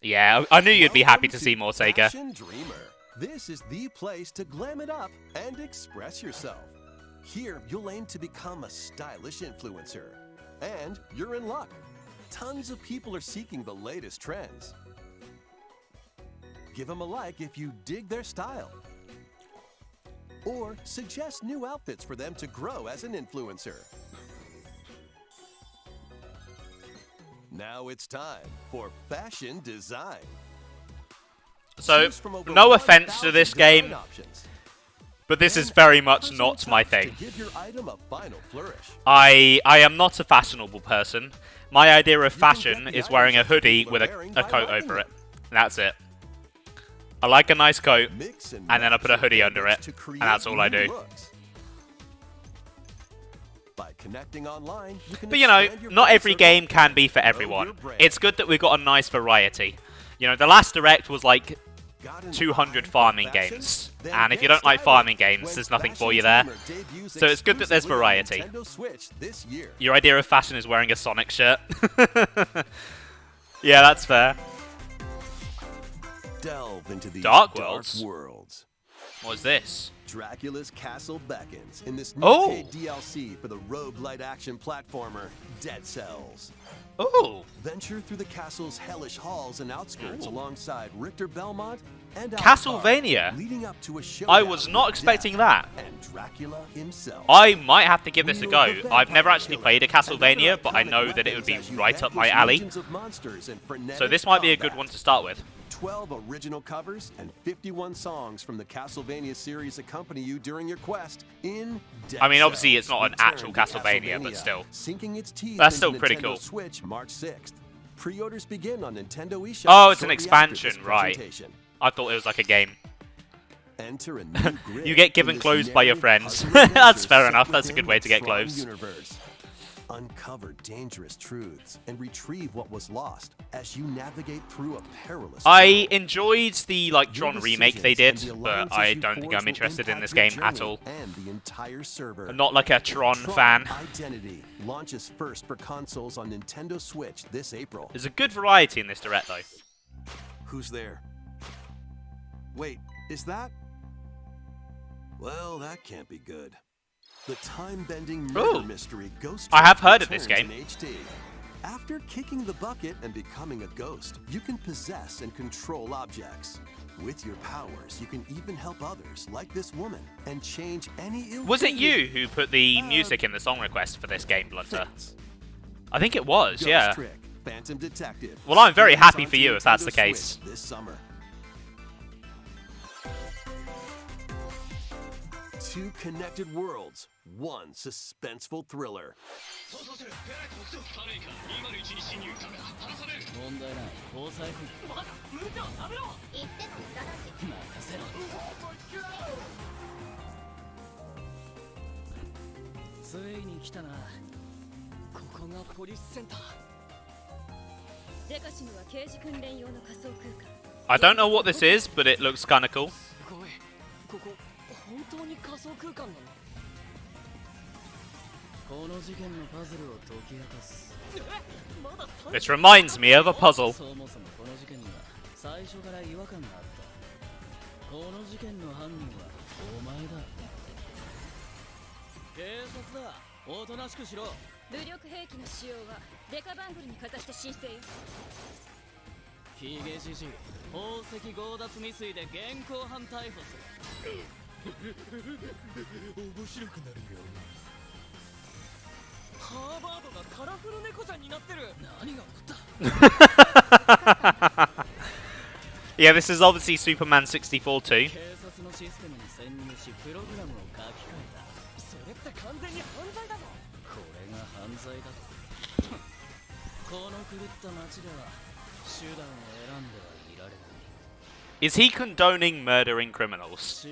Yeah, I knew you'd be happy to see more Sega. Fashion Dreamer. This is the place to glam it up and express yourself. Here, you'll aim to become a stylish influencer. And you're in luck. Tons of people are seeking the latest trends. Give them a like if you dig their style. Or suggest new outfits for them to grow as an influencer. Now it's time for fashion design. So, no offense to this game, but this is very much not my thing. I am not a fashionable person. My idea of fashion is wearing a hoodie with a coat over it. And that's it. I like a nice coat, and then I put a hoodie under it, and that's all I do. By connecting online, you can But you know, expand your not friend every circle game can and be for grow everyone. your brand. It's good that we've got a nice variety. You know, the last Direct was like Got an 200 eye for farming fashion? games. Then And if you get don't like started farming games, when there's nothing for Fashion you there. Tamer debuts So it's good that there's exclusively on variety. Nintendo Switch this year. Your idea of fashion is wearing a Sonic shirt. Yeah, that's fair. Delve into these Dark Worlds? worlds. What's this? Dracula's Castle beckons in this new Oh. paid DLC for the roguelite action platformer Dead Cells. Ooh. Venture through the castle's hellish halls and outskirts Ooh. alongside Richter Belmont and Castlevania. Alucard, leading up to a I showdown was not with expecting Death that. and Dracula himself. I might have to give this a Wield go. the I've never vampire actually killer played a and other Castlevania, but I iconic know that it would be weapons as you right up my vanquish alley. legions of monsters in So frenetic this might be a good combat. one to start with. 12 original covers and 51 songs from the Castlevania series accompany you during your quest in Dead I mean, obviously Cells. it's not an Return actual to Castlevania, but still. Sinking its teeth That's into still pretty Nintendo cool. Switch March 6th. Pre-orders begin on Nintendo eShop. Oh, it's an shortly after expansion, this right. presentation. I thought it was like a game. Enter a new grid You get given in this clothes by your narrative friends. puzzle That's adventure fair set enough. That's a within good way the to get Tron clothes. universe. Uncover dangerous truths and retrieve what was lost as you navigate through a perilous I world. enjoyed the like Your Tron remake they did, decisions and the but alliances I you don't think forge I'm will interested in impact this your game at journey all. And the entire server. I'm not like a Tron Tron fan. Identity launches first for consoles on Nintendo Switch this April. There's a good variety in this Direct though. Who's there? Wait, is that? Well, that can't be good. The time-bending murder Ooh. mystery Ghost I have Trick heard of this returns game. in HD. After kicking the bucket and becoming a ghost, you can possess and control objects. With your powers, you can even help others, like this woman, and change any ill. Was it you who put the music in the song request for this game, Blunter? I think it was, Ghost yeah. Trick, Phantom Detective. Well, I'm very Streams happy onto for you if that's the Nintendo case. Switch this summer. Two connected worlds, one suspenseful thriller. I don't know what this is, but it looks kind of cool. This reminds me of a puzzle. Yeah, this is obviously Superman 64 too. Is he condoning murdering criminals?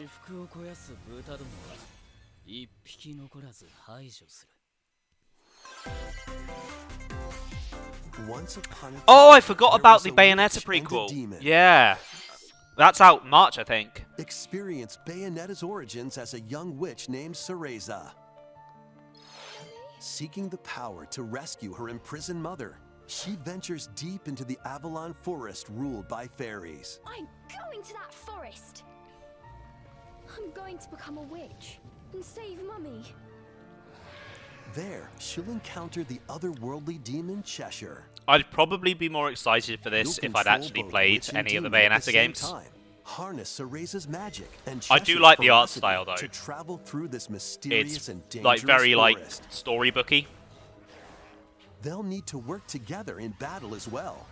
Once upon a Oh, I time, forgot there about was the a Bayonetta witch and a prequel. demon. Yeah. That's out March, I think. Experience Bayonetta's origins as a young witch named Cereza. Seeking the power to rescue her imprisoned mother, she ventures deep into the Avalon Forest ruled by fairies. I'm going to that forest. I'm going to become a witch and save Mummy. There, she'll encounter the otherworldly demon Cheshire. I'd probably be more excited for this You'll if I'd control actually both played witch and any of the demon at Bayonetta same games. time. Harness Cereza's magic and I do Cheshire's like the art ferocity style, though. to travel through this mysterious It's and dangerous like very forest. like storybooky. They'll need to work together in battle as well.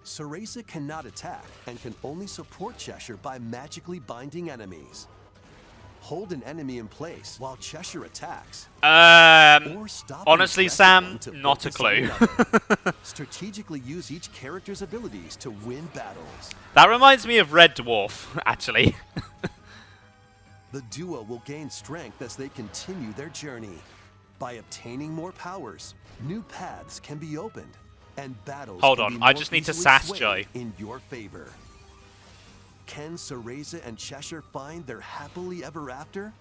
Cereza cannot attack and can only support Cheshire by magically binding enemies. Hold an enemy in place while Cheshire attacks. Or stop an Honestly, aggressive Sam, one to not a focus on clue. another. Strategically use each character's abilities to win battles. That reminds me of Red Dwarf, actually. The duo will gain strength as they continue their journey. By obtaining more powers, new paths can be opened, and battles Hold can on, be I more just need to easily sass swayed Joe. in your favor. Can Cereza and Cheshire find their happily ever after?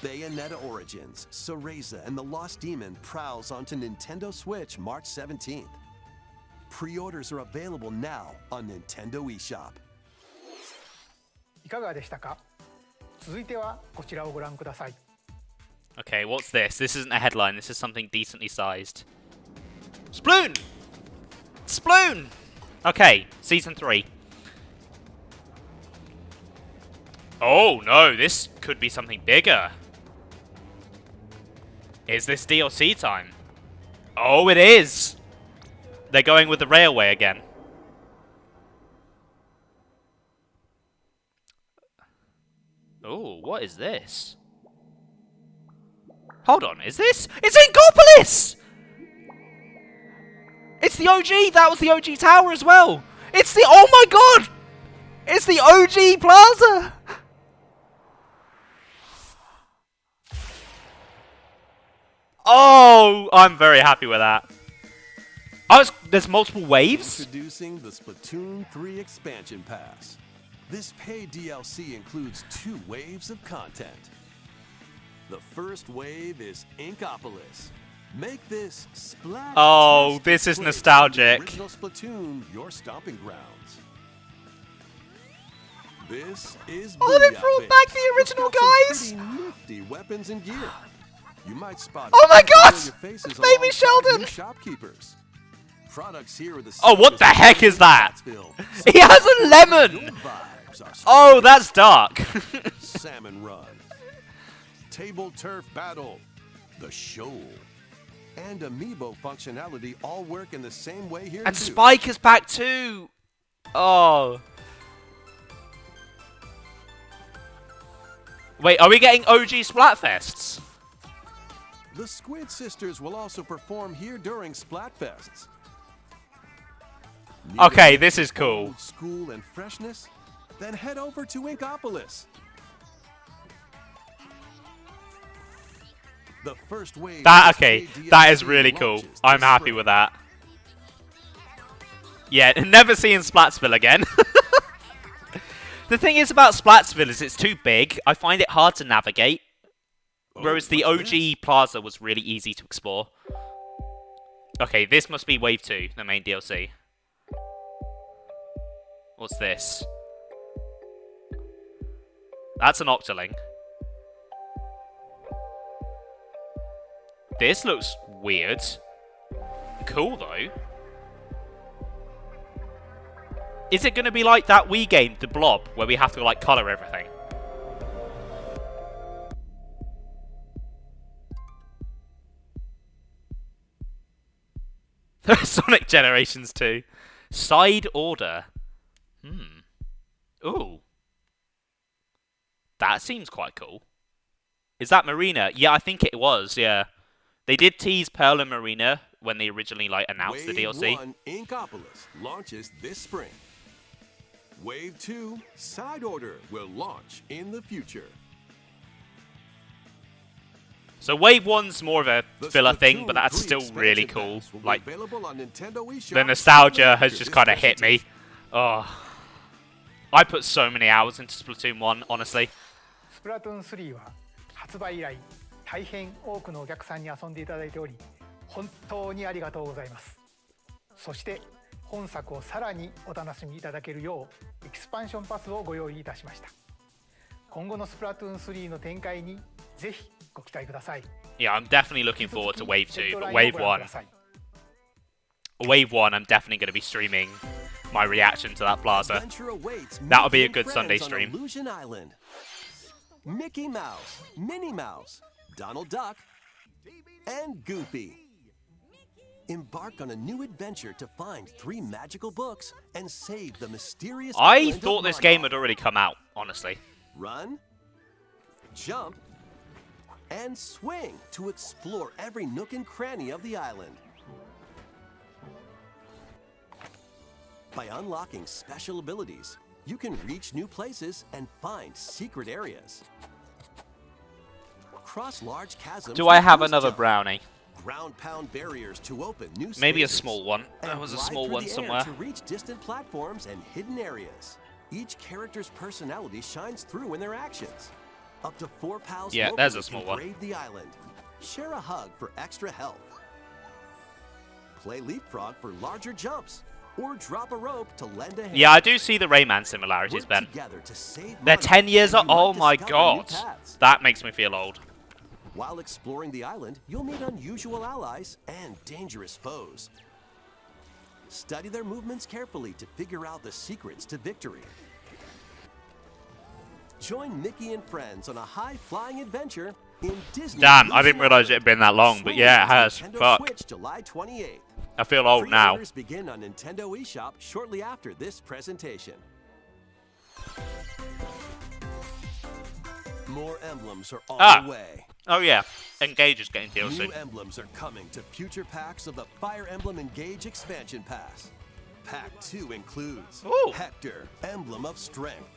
Bayonetta Origins, Cereza and the Lost Demon prowls onto Nintendo Switch March 17th. Pre-orders are available now on Nintendo eShop. いかがでしたか？続いてはこちらをご覧ください。 Okay, what's this? This isn't a headline. This is something decently sized. Sploon! Sploon! Okay, Season 3. Oh, no, this could be something bigger. Is this DLC time? Oh, it is! They're going with the railway again. Oh, what is this? Hold on, is this? It's Inkopolis! It's the OG! That was the OG tower as well! It's the... Oh my god! It's the OG plaza! Oh, I'm very happy with that. Oh, there's multiple waves? Introducing the Splatoon 3 Expansion Pass. This paid DLC includes 2 waves of content. The first wave is Inkopolis. Make this splash. Oh, this is nostalgic. Original Splatoon, your stomping grounds. This is Oh, they Booyah brought Base. back the original It's got some guys. pretty nifty weapons and gear. You might spot Oh my God! familiar faces Baby alongside Sheldon! new shopkeepers. Products here are the Oh, what same the as heck is that? Pottsville. He has a lemon! Your vibes are Oh, that's dark. Salmon Run, Table Turf Battle, The Shoal, and Amiibo functionality all work in the same way here And too. Spike is back too. Oh. Wait, are we getting OG Splatfests? The Squid Sisters will also perform here during Splatfests. Need Okay, a this is cool. old school and freshness? Then head over to Inkopolis. The first wave That, of this okay, paid that is DLC really cool. launches this I'm happy spring. with that. Yeah, never seeing Splatsville again. The thing is about Splatsville is it's too big. I find it hard to navigate. Whereas the what's this? OG Plaza was really easy to explore. Okay, this must be Wave 2, the main DLC. What's this? That's an Octoling. This looks weird. Cool, though. Is it going to be like that Wii game, The Blob, where we have to, like, colour everything? Sonic Generations 2. Side Order. Ooh. That seems quite cool. Is that Marina? Yeah, I think it was, yeah. They did tease Pearl and Marina when they originally, like, announced the Wave DLC. 1 Inkopolis launches this spring. Wave 2 Side Order will launch in the future. So Wave 1's more of a The filler thing, Splatoon but that's 3 still really expansion cool. pass will be Like, available on Nintendo eShop the nostalgia shortly has after just this kind of hit me. presentation. Oh. I put so many hours into Splatoon 1, honestly. スプラトゥーン3は発売以来大変多くのお客さんに遊んでいただいており本当にありがとうございますそして本作をさらにお楽しみいただけるようエクスパンションパスをご用意いたしました今後のスプラトゥーン3の展開にぜひご期待ください Yeah, I'm definitely looking forward to Wave 2, ヘッドラ but インを Wave ご覧 1, ください Wave 1, I'm definitely going to be streaming my reaction to that plaza. Adventure awaits That'll be a Mickey good and Sunday friends on stream. Illusion Island. Mickey Mouse, Minnie Mouse, Donald Duck, and Goofy. Embark on a new adventure to find 3 magical books and save the mysterious I island of thought this Monarch. game had already come out, honestly. Run, jump, and swing to explore every nook and cranny of the island. By unlocking special abilities, You can reach new places and find secret areas. Cross large chasms. Do I have with another jump. brownie? Ground pound barriers to open new Maybe a spaces. small one. There And was a glide small through one the air somewhere. to reach distant platforms and hidden areas. Each character's personality shines through in their actions. Up to 4 pals Yeah, there's a locally small can one. brave the island. Share a hug for extra health. Play leapfrog for larger jumps, or drop a rope to lend a hand. Yeah, I do see the Rayman similarities, Work Ben. together to save They're money, 10 years and old. you Oh might my discover new god. paths. That makes me feel old. While exploring the island, you'll meet unusual allies and dangerous foes. Study their movements carefully to figure out the secrets to victory. Join Mickey and friends on a high-flying adventure in Disney. Damn, I didn't realize it had been that long, but yeah, it has. Nintendo Fuck. Switch, July 28th. I feel old now. Pre-orders begin on Nintendo eShop shortly after this presentation. More emblems are on the way. Oh yeah, Engage is getting DLC. New emblems are coming to future packs of the Fire Emblem Engage expansion pass. Pack 2 includes Ooh. Hector, Emblem of Strength.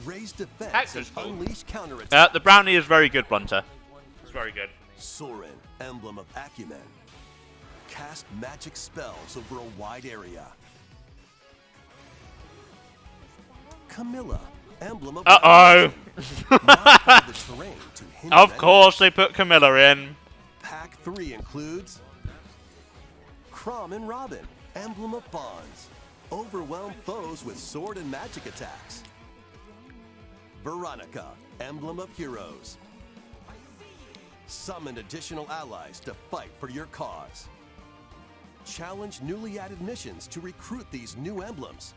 Raise defense Hector's and cool. unleash counterattack. The brownie is very good, Blunter. It's very good. Soren, Emblem of Acumen. Cast magic spells over a wide area. Camilla, Emblem of Uh-oh. Modify the terrain to hinder Of enemies. course they put Camilla in. Pack 3 includes Crom and Robin, Emblem of Bonds. Overwhelm foes with sword and magic attacks. Veronica, Emblem of Heroes. Summon additional allies to fight for your cause. Challenge newly added missions to recruit these new emblems.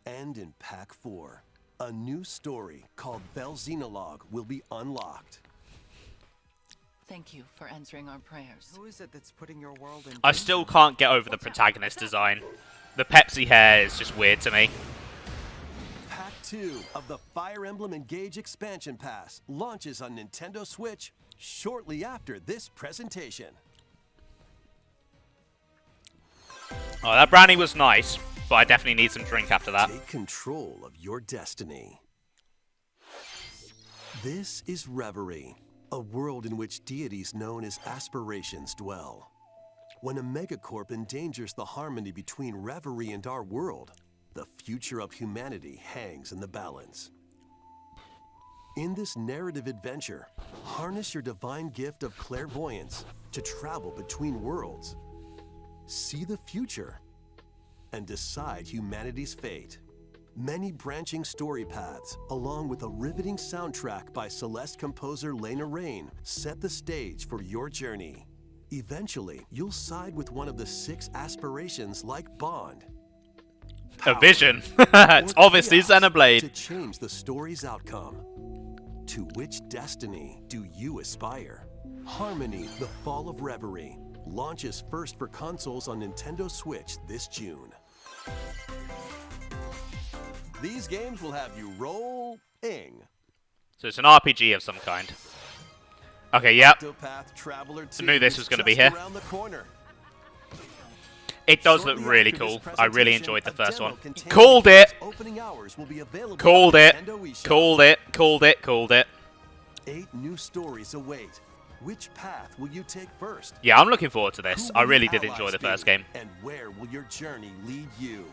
And in Pack 4, a new story called Vel'Xenologue will be unlocked. Thank you for answering our prayers. Who is it that's putting your world in I still can't get over the protagonist design. The Pepsi hair is just weird to me. Pack 2 of the Fire Emblem Engage expansion pass launches on Nintendo Switch shortly after this presentation. Oh, that brownie was nice, but I definitely need some drink after that. Take control of your destiny. This is Reverie, a world in which deities known as aspirations dwell. When a megacorp endangers the harmony between Reverie and our world, the future of humanity hangs in the balance. In this narrative adventure, harness your divine gift of clairvoyance to travel between worlds, see the future, and decide humanity's fate. Many branching story paths, along with a riveting soundtrack by Celeste composer Lena Raine, set the stage for your journey. Eventually, you'll side with one of the 6 aspirations like Bond. A vision. Or It's obviously chaos to Xenoblade. change the story's outcome. To which destiny do you aspire? Harmony, The Fall of Reverie, launches first for consoles on Nintendo Switch this June. These games will have you rolling. So it's an RPG of some kind. Okay, yep. Octopath Traveler 2 knew this is was gonna be just here. around the corner. It does look Shortly really after cool. this I really presentation, enjoyed the a first demo one. containing Called its it. opening hours will be available Called on it. Nintendo eShop. Called it. Called it. Called it. 8 new stories await. Which path will you take first? Yeah, I'm looking forward to this. Who I will really your did enjoy allies the be? first game. And where will your journey lead you?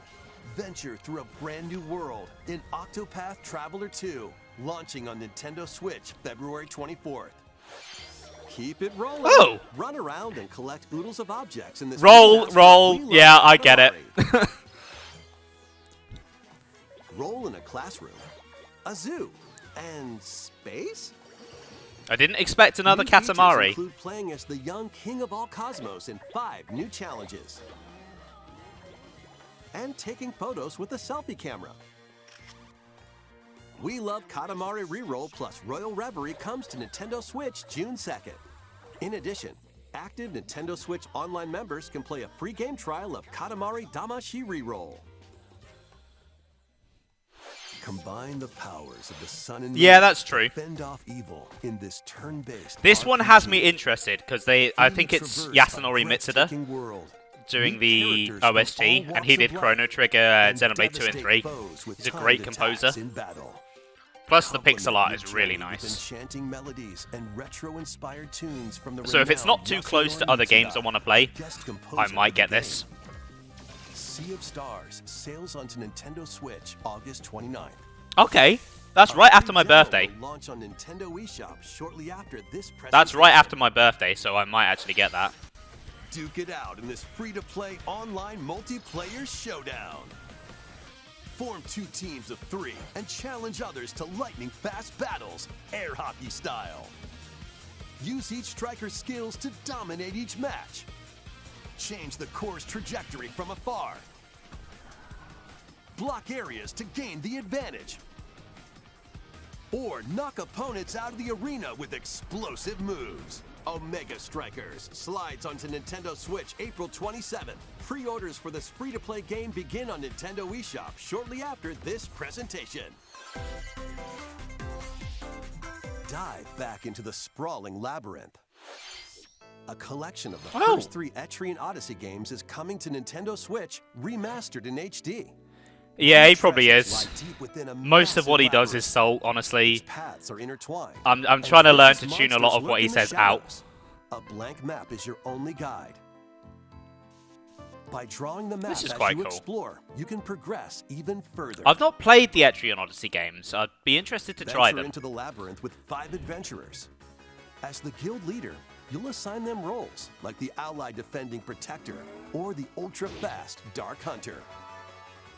Venture through a brand new world in Octopath Traveler 2, launching on Nintendo Switch February 24th. Keep it rolling. Oh! Run around and collect oodles of objects in this Roll, greenhouse roll. where we love Yeah, I get it. Katamari. Roll in a classroom, a zoo, and space? I didn't expect another New features Katamari. include playing as the young king of all cosmos in 5 new challenges. And taking photos with a selfie camera. We Love Katamari Reroll plus Royal Reverie comes to Nintendo Switch June 2nd. In addition, active Nintendo Switch Online members can play a free game trial of Katamari Damashi Reroll. Combine the powers of the sun and Yeah, moon that's to true. fend off evil in this turn-based This one has me RPG. interested because I think it's Freely Yasunori traverse a Mitsuda. breathtaking world. doing Meet the characters from OST, all and he walks did of Chrono life Trigger, and Xenoblade 2 and devastate 3. foes with He's a timed great attacks composer. in battle. Plus, the pixel Complement art your is really journey with nice. enchanting melodies and retro-inspired tunes from the So if it's not renowned too close to Yasunori other games I Mitsuda, want to play, guest composer I of might the get game. this. Sea of Stars sails onto Nintendo Switch August 29th. Okay, that's right after my A free demo birthday. will launch on Nintendo eShop shortly after this That's right presentation. after my birthday, so I might actually get that. Duke it out in this free-to-play online multiplayer showdown. Form 2 teams of 3 and challenge others to lightning-fast battles, air hockey style. Use each striker's skills to dominate each match. Change the course trajectory from afar. Block areas to gain the advantage. Or knock opponents out of the arena with explosive moves. Omega Strikers slides onto Nintendo Switch April 27th. Pre-orders for this free-to-play game begin on Nintendo eShop shortly after this presentation. Dive back into the sprawling labyrinth. A collection of the first 3 Etrian Odyssey games is coming to Nintendo Switch, remastered in HD. Yeah, he These probably treasures is. lie deep within a Most of what he massive does is soul, honestly. These paths are intertwined. I'm and trying to learn vicious to tune a lot monsters of what lurk he in the says out. shadows. A blank map is your only guide. By drawing the map This is as quite you cool. explore, you can progress even further. I've not played the Etrian Odyssey games. I'd be interested to try Venture them. into the labyrinth with 5 adventurers. As the guild leader, you'll assign them roles, like the ally defending protector or the ultra-fast dark hunter.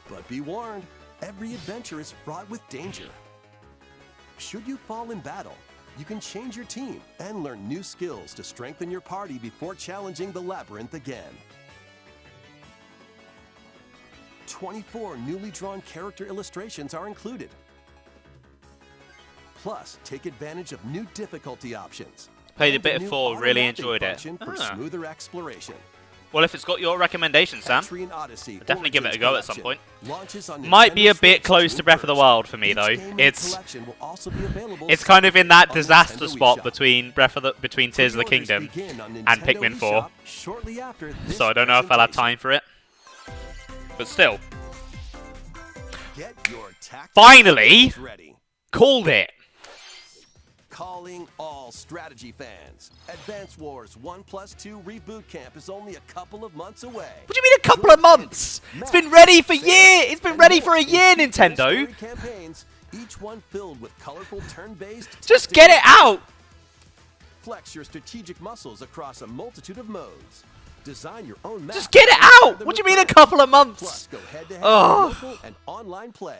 But be warned, every adventure is fraught with danger. Should you fall in battle, you can change your team and learn new skills to strengthen your party before challenging the labyrinth again. 24 newly drawn character illustrations are included. Plus, take advantage of new difficulty options. Played a and bit new of 4, really automapping enjoyed it. function for Ah. smoother exploration. Well, if it's got your recommendation, Sam, Etrian Odyssey I'll definitely give it a Origins go at some Collection point. launches on Might be Nintendo a bit Switch close to June Breath of the 1st. Wild for me, Each though. game in the It's collection will also be available kind of in that on disaster Nintendo spot eShop. between Tears of the Pre-orders Kingdom begin on and Nintendo Pikmin 4. eShop shortly after this So I don't know if I'll have presentation. time for it. But still, Get your tactical finally skills ready. called it. Calling all strategy fans. Advance Wars 1+2 Reboot Camp is only a couple of months away. What do you mean a couple of months? It's been ready for years. It's been ready for a year, Nintendo. Story campaigns, each one filled with colorful turn-based. Just get it out. Flex your strategic muscles across a multitude of modes. Design your own map. Just get it out. What do you mean a couple of months? Plus, go head-to-head Ugh. with local and online play.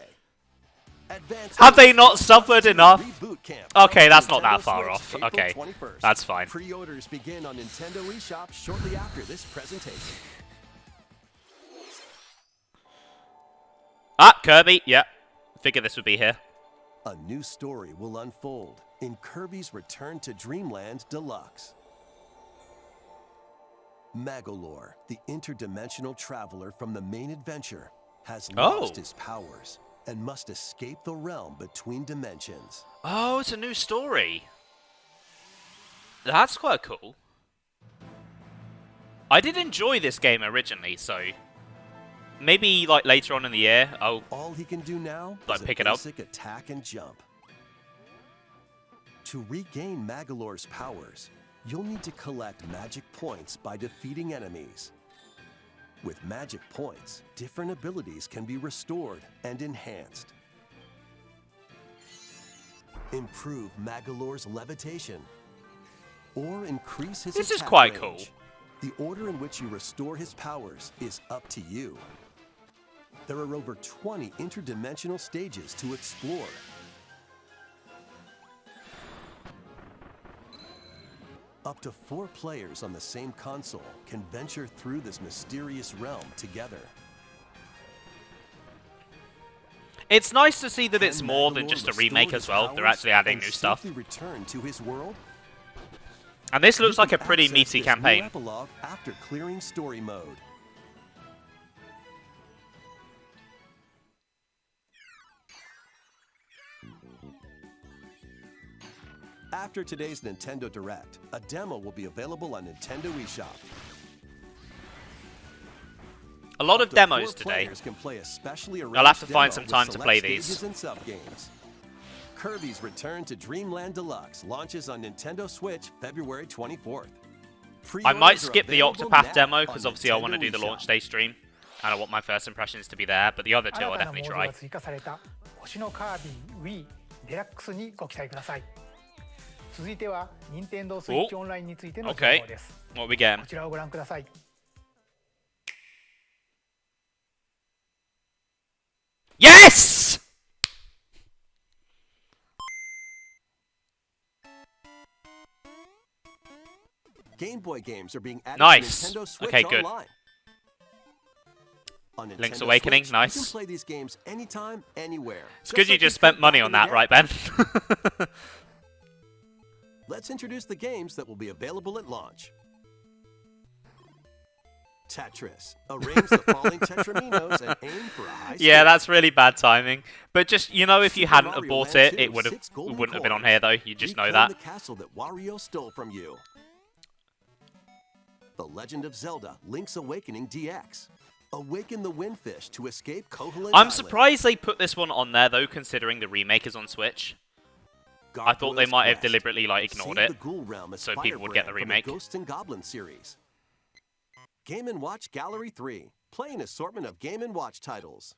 Advance Have they Wars not suffered 1+2 enough? Reboot Camp. Okay, that's not Nintendo that far Switch, off. April Okay, 21st. that's fine. Pre-orders begin on Nintendo eShop shortly after this presentation. Ah, Kirby. Yeah, figured this would be here. A new story will unfold in Kirby's Return to Dreamland Deluxe. Magolor, the interdimensional traveler from the main adventure, has lost his powers and must escape the realm between dimensions. Oh, it's a new story. That's quite cool. I did enjoy this game originally, so maybe like later on in the year, I'll All he can do now Like, is pick a it up. basic attack and jump. To regain Magolor's powers, you'll need to collect magic points by defeating enemies. With magic points, different abilities can be restored and enhanced. Improve Magolor's levitation, or increase his This is attack quite range. The order in which you restore his powers is up to you. There are over 20 interdimensional stages to explore. Up to 4 players on the same console can venture through this mysterious realm together. It's nice to see that it's Can more than Magolor just a restore remake his as well. They're powers actually adding and new stuff. safely return to his world? And this looks You like a can pretty access meaty this new campaign. epilogue after clearing story mode. After today's Nintendo Direct, a demo will be available on Nintendo eShop. A lot of Up to demos 4 today. players can play a specially I'll have to arranged find demo some with time to select play stages these. and sub-games. Kirby's Return to Dreamland Deluxe launches on Nintendo Switch February 24th. I might Pre-orders are skip the available Octopath now demo on because obviously I want to Nintendo do the eShop. launch day stream. And I want my first impressions to be there, but the other two 新 I'll たなモ definitely ード try. が追加された星のカービィ Wii デラックスにご期待ください。続いては任天堂スイッチオンラインについての情報です。 What we getting? こちらをご覧ください。Yes! Game Boy games are being added Nice. to Nintendo Switch Okay, good. Online. On Link's Nintendo Awakening, Switch, nice. You can play these games anytime, anywhere. It's good you like just could spent money back on in the that, day. right, Ben? Let's introduce the games that will be available at launch. Tetris. Arrange the falling tetraminos and aim for a high Yeah, score. that's really bad timing. But just, you know, if you Super hadn't have Mario bought Land it, 2, it would have 6 golden wouldn't have been on coins. here though. You just know Reclaim that. the castle that Wario stole from you. The Legend of Zelda: Link's Awakening DX. Awaken the Windfish to escape Koholint I'm Island. surprised they put this one on there though, considering the remake is on Switch. I thought they Gargoyle's might have Quest. deliberately like ignored Save it, the Ghoul Realm as so people would get the Firebrand from remake. Ghosts and Goblins series. Game & Watch Gallery 3. Play an assortment of Game & Watch titles.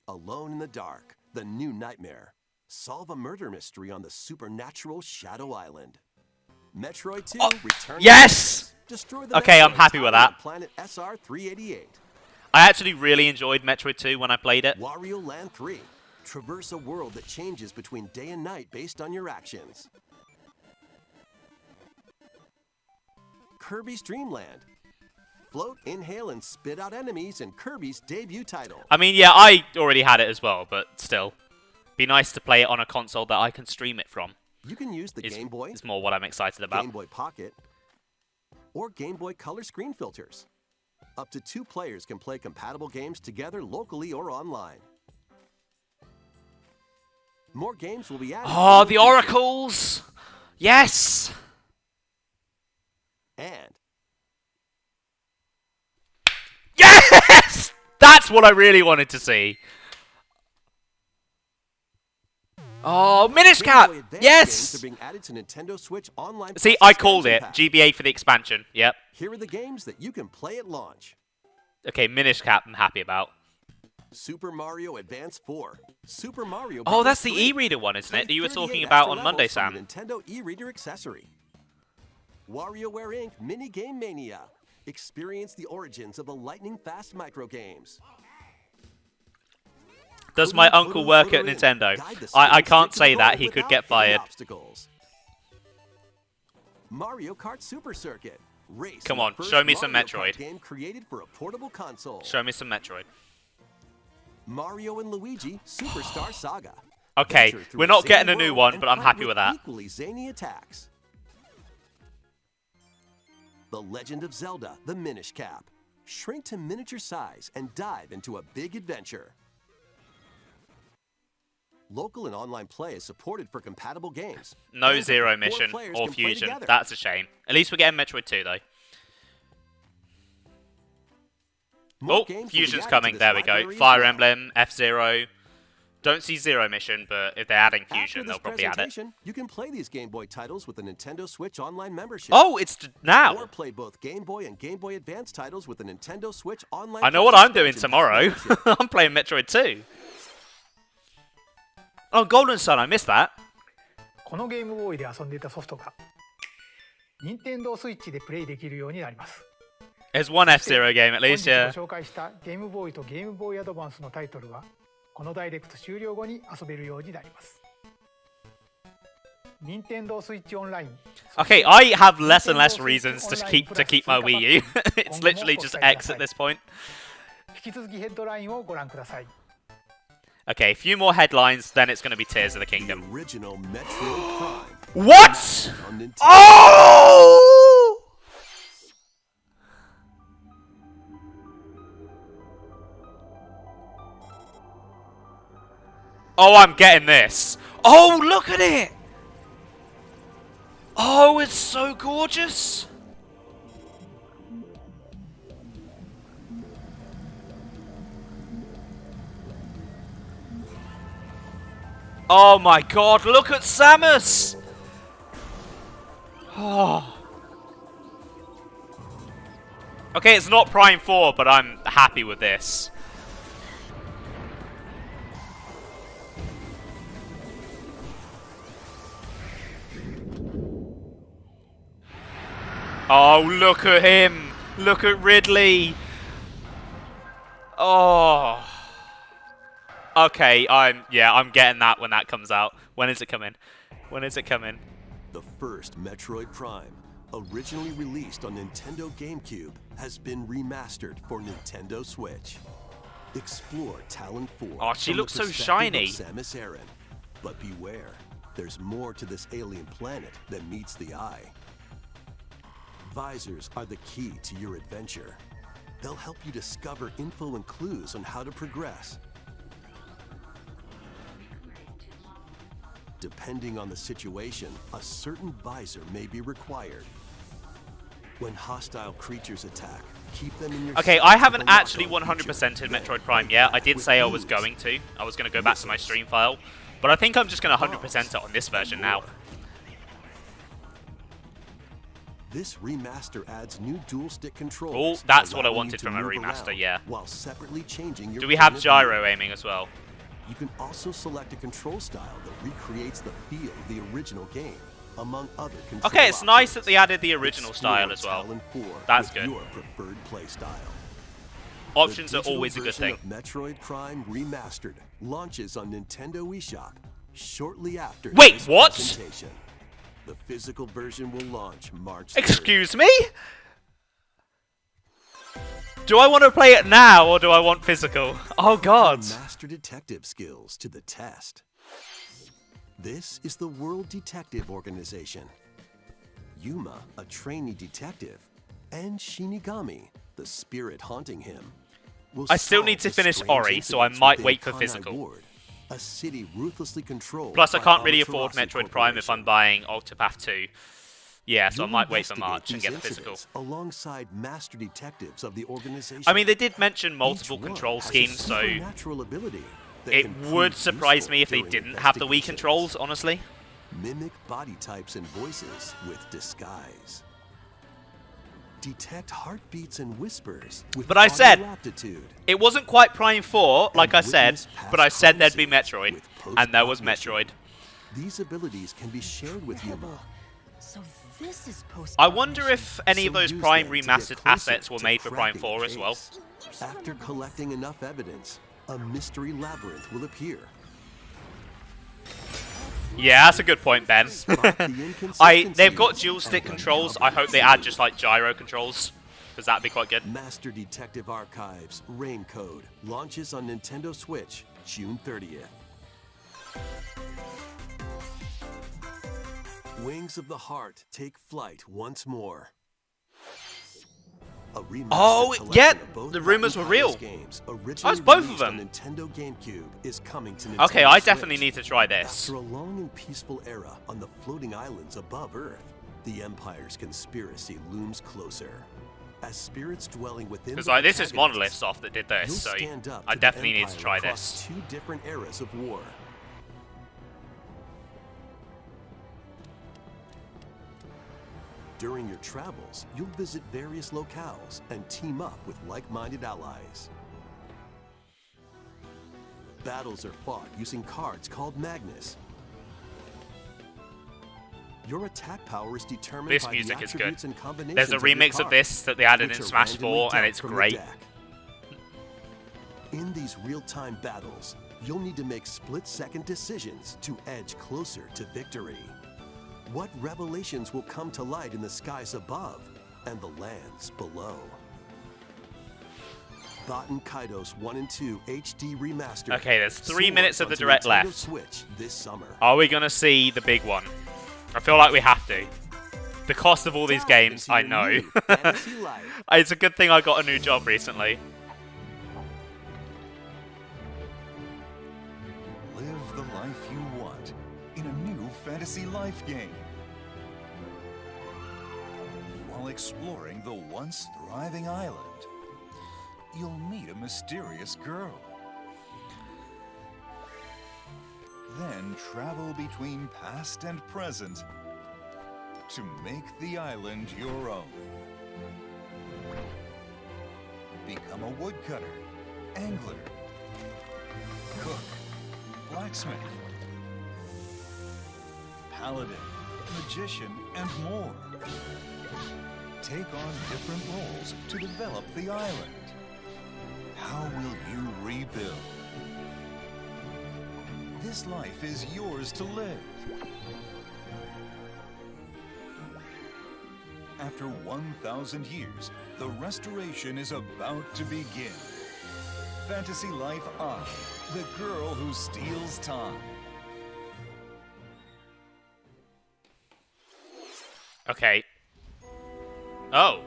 Alone in the Dark. The New Nightmare. Solve a murder mystery on the supernatural Shadow Island. Metroid 2. Return to Yes! Base. Destroy the Okay, I'm Metroid happy with Tower that. on Planet SR-388. I actually really enjoyed Metroid 2 when I played it. Wario Land 3. Traverse a world that changes between day and night based on your actions. Kirby's Dream Land. Float, inhale, and spit out enemies in Kirby's debut title. I mean, yeah, I already had it as well, but still. Be nice to play it on a console that I can stream it from. You can use the Game Boy, It's more what I'm excited about. Game Boy Pocket, or Game Boy Color screen filters. Up to 2 players can play compatible games together locally or online. More games will be added. Oh, in the future. oracles! Yes! And Yes! That's what I really wanted to see. Oh, Minish Game Cap! Boy Advance games Yes! are being added to Nintendo Switch Online. See, Plus I called it. expansion pack. GBA for the expansion. Yep. Here are the games that you can play at launch. Okay, Minish Cap I'm happy about. Super Mario Advance 4. Super Mario Oh, Brothers that's the 3. e-reader one, isn't it? That you were 38 talking about extra on Monday, levels from Sam. the Nintendo e-reader accessory. WarioWare Inc. Mini Game Mania. Experience the origins of the lightning-fast micro games. Does my uncle work at Nintendo? I can't say that. He could get fired. Obstacles. Mario Kart Super Circuit. Race Come in the on, first show me some Mario Kart Metroid. game created for a portable console. Show me some Metroid. Mario and Luigi Superstar Saga. Okay, Venture through we're not zany getting a new world one, and but I'm fight happy with that. Equally zany attacks. The Legend of Zelda: The Minish Cap. Shrink to miniature size and dive into a big adventure. Local and online play is supported for compatible games. No And Zero 4 Mission players or can play Fusion. together. That's a shame. At least we're getting Metroid 2, though. More Oh, games will be Fusion's added to coming. this There we go. library as Fire well. Emblem, F-Zero. Don't see Zero Mission, but if they're adding Fusion, After they'll this probably add it. presentation, you can play these Game Boy titles with the Nintendo Switch Online membership. Oh, it's now. Or play both Game Boy and Game Boy Advance titles with the Nintendo Switch Online. I know Plus what I'm doing expansion tomorrow. pack membership. I'm playing Metroid 2. Oh, Golden Sun, I missed that. このゲームボーイで遊んでいたソフトが任天堂スイッチでプレイできるようになります。 There's one F-Zero game at 本 least, 日 yeah. ご紹介したゲームボーイとゲームボーイアドバンスのタイトルはこのダイレクト終了後に遊べるようになります。任天堂スイッチオンライン Okay, I have less and less reasons to keep my Wii U. It's literally just X at this point. 引き続きヘッドラインをご覧ください。 Okay, a few more headlines, then it's going to be Tears of the The Kingdom. original Metroid Prime. What? On Nintendo. Oh! Oh, I'm getting this. Oh, look at it! Oh, it's so gorgeous. Oh my god, look at Samus! Oh. Okay, it's not Prime 4, but I'm happy with this. Oh, look at him! Look at Ridley! Oh. Okay, I'm getting that when that comes out. When is it coming? When is it coming? The first Metroid Prime, originally released on Nintendo GameCube, has been remastered for Nintendo Switch. Explore Talon 4. Oh, she from looks the so perspective shiny. of Samus Aran. But beware, there's more to this alien planet than meets the eye. Visors are the key to your adventure. They'll help you discover info and clues on how to progress. Depending on the situation, a certain visor may be required. When hostile creatures attack, keep them in your Okay, sight I with haven't a lock-on actually feature. 100%ed Then Metroid Prime yet. I did with say I was clues, going to. I was going to go back to my stream file. But I think I'm just going to 100% it on this version now. This remaster adds new dual-stick controls. Oh, that's what I allowing you wanted to from a move remaster, around yeah. While separately changing your Do we have point of gyro view. aiming as well? You can also select a control style that recreates the feel of the original game, among other control Okay, it's nice options. that they added the original style as well. Talon 4 That's with good. your preferred play style. Options The are digital always a good version thing. of Metroid Prime Remastered launches on Nintendo eShop shortly after Wait, this what? presentation. The physical version will launch March 3rd. Excuse me? Do I want to play it now, or do I want physical? Oh god. Put your master detective skills to the test. This is the World Detective Organization. Yuma, a trainee detective, and Shinigami, the spirit haunting him, will I still solve need to the finish strange Ori, so I incidents might within wait for Kanai physical. Ward, a city ruthlessly controlled Plus, I by can't really afford Amaterasu Metroid Prime if I'm buying Octopath 2. Yeah, so I You'll might wait for investigate March and these get the physical. incidents alongside master detectives of the organization. I mean, they did mention multiple Each one control has a schemes, so supernatural ability that it can would prove surprise useful me if they during didn't have the Wii investigations. controls, honestly. Mimic body types and voices with disguise. Detect heartbeats and whispers with But I said, audio aptitude. it wasn't quite Prime 4, like I And said, witness past but I said there'd be crime Metroid, scenes and there was post-cognition. Metroid. These abilities can be shared with Yuma. So this is post. I wonder if any of So those use Prime them to get remastered closer assets were to made for Prime cracking 4 the as well. case. After collecting enough evidence, a mystery labyrinth will appear. Yeah, that's a good point, Ben. Spot the They've got inconsistencies dual stick and controls. uncover I hope the they add truth. just like gyro controls, because that'd be quite good. Master Detective Archives Rain Code launches on Nintendo Switch June 30th. Wings of the Heart take flight once more. A remastered Oh, collection yeah, of both the rumors were Latin real. titles games Oh, it's originally both of released them. on Nintendo GameCube is coming to Nintendo Okay, I definitely Switch. need to try this. After a long and peaceful era on the floating islands above Earth, the Empire's conspiracy looms closer. As spirits dwelling within Because the like, this is protagonists, Monolith Soft that did this, you'll so stand up I to the definitely need to Empire try across this. two different eras of war. During your travels, you'll visit various locales and team up with like-minded allies. Battles are fought using cards called Magnus. Your attack power is determined This by music the is good. attributes and combinations There's a of your remix of cards, this that they added which in are Smash randomly 4, and dealt it's from the great. deck. In these real-time battles, you'll need to make split-second decisions to edge closer to victory. What revelations will come to light in the skies above and the lands below? Baten Kaitos 1 and 2 HD Remastered. Okay, there's 3 soars minutes of the onto direct Nintendo left. Switch this summer. Are we going to see the big one? I feel like we have to. The cost of all these Dive games, into I your know. new fantasy life. It's a good thing I got a new job recently. Live the life you want in a new fantasy life game. While exploring the once thriving island, you'll meet a mysterious girl. Then travel between past and present to make the island your own. Become a woodcutter, angler, cook, blacksmith, paladin, magician, and more. Take on different roles to develop the island. How will you rebuild? This life is yours to live. After 1,000 years, the restoration is about to begin. Fantasy Life I, the girl who steals time. Okay. Oh.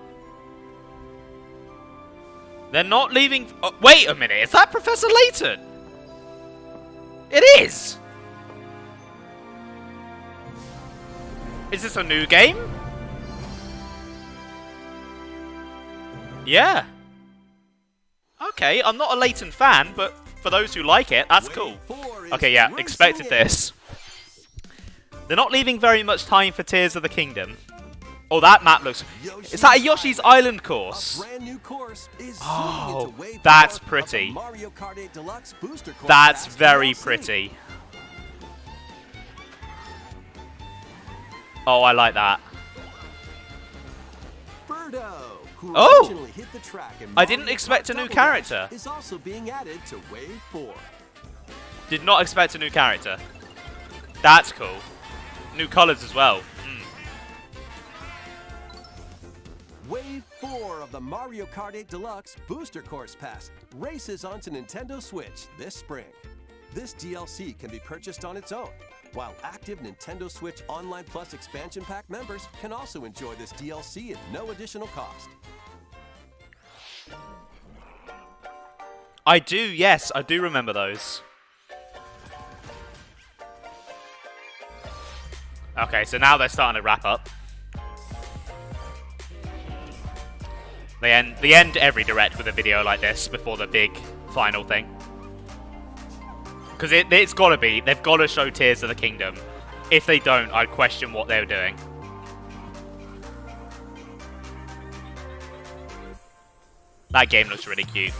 They're not leaving... Oh, wait a minute, is that Professor Layton? It is! Is this a new game? Yeah. Okay, I'm not a Layton fan, but for those who like it, that's cool. Okay, yeah, expected this. They're not leaving very much time for Tears of the Kingdom. Oh, that map looks... Is that a Yoshi's Island course? Oh, that's pretty. That's very pretty. Oh, I like that. Oh! I didn't expect a new character. Is also being added to Wave 4. Did not expect a new character. That's cool. New colors as well. Wave 4 of the Mario Kart 8 Deluxe Booster Course Pass races onto Nintendo Switch this spring. This DLC can be purchased on its own, while active Nintendo Switch Online Plus Expansion Pack members can also enjoy this DLC at no additional cost. I do, yes, I do remember those. Okay, so now they're starting to wrap up. They end every direct with a video like this before the big final thing. Because it's got to be. They've got to show Tears of the Kingdom. If they don't, I'd question what they're doing. That game looks really cute.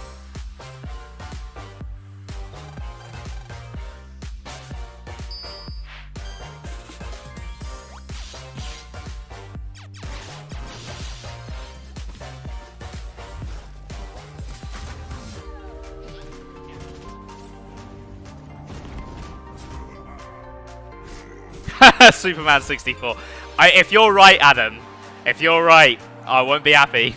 Superman 64. If you're right, Adam, if you're right, I won't be happy.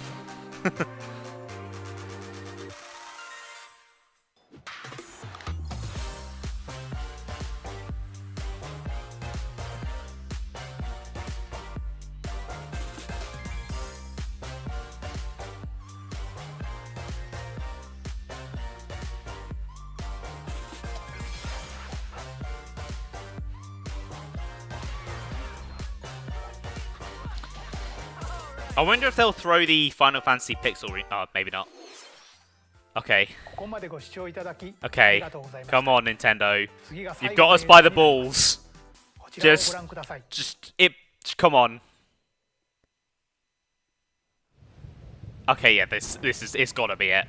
I wonder if they'll throw the Final Fantasy Pixel... Oh, maybe not. Okay. Okay. Come on, Nintendo. You've got us by the balls. Come on. Okay, yeah, it's gotta be it.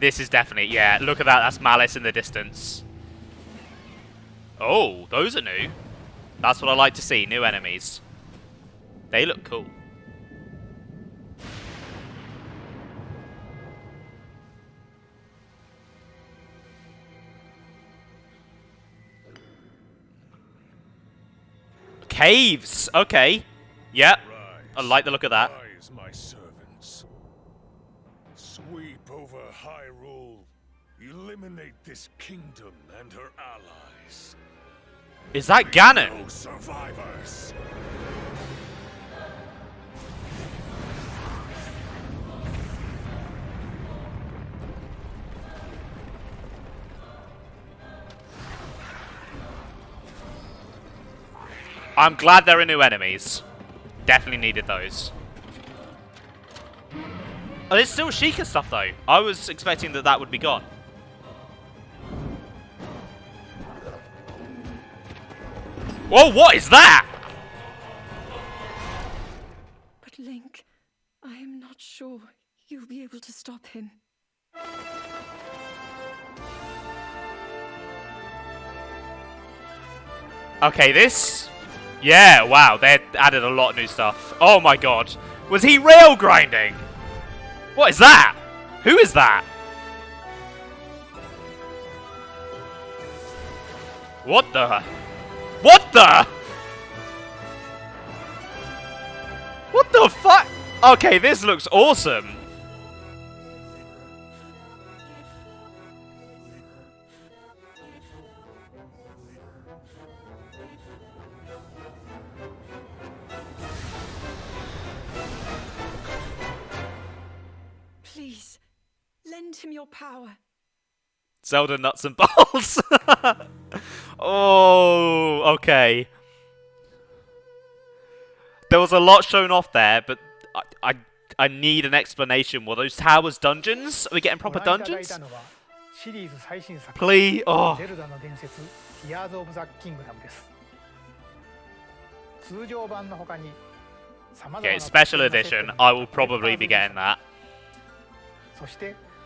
This is definitely... Yeah, look at that. That's Malice in the distance. Oh, those are new. That's what I like to see. New enemies. They look cool. Caves! Okay. Yep. I like the look of that. Rise, my servants. Sweep over Hyrule. Eliminate this kingdom and her allies. Is that Ganon? No survivors. I'm glad there are new enemies. Definitely needed those. Oh, there's still Sheikah stuff though. I was expecting that would be gone. Whoa, what is that? But Link, I am not sure you'll be able to stop him. Okay, this... Yeah, wow, they added a lot of new stuff. Oh my god. Was he rail grinding? What is that? Who is that? What the? What the? What the fuck? Okay, this looks awesome. Please, lend him your power. Zelda nuts and bolts. Oh, okay. There was a lot shown off there, but I need an explanation. Were those towers dungeons? Are we getting proper dungeons? Please. Oh. Okay, special edition. I will probably be getting that.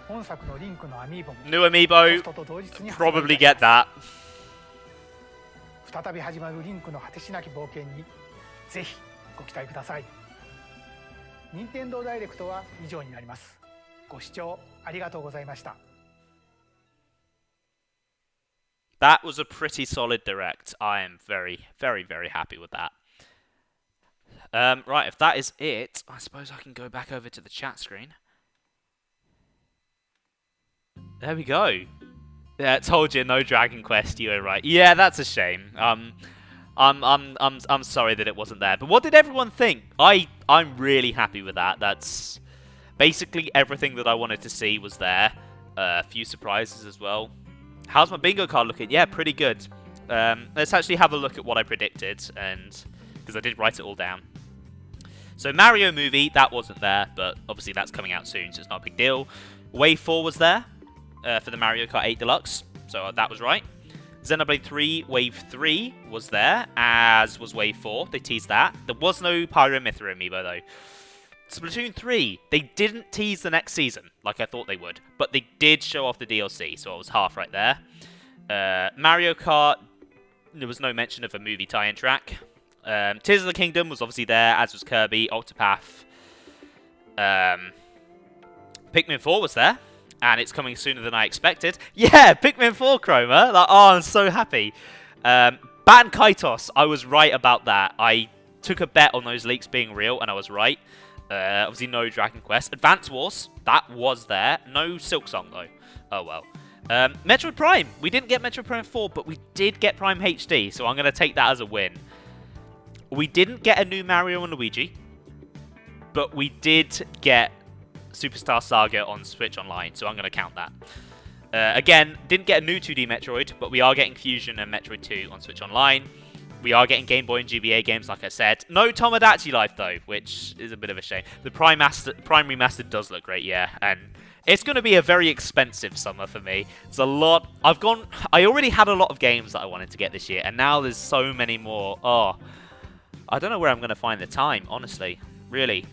New amiibo. Probably get that. 再び始まるリンクの果てしなき冒険にぜひご期待ください。任天堂ダイレクトは以上になります。ご視聴ありがとうございました。That was a pretty solid direct. I am very, very, very happy with that. Right, if that is it, I suppose I can go back over to the chat screen. There we go. Yeah, told you, no Dragon Quest. You were right. Yeah, that's a shame. I'm sorry that it wasn't there. But what did everyone think? I'm really happy with that. That's basically everything that I wanted to see was there. A few surprises as well. How's my bingo card looking? Yeah, pretty good. Let's actually have a look at what I predicted, and because I did write it all down. So Mario movie, that wasn't there, but obviously that's coming out soon, so it's not a big deal. Wave 4 was there. For the Mario Kart 8 Deluxe, so that was right. Xenoblade 3 Wave 3 was there, as was Wave 4. They teased that. There was no Pyro Mythra amiibo though. Splatoon 3, they didn't tease the next season like I thought they would, but they did show off the DLC, so I was half right there. Mario Kart, there was no mention of a movie tie-in track. Tears of the Kingdom was obviously there, as was Kirby, Octopath. Pikmin 4 was there. And it's coming sooner than I expected. Yeah, Pikmin 4 Chroma. Like, oh, I'm so happy. Bat and Kaitos, I was right about that. I took a bet on those leaks being real, and I was right. Obviously, no Dragon Quest. Advance Wars, that was there. No Silk Song, though. Oh, well. Metroid Prime. We didn't get Metroid Prime 4, but we did get Prime HD, so I'm going to take that as a win. We didn't get a new Mario and Luigi, but we did get Superstar Saga on Switch Online, so I'm going to count that. Again, didn't get a new 2D Metroid, but we are getting Fusion and Metroid 2 on Switch Online. We are getting Game Boy and GBA games, like I said. No Tomodachi Life, though, which is a bit of a shame. The Prime Remastered does look great, yeah, and it's going to be a very expensive summer for me. It's a lot. I already had a lot of games that I wanted to get this year, and now there's so many more. Oh, I don't know where I'm going to find the time, honestly. Really.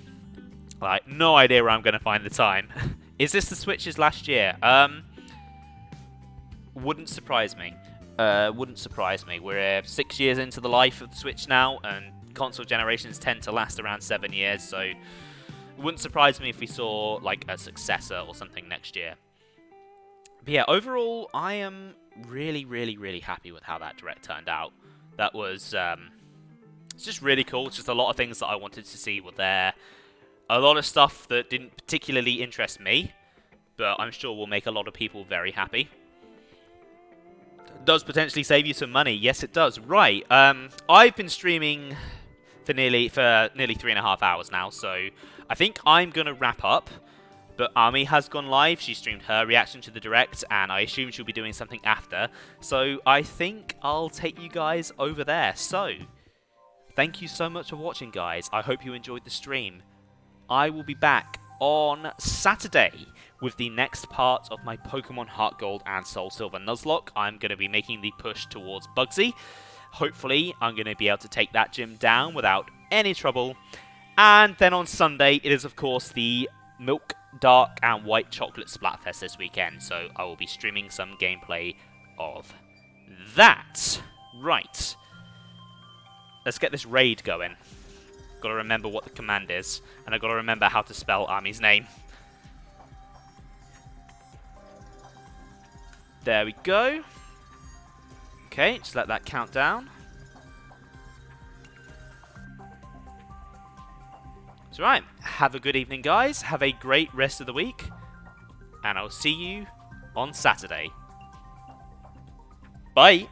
Like, no idea where I'm going to find the time. Is this the Switch's last year? Wouldn't surprise me. Wouldn't surprise me. We're 6 years into the life of the Switch now, and console generations tend to last around 7 years, so it wouldn't surprise me if we saw, like, a successor or something next year. But yeah, overall, I am really, really, really happy with how that Direct turned out. That was, it's just really cool. It's just a lot of things that I wanted to see were there. A lot of stuff that didn't particularly interest me, but I'm sure will make a lot of people very happy. Does potentially save you some money. Yes, it does. Right. I've been streaming for nearly 3.5 hours now, so I think I'm going to wrap up. But Ami has gone live. She streamed her reaction to the Direct, and I assume she'll be doing something after. So I think I'll take you guys over there. So, thank you so much for watching, guys. I hope you enjoyed the stream. I will be back on Saturday with the next part of my Pokemon Heart Gold and Soul Silver Nuzlocke. I'm going to be making the push towards Bugsy. Hopefully, I'm going to be able to take that gym down without any trouble. And then on Sunday, it is, of course, the Milk, Dark, and White Chocolate Splatfest this weekend. So I will be streaming some gameplay of that. Right. Let's get this raid going. Got to remember what the command is. And I've got to remember how to spell Army's name. There we go. Okay, just let that count down. That's right. Have a good evening, guys. Have a great rest of the week. And I'll see you on Saturday. Bye.